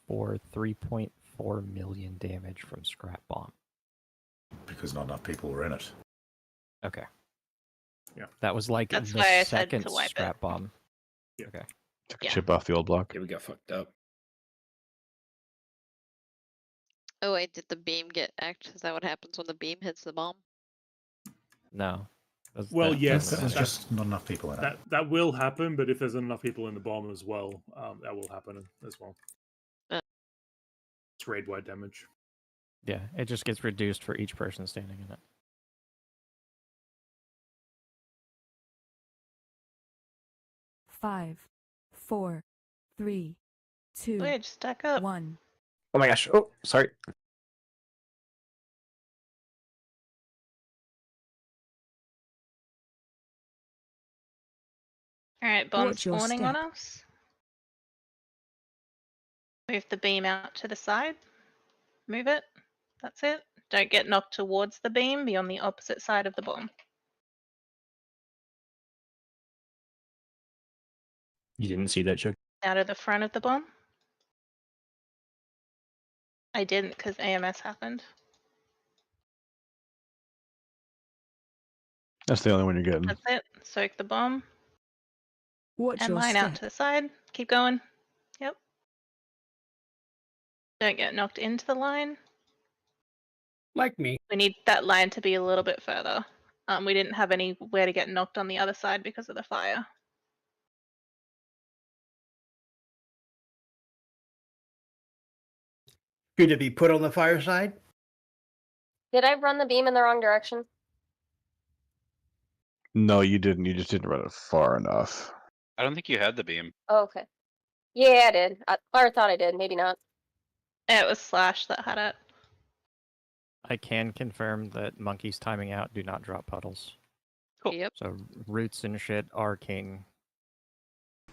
for 3.4 million damage from Scrap Bomb? Because not enough people were in it. Okay. Yeah. That was like That's the why I said second to wipe Scrap it. Bomb. Yeah. Okay. Took a chip off the old block. Yeah, we got fucked up. Oh wait, did the beam get Is that what happens when the beam hits the bomb? No. Well, that yes, doesn't There's matter. just not enough people in it. that will happen, but if there's enough people in the bomb as well, that will happen as well. It's raid-wide damage. Yeah, it just gets reduced for each person standing in it. Five, four, three, two, Wait, stack up. 1. Oh my gosh. Oh, sorry. Alright, bomb Watch your spawning on step. us. Move the beam out to the side. Move it. That's it. Don't get knocked towards the beam. Be on the opposite side of the bomb. You didn't see that, Chuck? Out of the front of the bomb. I didn't because AMS happened. That's the only one you're getting. That's it. Soak the bomb. Watch And your line out step. to the side. Keep going. Yep. Don't get knocked into the line. Like me. We need that line to be a little bit further. We didn't have anywhere to get knocked on the other side because of the fire. Should it be put on the fireside? Did I run the beam in the wrong direction? No, you didn't. You just didn't run it far enough. I don't think you had the beam. Oh, okay. Yeah, I did. Or thought I did. Maybe not. It was Slash that had it. I can confirm that monkeys timing out do not drop puddles. Cool. Yep. So roots and shit are king.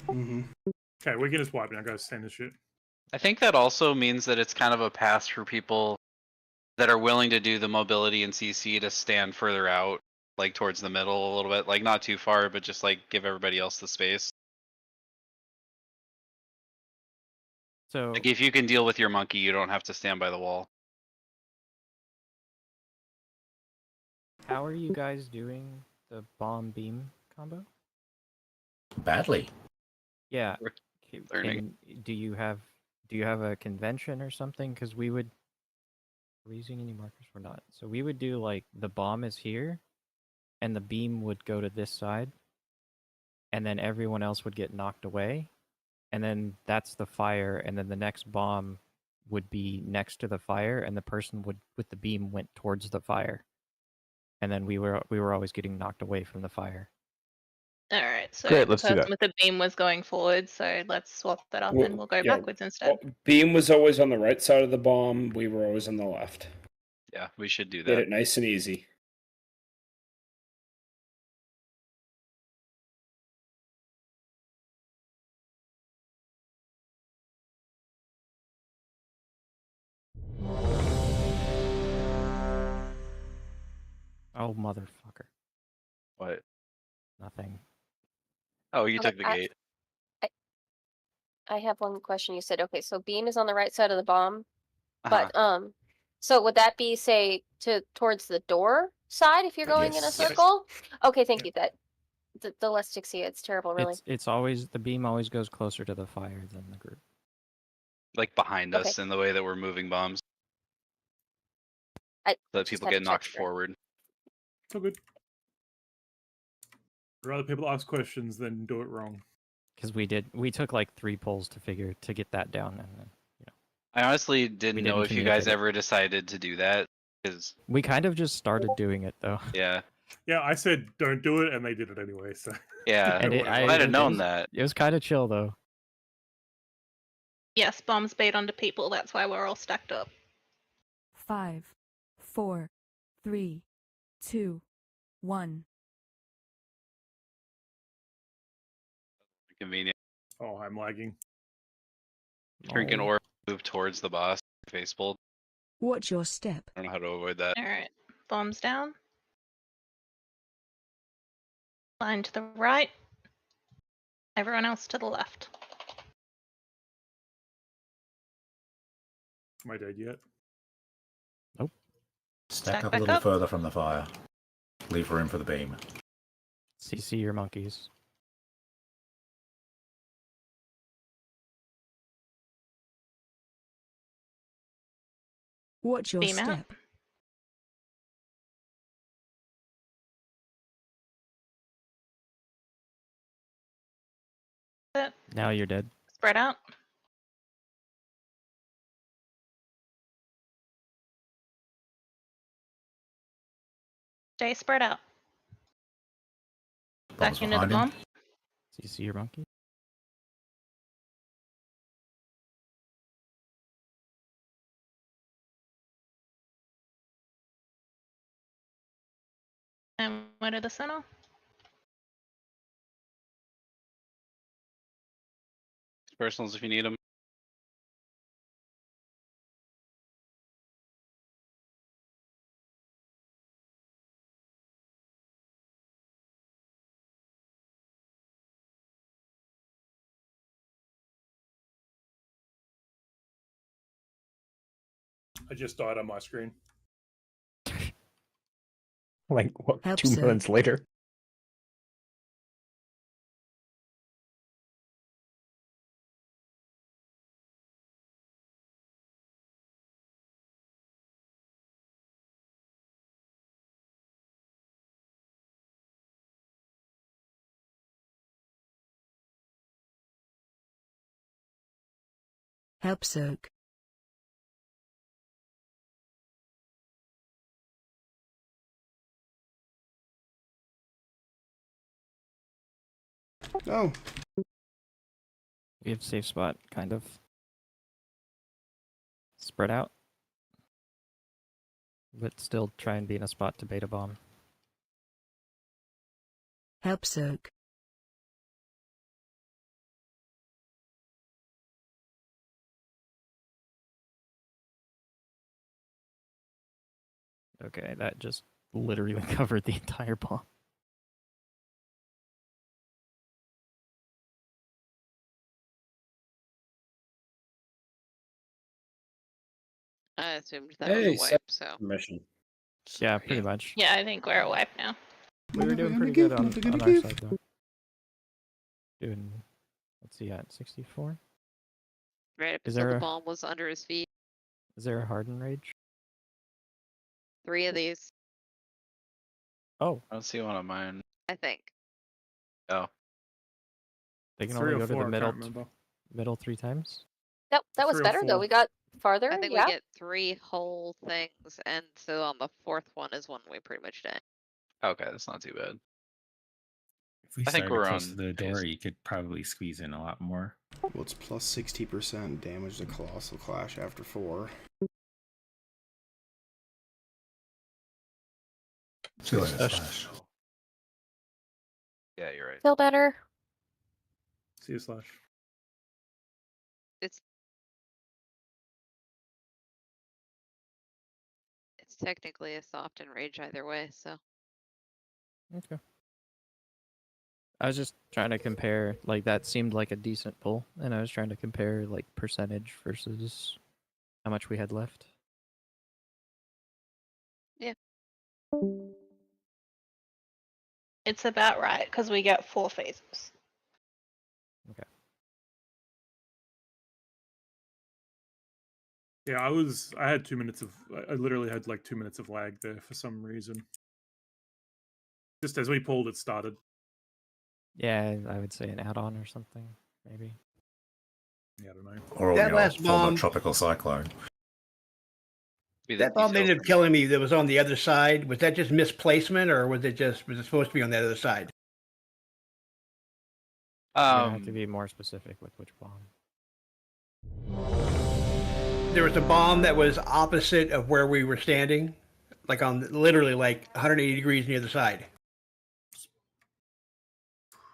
Mm-hmm. Okay, we can just wipe now, guys. Stand this shit. I think that also means that it's kind of a pass for people that are willing to do the mobility and CC to stand further out, like towards the middle a little bit, like not too far, but just like give everybody else the space. So Like if you can deal with your monkey, you don't have to stand by the wall. how are you guys doing the bomb beam combo? Badly. Yeah. Keep learning. Do you have a convention or something? Because we would. Are we using any markers? We're not. So we would do like the bomb is here, and the beam would go to this side, and then everyone else would get knocked away, and then that's the fire, and then the next bomb would be next to the fire, and the person would with the beam went towards the fire, and then we were always getting knocked away from the fire. Alright, so Great, the let's do person that. with the beam was going forward, so let's swap that up and we'll go Yeah, backwards instead. Beam was always on the right side of the bomb. We were always on the left. Yeah, we should do Made that. it nice and easy. Oh motherfucker! What? Nothing. Oh, you Okay, took the gate. I have one question. You said, okay, so beam is on the right side of the bomb, Uh-huh. but so would that be say towards the door side if you're going in a Yes. circle? Okay, thank you. That the less to see it's terrible, really. It's always the beam always goes closer to the fire than the group. Like behind us Okay. in the way that we're moving bombs. I So that just people had to get check knocked straight. forward. It's all good. I'd rather people ask questions than do it wrong. Because we took like 3 polls to get that down, and then I honestly didn't know didn't if you guys communicate it. ever decided to do that. Because we kind of just started doing it though. yeah, Yeah, I said don't do it, and they did it anyway. So yeah. And If I had known that. It was kind of chill though. Yes, bombs bait onto people. That's why we're all stacked up. 5, 4, 3, 2, 1. Convenient. Oh, I'm lagging. Drink an Oh. or move towards the boss. Face pulled. Watch your step. I don't know how to avoid that. All right, bombs down. Line to the right. Everyone else to the left. Am I dead yet? Nope. Stack Stack up a back little up. further from the fire. Leave room for the beam. CC your monkeys. Watch your Beam step. out. Now you're dead. Spread out. Stay spread out. Bombs Back into the behind him. bomb. CC your monkey. And went to the center. Personals if you need them. I just died on my screen. Like what? Help 2 sir. months later. Help soak. Oh, We have safe spot, kind of. Spread out. But still try and be in a spot to bait a bomb. Help soak. Okay, that just literally covered the entire bomb. I assumed that Hey, was a wipe, so. mission. Yeah, pretty much. Yeah, I think we're a wipe now. We were doing pretty good on our side though. Doing, what's he at, 64? Right up Is until there the a- bomb was under his feet. Is there a harden rage? 3 of these, Oh, I don't see one on mine. I think. Oh. they can 3 only or go 4, to the I can't remember. middle 3 times? That was 3 or better though. 4. We got farther. I think Yeah. we get 3 whole things, and so on the 4th one is when we pretty much die. Okay, that's not too bad. If we I think started we're close on to the door, pace. you could probably squeeze in a lot more. well, it's plus 60% damage to Colossal Clash after 4. See you later, Slash. Yeah, you're right. Feel better. See you, Slash. It's technically a soft and rage either way, so. Okay. I was just trying to compare, like, that seemed like a decent pull, and I was trying to compare, like, percentage versus how much we had left. Yeah. It's about right because we get 4 phases. Okay. Yeah, I had 2 minutes of. I literally had like 2 minutes of lag there for some reason. Just as we pulled, it started. Yeah, I would say an add-on or something, maybe. Yeah, I don't know. Or That last former bomb- tropical cyclone. That bomb ended up killing me that was on the other side. Was that just misplacement, or was it supposed to be on that other side? You're gonna have to be more specific with which bomb. There was a bomb that was opposite of where we were standing, like on literally like 180 degrees on the other side.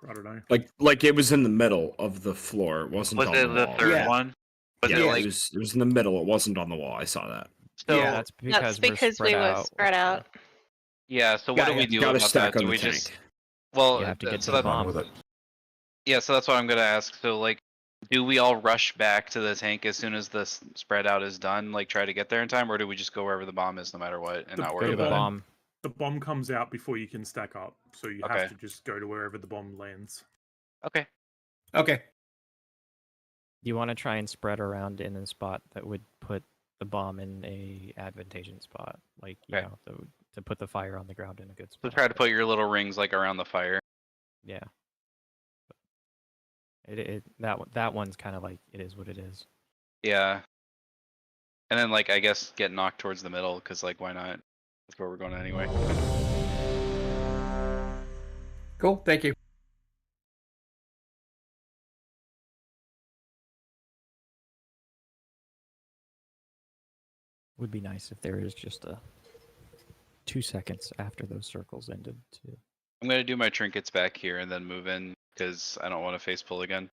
I don't know. Like it was in the middle of the floor. It wasn't Was on it the the wall. third one? Was yeah, it it like was in the middle. It wasn't on the wall. I saw that. so? Yeah, that's because we're spread out. spread out. Yeah. So what do we do Gotta about stack that? on Do the we tank. just? Well, You have to get so to the that- bomb. With it. Yeah, so that's what I'm gonna ask. So like, do we all rush back to the tank as soon as the spread out is done? Like, try to get there in time, or do we just go wherever the bomb is, no matter what, and not worry Go to the about it? bomb. The bomb comes out before you can stack up, so you Okay. have to just go to wherever the bomb lands. Okay. Okay. You want to try and spread around in a spot that would put the bomb in a advantageous spot, like you know, to put the fire on the ground in a good So spot. try to put your little rings like around the fire. Yeah. That one's kind of like it is what it is. Yeah. And then like I guess get knocked towards the middle, because like why not? That's where we're going anyway. Cool. Thank you. Would be nice if there is just a 2 seconds after those circles ended to. I'm gonna do my trinkets back here and then move in because I don't want to face pull again.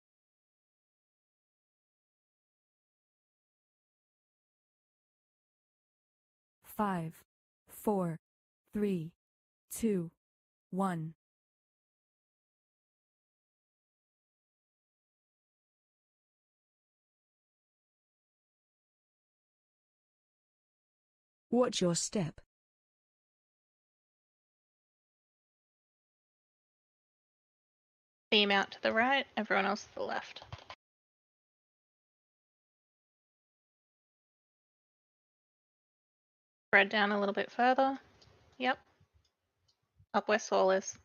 Five, 4, 3, 2, 1. Watch your step. Beam out to the right, everyone else to the left. Spread down a little bit further. Yep. Up where Saul is.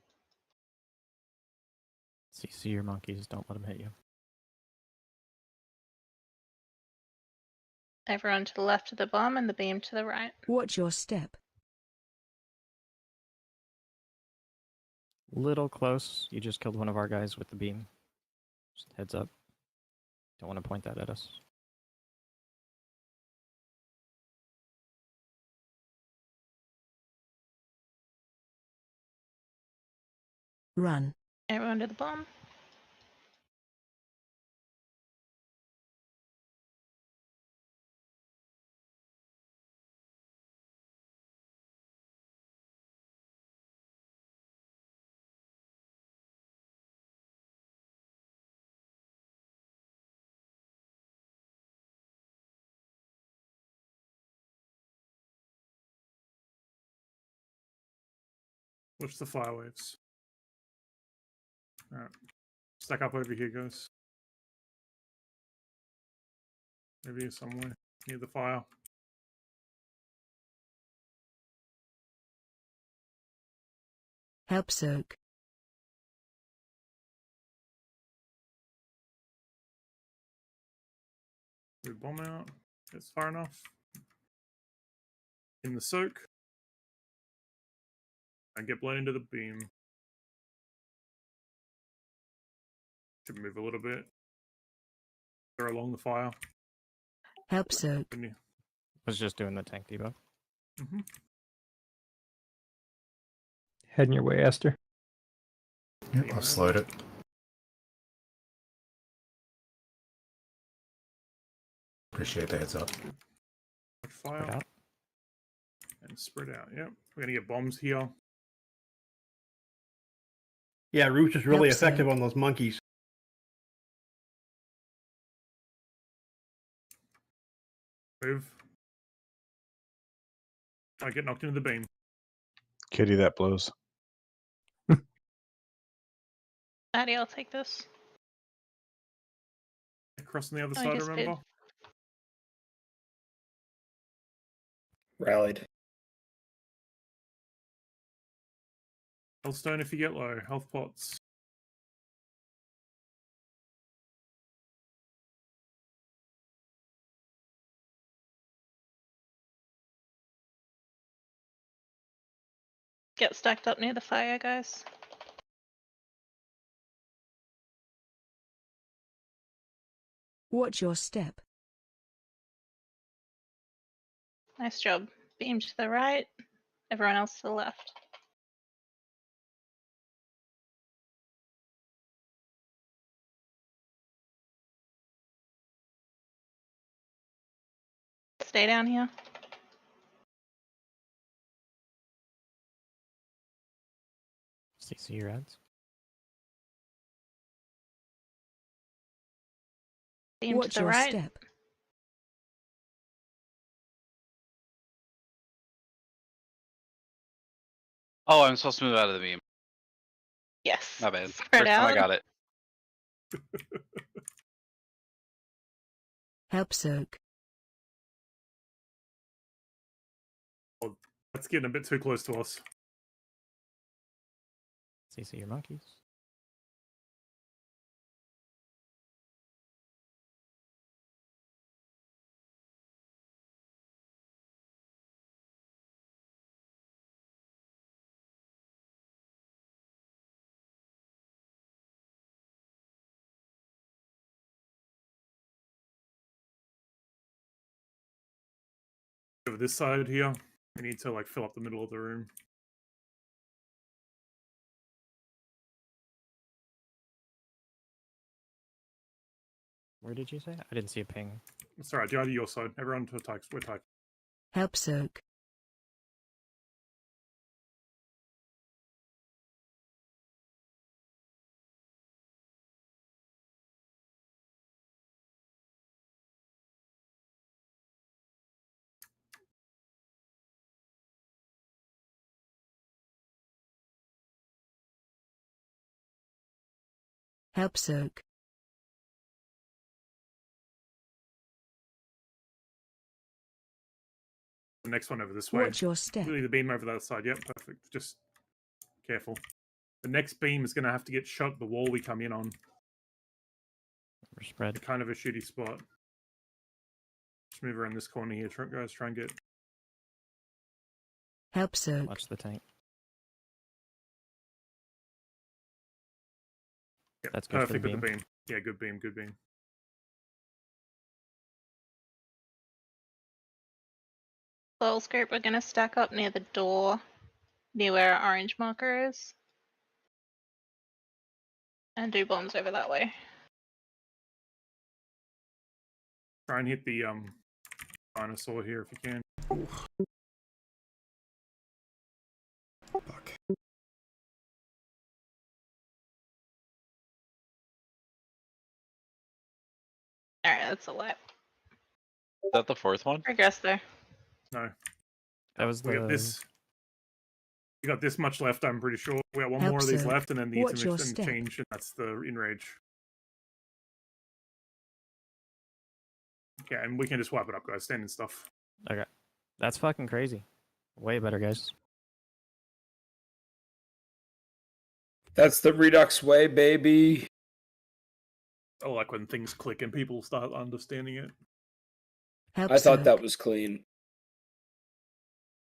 CC your monkeys, don't let them hit you. Everyone to the left of the bomb and the beam to the right. Watch your step. Little close. You just killed one of our guys with the beam. Just heads up. Don't want to point that at us. Run. Everyone to the bomb. Watch the fire waves. Alright. Stack up over here, guys. Maybe somewhere near the fire. Help soak. We bomb out. That's far enough. In the soak. And get blown into the beam. Should move a little bit. Go along the fire. Help soak. Was just doing the tank debuff. Mm-hmm. Heading your way, Esther. Yep, I've slowed it. Appreciate the heads up. Fire. Spread out. And spread out. Yep. We're gonna get bombs here. Yeah, Rooch is really Help effective soak. on those monkeys. Move. I get knocked into the beam. Kitty, that blows. Maddie, I'll take this. Crossing the other I side, just did. remember? Rallied. Healthstone if you get low. Health pots. Get stacked up near the fire, guys. Watch your step. Nice job. Beam to the right. Everyone else to the left. Stay down here. CC your ads. Beam Watch to the your right. step. Oh, I'm supposed to move out of the beam. Yes. My bad. Spread First time I out. got it. Help soak. Oh, that's getting a bit too close to us. CC your monkeys. Over this side here, we need to like fill up the middle of the room. Where did you say? I didn't see a ping. It's alright, do either your side. Everyone to attack. We're attack. Help soak. Help soak. The next one over this way. Watch your step. Really, the beam over that side. Yep, perfect. Just careful. The next beam is going to have to get shot at the wall we come in on. We're spread. Kind of a shitty spot. Just move around this corner here, guys. Try and get. Help soak. Watch the tank. Yep, That's good for the perfect with the beam. beam. Yeah, good beam, good beam. Soul Scope, we're gonna stack up near the door, near where our orange marker is. And do bombs over that way. Try and hit the dinosaur here if you can. Fuck. Alright, that's a lot. Is that the fourth one? Progress there. No. That was We got the. this. We got this much left, I'm pretty sure. We got one Help more of these soak. left, and then the Watch your intermission step. change, and that's the enrage. Okay, and we can just wipe it up, guys. Standing stuff. Okay. That's fucking crazy. Way better, guys. That's the Redux way, baby. I like when things click and people start understanding it. Help I thought soak. that was clean.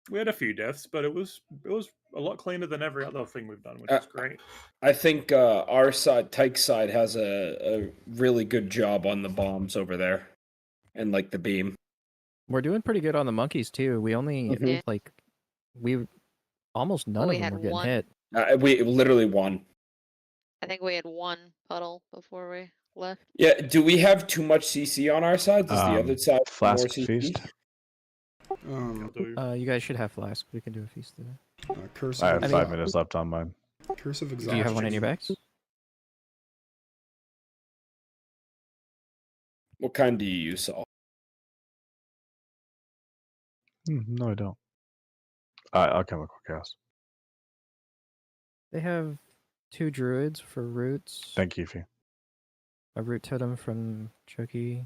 We had a few deaths, but it was a lot cleaner than every other thing we've done, which is great. I think our side, Tyke's side, has a really good job on the bombs over there, and like the beam. We're doing pretty good on the monkeys too. We only Mhm. like we almost none we of them had were getting one. hit. We literally won. I think we had one puddle before we left. Yeah. Do we have too much CC on our side? Does the other side have more Flask CC? feast. You guys should have flask. We can do a feast today. Curse I of have 5 minutes left on mine. Curse of Do exhaustion. you have one in your bags? What kind do you use, Saul? No, I don't. Alchemical cast. They have 2 druids for roots. Thank you, Fee. A root totem from Chucky.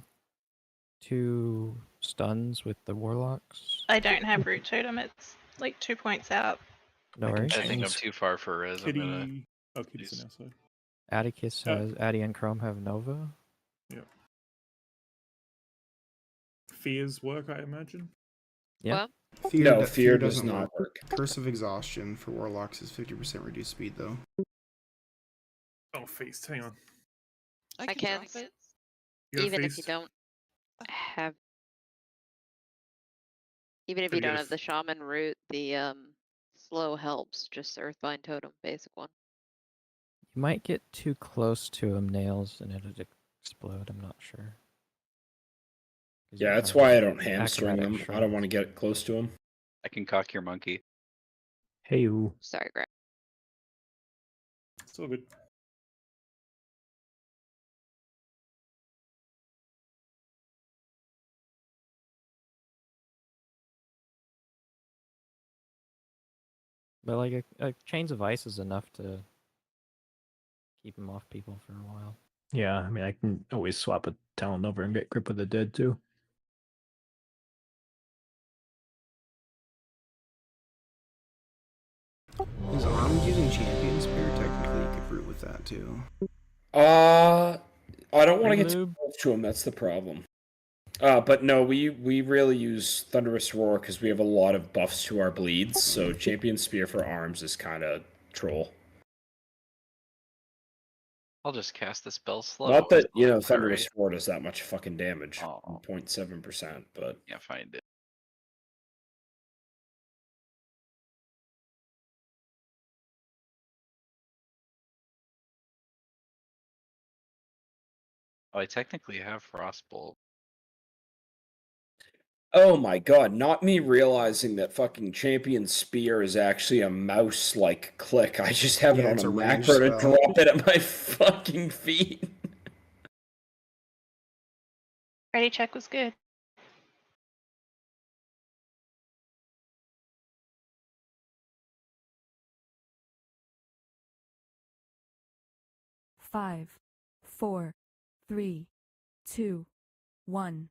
2 stuns with the warlocks. I don't have root totem, it's like 2 points out. No worries. I think I'm too far for res. I'm gonna. Kitty. Oh, Kitty's an outside. Atticus has Addy and Chrome have Nova. Yeah. Fears work, I imagine. Yeah. Fear does not work. Curse of Exhaustion for Warlocks is 50% reduced speed, though. Oh, feast. Hang on. I can, drop it. You got even if you feast? don't have, even if Can you you get don't a have the shaman root, the slow helps. Just Earthbind Totem, basic one. You might get too close to him, Nails, and it'd explode. I'm not sure. 'Cause you Yeah, that's have why I the don't hamstring them. acrobatic I don't shreds. want to get close to them. I can cock your monkey. Hey, you. Sorry, Greg. It's all good. But like a Chains of Ice is enough to keep him off people for a while. Yeah, I mean, I can always swap a talent over and get grip of the dead too. Is Armed using Champion Spear? Technically, you could root with that too. I don't want to get too Lube. close to him. That's the problem. But no, we really use Thunderous Roar because we have a lot of buffs to our bleeds. So Champion Spear for arms is kind of troll. I'll just cast the spell slow. Not that Is that Thunderous right? Roar does that much fucking damage, Oh. 0.7%. But Can't find it. Oh, I technically have Frostbolt. oh my god, not me realizing that fucking Champion Spear is actually a mouse-like click. I just have it Yeah, on it's a a ranged macro to spell. drop it at my fucking feet. Ready check was good. Five, 4, 3, 2, 1.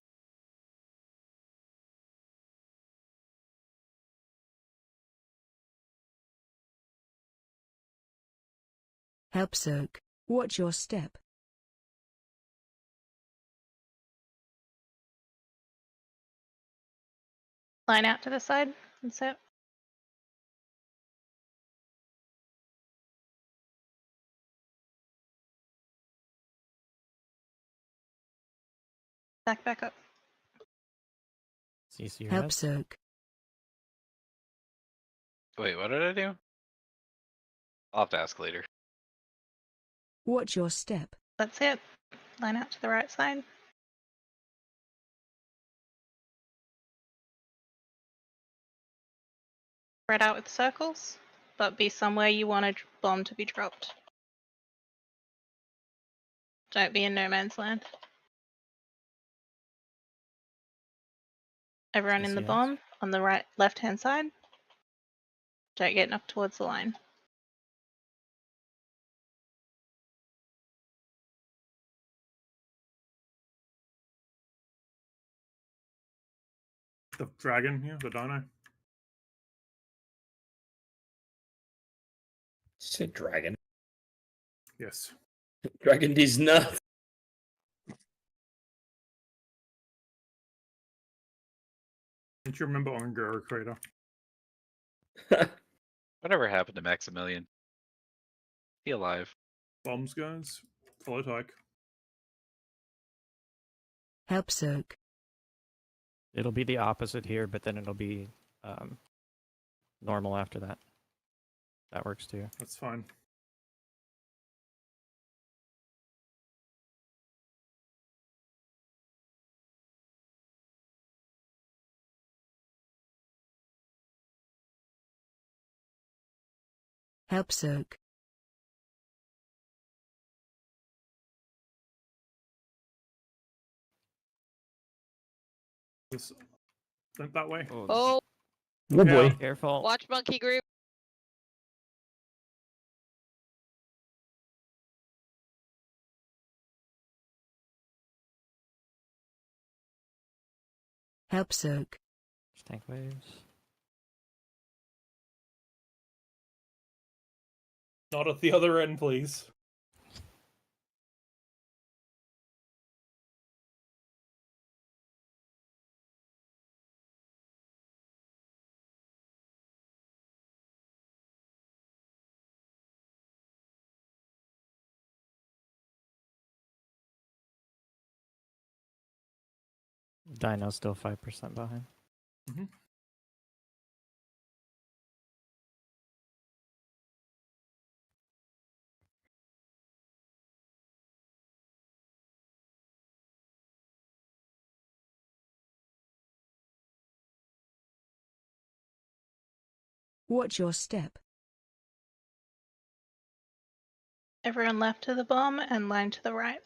Help soak. Watch your step. Line out to the side. That's it. Back up. CC Help res. soak. Wait, what did I do? I'll have to ask later. Watch your step. That's it. Line out to the right side. Spread out with circles, but be somewhere you want a bomb to be dropped. Don't be in no man's land. Everyone in the CCS. bomb on the left hand side. Don't get knocked towards the line. The dragon here, the dino. Say dragon. Yes. Dragon D's nuts. Don't you remember Ongura Crater? Whatever happened to Maximilian? He alive? Bombs, guys. Follow Tyke. Help soak. It'll be the opposite here, but then it'll be normal after that. That works too. That's fine. Help soak. This went that way. Oh, Oh boy. Careful. watch monkey group. Help soak. Tank waves. Not at the other end, please. Dino's still 5% behind. Mm-hmm. Watch your step. Everyone left to the bomb and line to the right.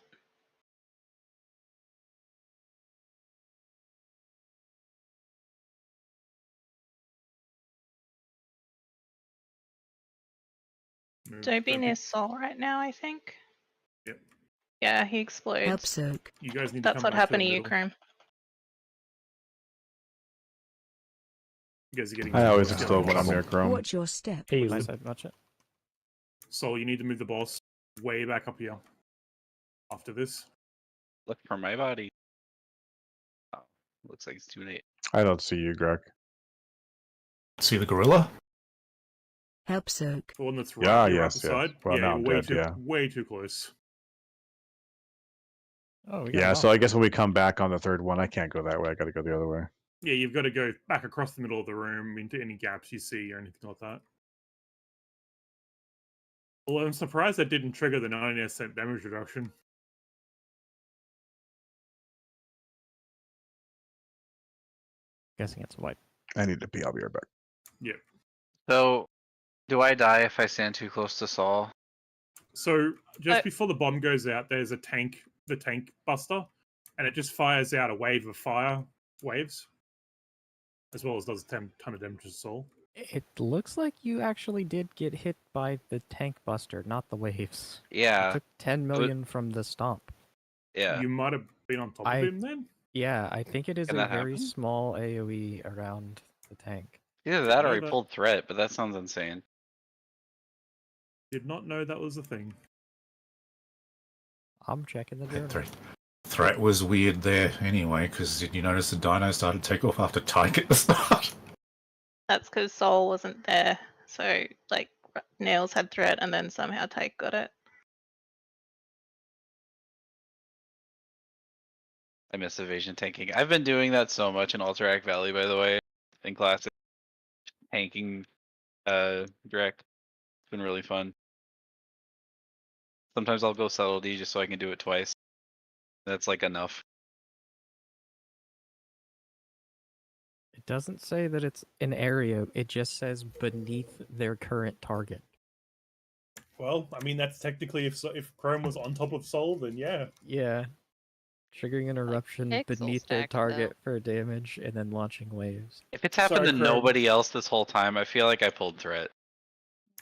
Don't be near Sol right now, I think. Yep. Yeah, he explodes. Help soak. You guys need to That's come what back happened to to the you, middle. Chrome. You guys are getting. I always together. explode when I'm near Chrome. Watch your step. Hey, my side, watch it. Sol, you need to move the boss way back up here. After this. Look for my body. Oh, looks like it's too late. I don't see you, Greg. See the gorilla? Help soak. The one that's Yeah, right, yes, beside. yes. Well, yeah, now you're I'm way dead, too, yeah. way too close. Oh, we got Yeah, a so bomb. I guess when we come back on the third one, I can't go that way. I got to go the other way. Yeah, you've got to go back across the middle of the room into any gaps you see or anything like that. Although I'm surprised that didn't trigger the 90% damage reduction. Guessing it's white. I need to pee. I'll be right back. Yep. So, do I die if I stand too close to Saul? So just before the bomb goes out, there's a tank, the tank buster, and it just fires out a wave of fire waves, as well as does a ton of damage to Soul. It looks like you actually did get hit by the tank buster, not the waves. Yeah. You took 10 million from the stomp. Yeah. You might have been on top of him then? Yeah, I think it is Can a that very happen? small AoE around the tank. Either that or know he that. pulled threat, but that sounds insane. Did not know that was a thing. I'm checking the journal. Threat was weird there anyway, because did you notice the dino started to take off after Tyke at the start? That's because Sol wasn't there. So, like, Nails had threat and then somehow Tyke got it. I miss evasion tanking. I've been doing that so much in Alterac Valley, by the way, in classic. Tanking direct. It's been really fun. Sometimes I'll go subtlety just so I can do it twice. That's like enough. It doesn't say that it's an area, it just says beneath their current target. Well, I mean, that's technically if Chrome was on top of Soul, then yeah. Yeah. Triggering an eruption pixel beneath their stacking, target for damage and then launching waves. If it's happened Sorry, to Chrome. nobody else this whole time, I feel like I pulled threat.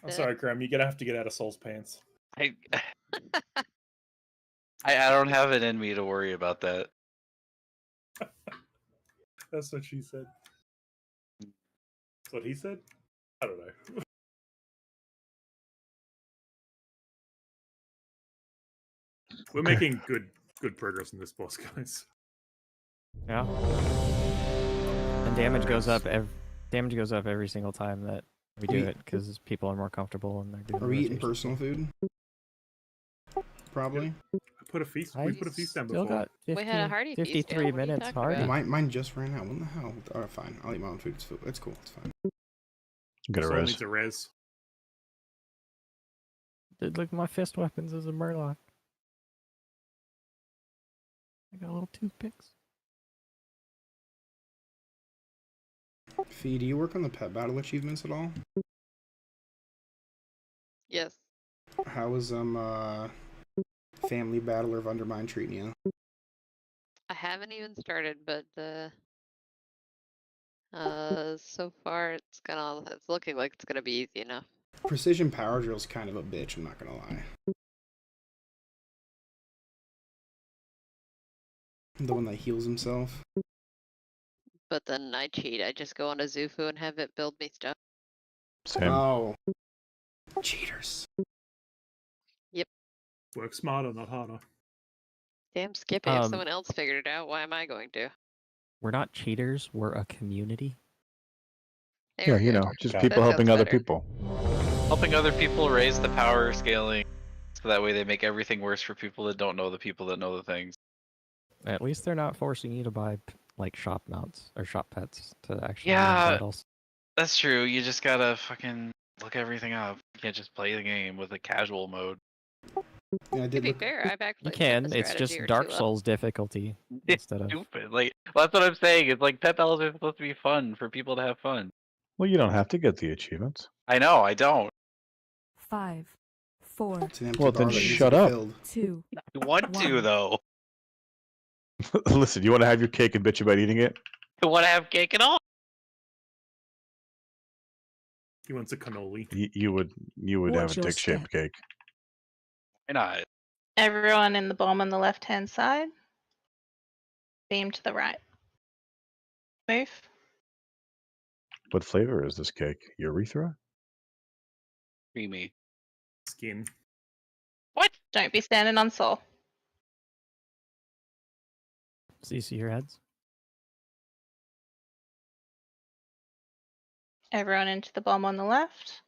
I'm sorry, Chrome. You're gonna have to get out of Soul's pants. I don't have it in me to worry about that. That's what she said. That's what he said? I don't know. We're making good progress in this boss, guys. Yeah. And damage goes up every single time that we do it because people are more comfortable and they're doing. Are we eating rotation. personal food? Probably. We put a feast down Still before. got 50, We had a hearty feast, 53 Dale. What are you minutes talking hardy. about? Mine just ran out. What the hell? Alright, fine. I'll eat my own food. It's cool. It's fine. Get a Soul res. needs a res. Dude, look at my fist weapons as a murloc. I got little toothpicks. Fee, do you work on the pet battle achievements at all? Yes. How is Family Battler of Undermine treating you? I haven't even started, but so far it's looking like it's gonna be easy enough. Precision Power Drill's kind of a bitch, I'm not gonna lie. The one that heals himself. But then I cheat. I just go on a Zufu and have it build me stuff. Same. Oh. Cheaters. Work smarter, not harder. Damn Skippy, if someone else figured it out, why am I going to? We're not cheaters. We're a community. There Yeah, we you go. know, just That people helping sounds other better. people. Helping other people raise the power scaling, so that way they make everything worse for people that don't know the people that know the things. At least they're not forcing you to buy like shop mounts or shop pets to actually win Yeah, battles. that's true. You just gotta fucking look everything up. You can't just play the game with a casual mode. Yeah, I To did be look. fair, I've You actually set can. the It's strategy just or Dark two up. Souls difficulty It's instead of. stupid. Like, well, that's what I'm saying. It's like pet battles are supposed to be fun for people to have fun. Well, you don't have to get the achievements. I know, I don't. 5, 4, It's an empty Well, bar then that needs to shut be up. filled. 2. I want to, One. though. Listen, you want to have your cake and bitch about eating it? I want to have cake and all. He wants a cannoli. You would have Watch a your dick-shaped cake. Why not? Everyone in the bomb on the left-hand side. Beam to the right. Move. What flavor is this cake? Urethra? Creamy. Skin. What? Don't be standing on Sol. CC your heads. Everyone into the bomb on the left.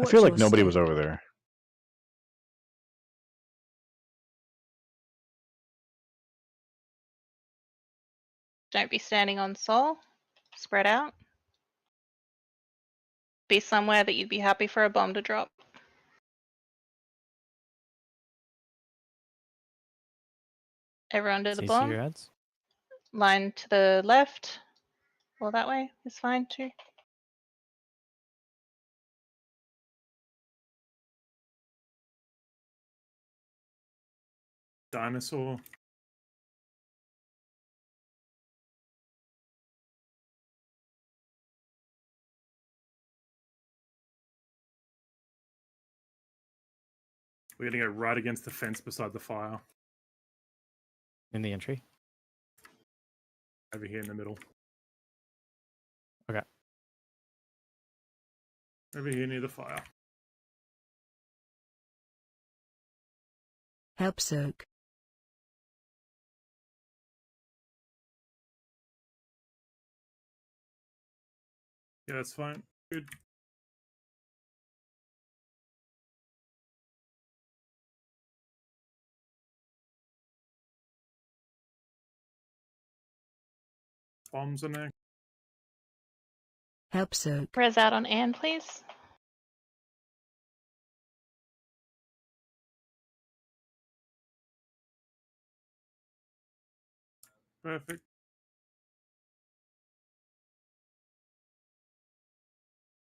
I feel like nobody was over there. Don't be standing on Sol. Spread out. Be somewhere that you'd be happy for a bomb to drop. Everyone to the CC bomb. your heads. Line to the left. Or that way is fine too. Dinosaur. We're gonna go right against the fence beside the fire. In the entry. Over here in the middle. Okay. Over here near the fire. Help soak. Yeah, that's fine. Good. Bombs in there. Help soak. Res out on Anne, please. Perfect.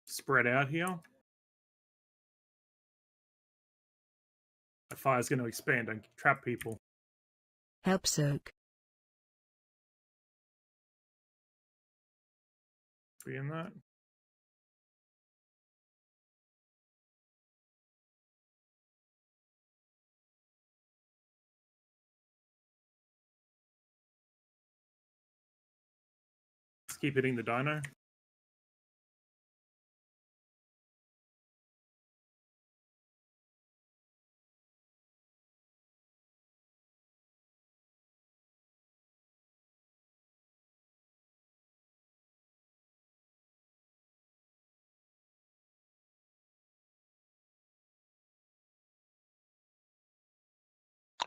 Spread out here. The fire's going to expand and trap people. Help soak. Be in that. Let's keep hitting the dino.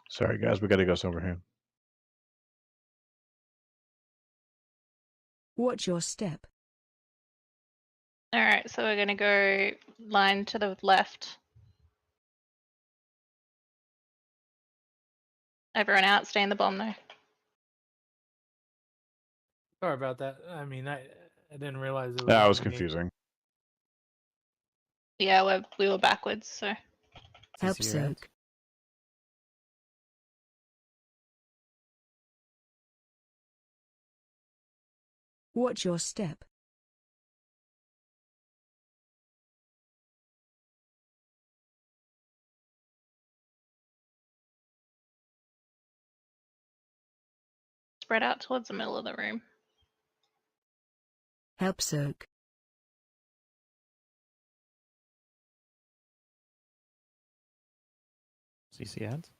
Sorry, guys, we got to go over here. Watch your step. Alright, so we're gonna go line to the left. Everyone out, stay in the bomb though. Sorry about that. I mean, I didn't realize it was. That on was me. confusing. Yeah, we were backwards, so. Help CC your heads. soak. Watch your step. Spread out towards the middle of the room. Help soak. CC ads.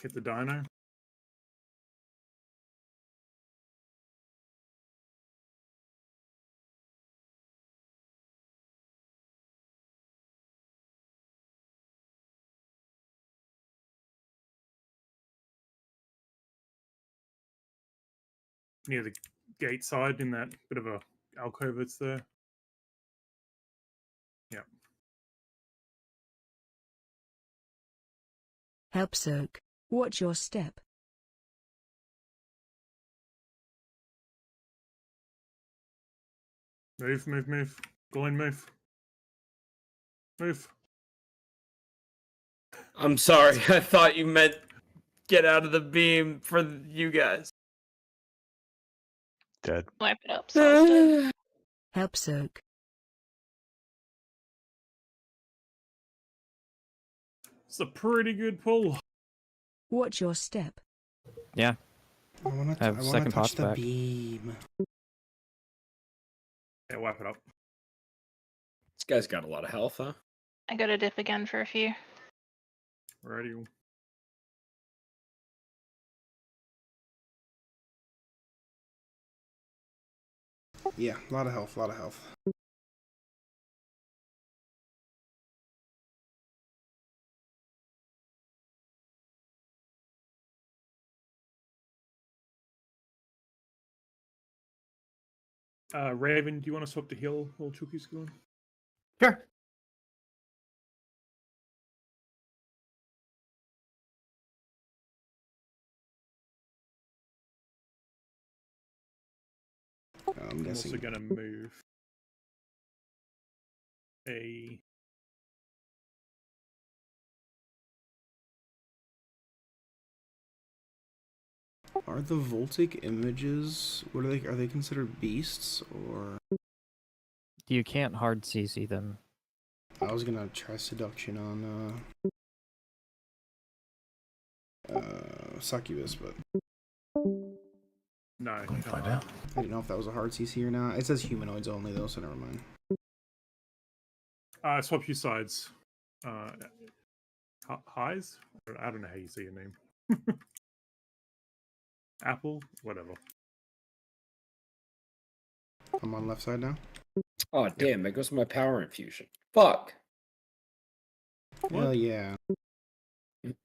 Get the dino. Near the gate side in that bit of a alcove that's there. Yeah. Help soak. Watch your step. Move, move, move. Go in, move. Move. I'm sorry. I thought you meant get out of the beam for you guys. Dead. Wipe it up, Saul's dead. Help soak. It's a pretty good pull. Watch your step. Yeah. I want to Have second touch pots the back. beam. Yeah, wipe it up. This guy's got a lot of health, huh? I got to dip again for a few. Alrighty. Yeah, a lot of health, a lot of health. Raven, do you want to swap to heal while Chuki's going? Sure. I'm I'm also guessing. going to move a... Are the Voltic images, what are they? Are they considered beasts or? You can't hard CC them. I was gonna try seduction on Succubus, but No. Let me find out. I didn't know if that was a hard CC or not. It says humanoids only though, so never mind. Swap your sides. Highs? I don't know how you say your name. Apple? Whatever. I'm on left side now. Oh damn! There goes my power infusion. Fuck. Hell yeah.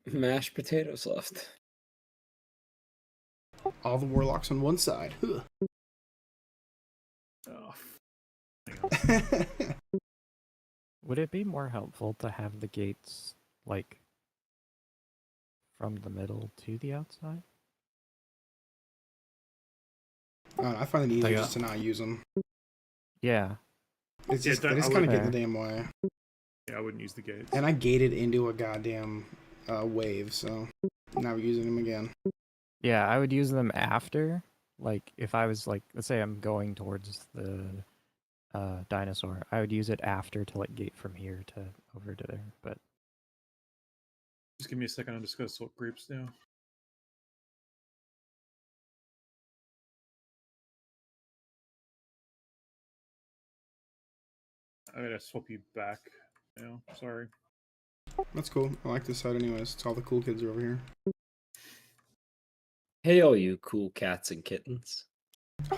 Mashed potatoes left. All the warlocks on one side. Huh. Oh. Would it be more helpful to have the gates, like, from the middle to the outside? I find it easier just to not use them. Yeah. It's Yeah, just, don't- they just I kind of would- get in the damn way. Yeah, I wouldn't use the gates. And I gated into a goddamn wave, so now we're using them again. Yeah, I would use them after. Like, if I was, like, let's say I'm going towards the dinosaur, I would use it after to, like, gate from here to over to there, but... Just give me a second, I'm just going to sort groups now. I'm going to swap you back now. Sorry. That's cool. I like this side anyways. It's all the cool kids are over here. Hey, all you cool cats and kittens.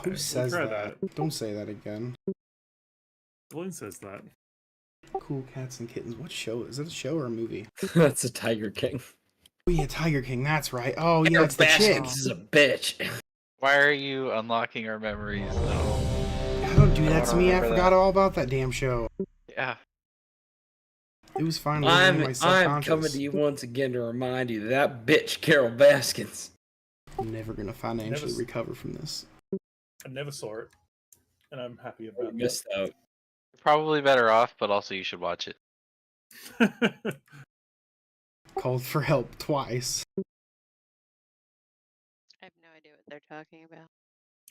Who we'll says try that? Don't say that again. Glenn says that. Cool cats and kittens. What show? Is that a show or a movie? That's a Tiger King. Oh yeah, Tiger King. That's right. Oh yeah, Carol it's the chick. Baskins is a bitch. Why are you unlocking our memories? No. Don't do I that don't to me. I remember forgot that. all about that damn show. Yeah. It was finally in my I'm subconscious. coming to you once again to remind you that bitch Carol Baskins. I'm never gonna financially Never- recover from this. I never saw it, and I'm happy about that. Missed out. You're probably better off, but also you should watch it. Called for help twice. I have no idea what they're talking about.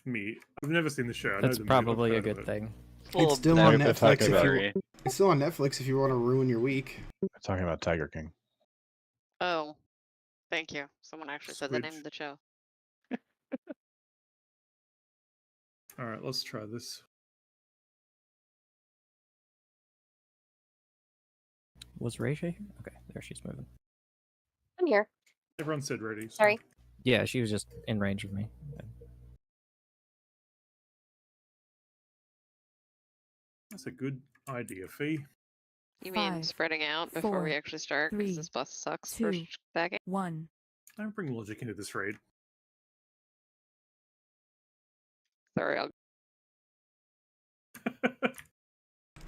Me, I've never seen the show. I know That's the movie, I've probably a heard of good it. thing. It's still on They're Netflix talking if about- you. It's still on Netflix if you want to ruin your week. We're talking about Tiger King. Oh, thank you. Someone actually said the name Squidge. of the show. All right, let's try this. Was Raisha here? Okay, there she's moving. I'm here. Everyone said ready. So. Sorry. Yeah, she was just in range of me. That's a good idea, Fee. You mean 5, spreading out before 4, we actually start? Because 3, this bus sucks 2, for second. 1. Don't bring logic into this raid. Sorry, I'll.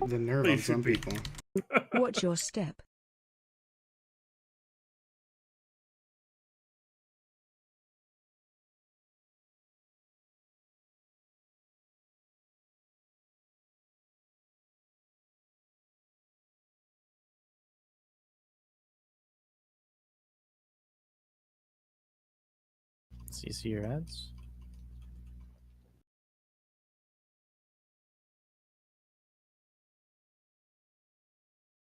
The nerve They on should some be. people. Watch your step. CC your ads.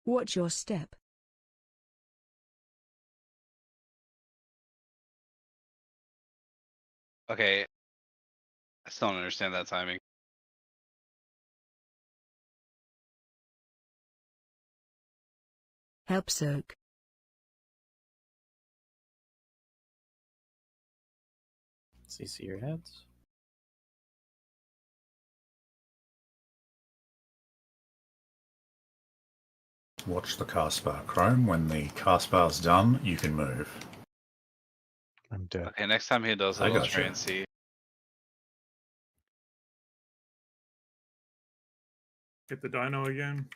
Watch your step. Okay. I still don't understand that timing. Help soak. CC your ads. Watch the cast bar, Chrome. When the cast bar's done, you can move. I'm dead. Okay, next time he does I it, I'll gotcha. try and see. Get the dino again.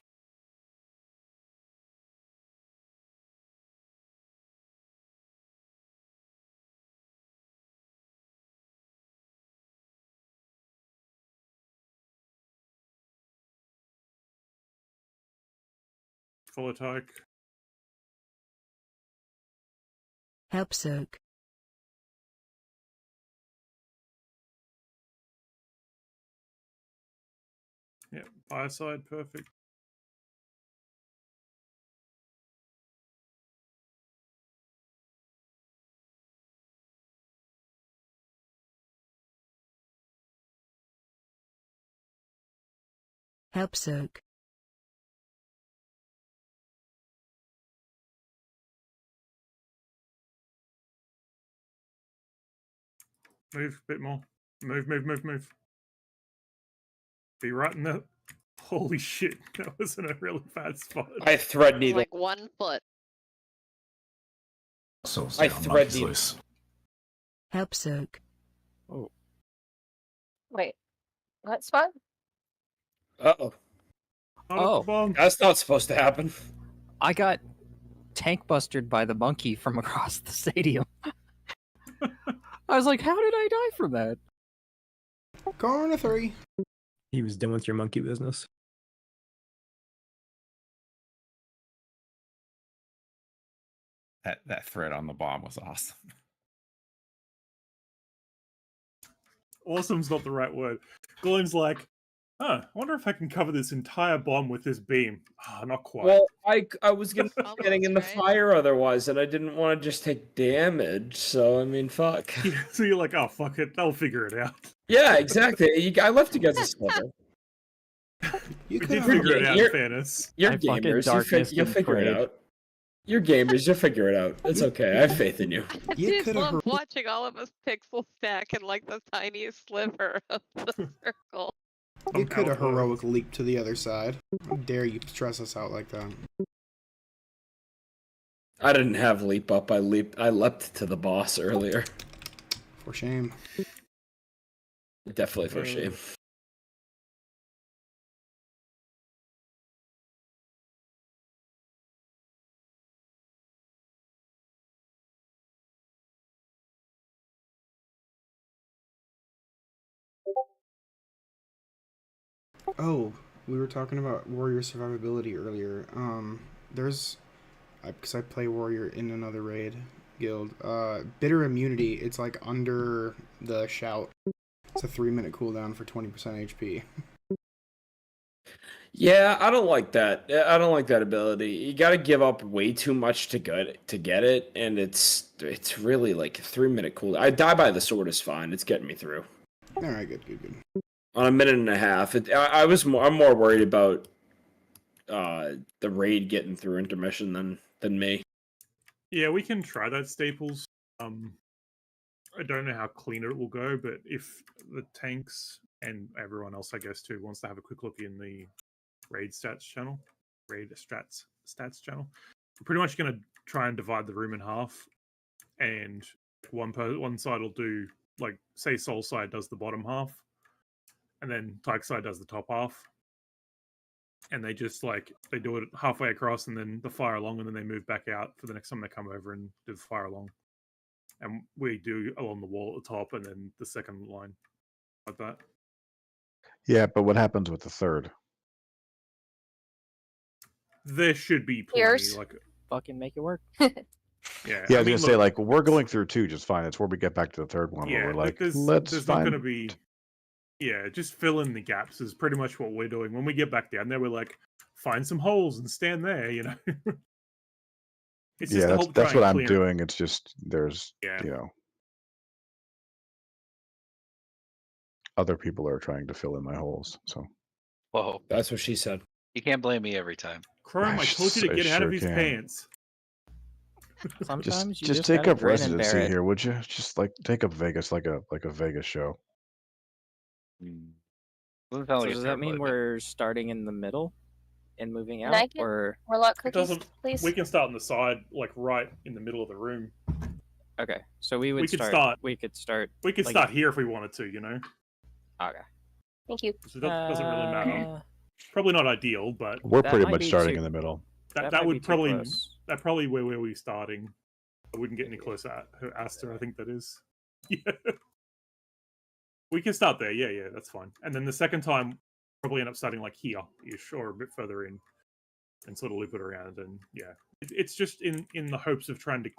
Full attack. Help soak. Yeah, fireside, perfect. Help soak. Move a bit more. Move. Be right in the. Holy shit, that was in a really bad spot. I thread needle. Like 1 foot. Source I down, thread monkeys needle. loose. Help soak. Oh. Wait. What spot? Uh-oh. Oh. That's not supposed to happen. I got tank busted by the monkey from across the stadium. I was like, how did I die from that? Corner 3. He was done with your monkey business. That thread on the bomb was awesome. Awesome's not the right word. Gloom's like, I wonder if I can cover this entire bomb with this beam. Ah, not quite. Well, I was getting in the fire otherwise, and I didn't want to just take damage. So I mean, fuck. So you're like, oh fuck it, they'll figure it out. Yeah, exactly. I left you guys a sliver. We did figure it out. In fairness, You're gamers. You'll figure it out. You're gamers. You'll figure it out. It's okay. I have faith in you. I did love watching all of us pixel stack in like the tiniest sliver of the circle. You could have heroic leaped to the other side. How dare you stress us out like that? I didn't have leap up. I leapt to the boss earlier. For shame. Definitely for shame. Oh, we were talking about warrior survivability earlier. There's, because I play warrior in another raid guild. Bitter immunity. It's like under the shout. It's a 3-minute cooldown for 20% HP. Yeah, I don't like that. I don't like that ability. You got to give up way too much to get it, and it's really like a 3-minute cooldown. I die by the sword is fine. It's getting me through. All right, good. On a minute and a half. I'm more worried about the raid getting through intermission than me. Yeah, we can try that, Staples. I don't know how clean it will go, but if the tanks and everyone else, I guess, too, wants to have a quick look in the raid stats channel, stats channel, we're pretty much going to try and divide the room in half, and one side will do, like, say Soul side does the bottom half, and then Tyke side does the top half, and they just they do it halfway across, and then the fire along, and then they move back out for the next time they come over and do the fire along. And we do along the wall at the top, and then the second line, like that. Yeah, but what happens with the third? There should be plenty. Here's- Like, Fucking make it work. yeah, Yeah, I was gonna say, look, like, we're going through two just fine. It's where we get back to the third one where yeah, we're like, there's let's not find. going to be. Yeah, just fill in the gaps is pretty much what we're doing. When we get back down there, we're like, find some holes and stand there. You know. It's just Yeah, to help that's try what and I'm clear it. doing. It's just there's Yeah. you know other people are trying to fill in my holes. So Whoa, That's what she said. you can't blame me every time. Chrome, I told you to I get out of sure his can. pants. Sometimes you just just take gotta up grin and bear residency it. here, would you? Just like take up Vegas like a Vegas show. Doesn't sound So like a does that terrible mean idea. we're starting in the middle and moving Can I out, get or Warlock It cookies, doesn't. please? We can start on the side, like right in the middle of the room. okay? So we would We could start. start. We could start. We could like, start here if we wanted to. You know. Okay. Thank you. So that doesn't really matter. Uh, Probably not ideal, but We're That pretty might much be starting too- in the middle. that might be would too probably close. where we're starting. I wouldn't get any closer at her Aster, I think that is. Yeah. We can start there, yeah, that's fine. And then the second time probably end up starting like here-ish or a bit further in and sort of loop it around, and yeah. It's just in the hopes of trying to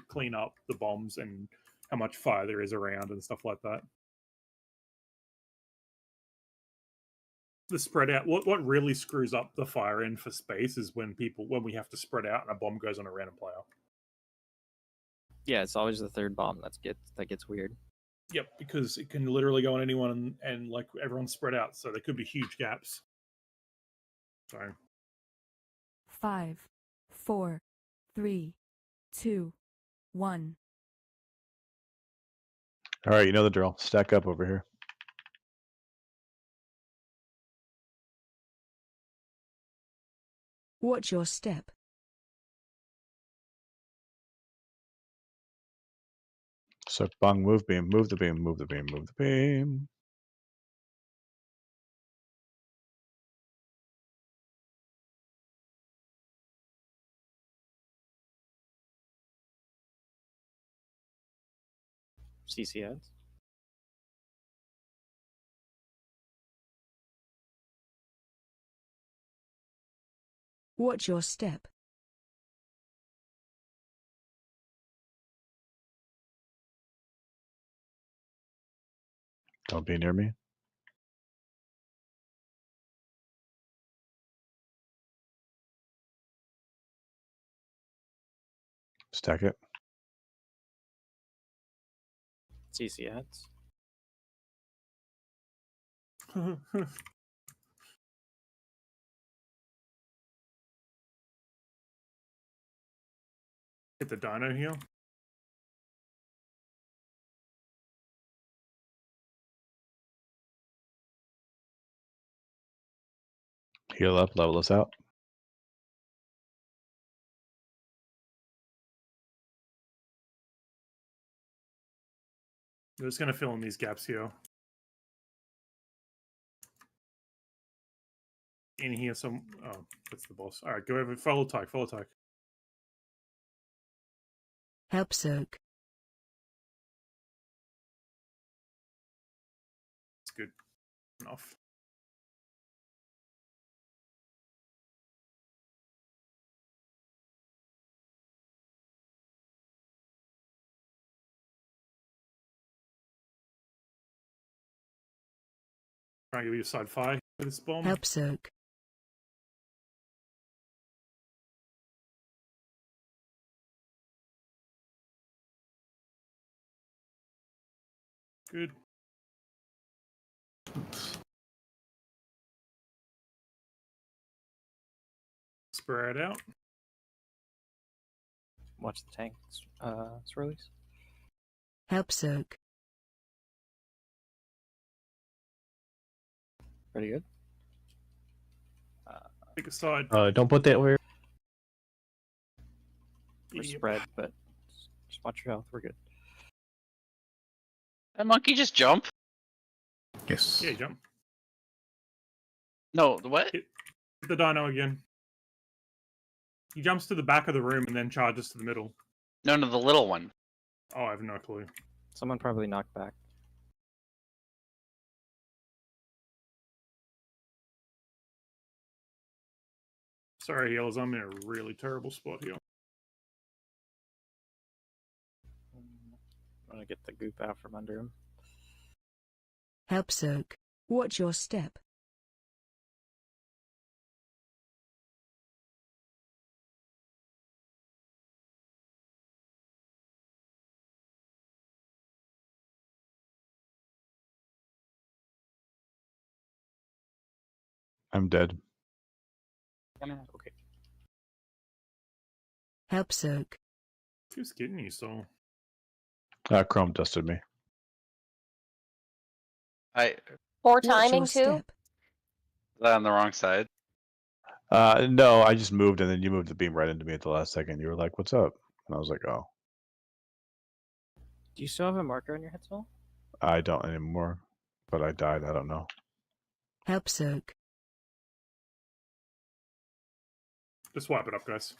clean up the bombs and how much fire there is around and stuff like that. The spread out, what really screws up the fire end for space is when we have to spread out and a bomb goes on a random player. Yeah, it's always the third bomb that gets weird. Yep, because it can literally go on anyone, and like everyone's spread out, so there could be huge gaps. So 5, 4, 3, 2, 1. All right, you know the drill. Stack up over here. Watch your step. So bung, move beam, move the beam, move the beam, move the beam. CC ads. Watch your step. Don't be near me. Stack it. CC ads. hit the dino here. Heal up, level us out. I'm just gonna fill in these gaps here. In here, oh, that's the boss. All right, go over. Follow Tyke. Help soak. It's good enough. Try and give you a side fire for this bomb. Help soak. Good. Spread out. Watch the tanks. It's release. Help soak. Pretty good. Pick a side. Don't put that where. We're Yep. spread, but just watch your health. We're good. That monkey just jump? Yes. Yeah, jump. No, what? Hit the dino again. He jumps to the back of the room and then charges to the middle. No, the little one. Oh, I have no clue. Someone probably knocked back. Sorry, Heels, I'm in a really terrible spot here. I'm gonna get the goop out from under him. Help soak. Watch your step. I'm dead. Okay. Help soak. Who's getting you, Soul? Chrome dusted me. Poor Watch timing your too. step. Is that on the wrong side? No, I just moved and then you moved the beam right into me at the last second. You were like, "What's up?" And I was like, "Oh, Do you still have a marker on your head, Soul? I don't anymore." But I died. I don't know. Help soak. Just wipe it up, guys.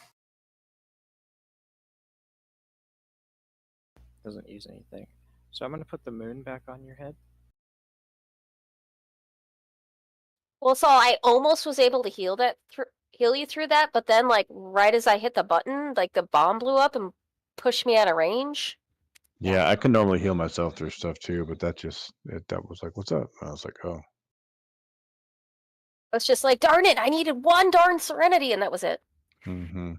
Doesn't use anything. So I'm gonna put the moon back on your head. Well, so I almost was able to heal you through that, but then like right as I hit the button, like the bomb blew up and pushed me out of range. Yeah, I can normally heal myself through stuff too, but that was like, "What's up?" And I was like, "Oh." I was just like, darn it, I needed one darn serenity, and that was it. Mm-hmm.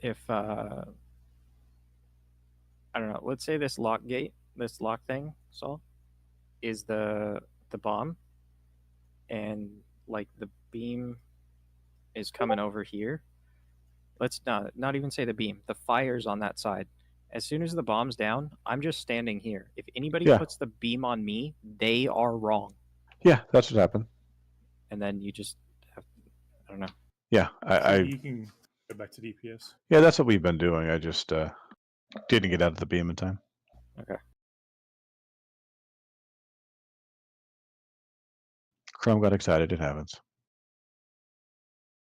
If I don't know, let's say this lock gate, this lock thing, Saul, is the bomb, and like the beam is coming over here. Let's not even say the beam. The fire's on that side. As soon as the bomb's down, I'm just standing here. If anybody Yeah. puts the beam on me, they are wrong. Yeah, that's what happened. And then you just have, I don't know. Yeah, So you can go back to DPS. Yeah, that's what we've been doing. I just didn't get out of the beam in time. Okay. Chrome got excited. It happens.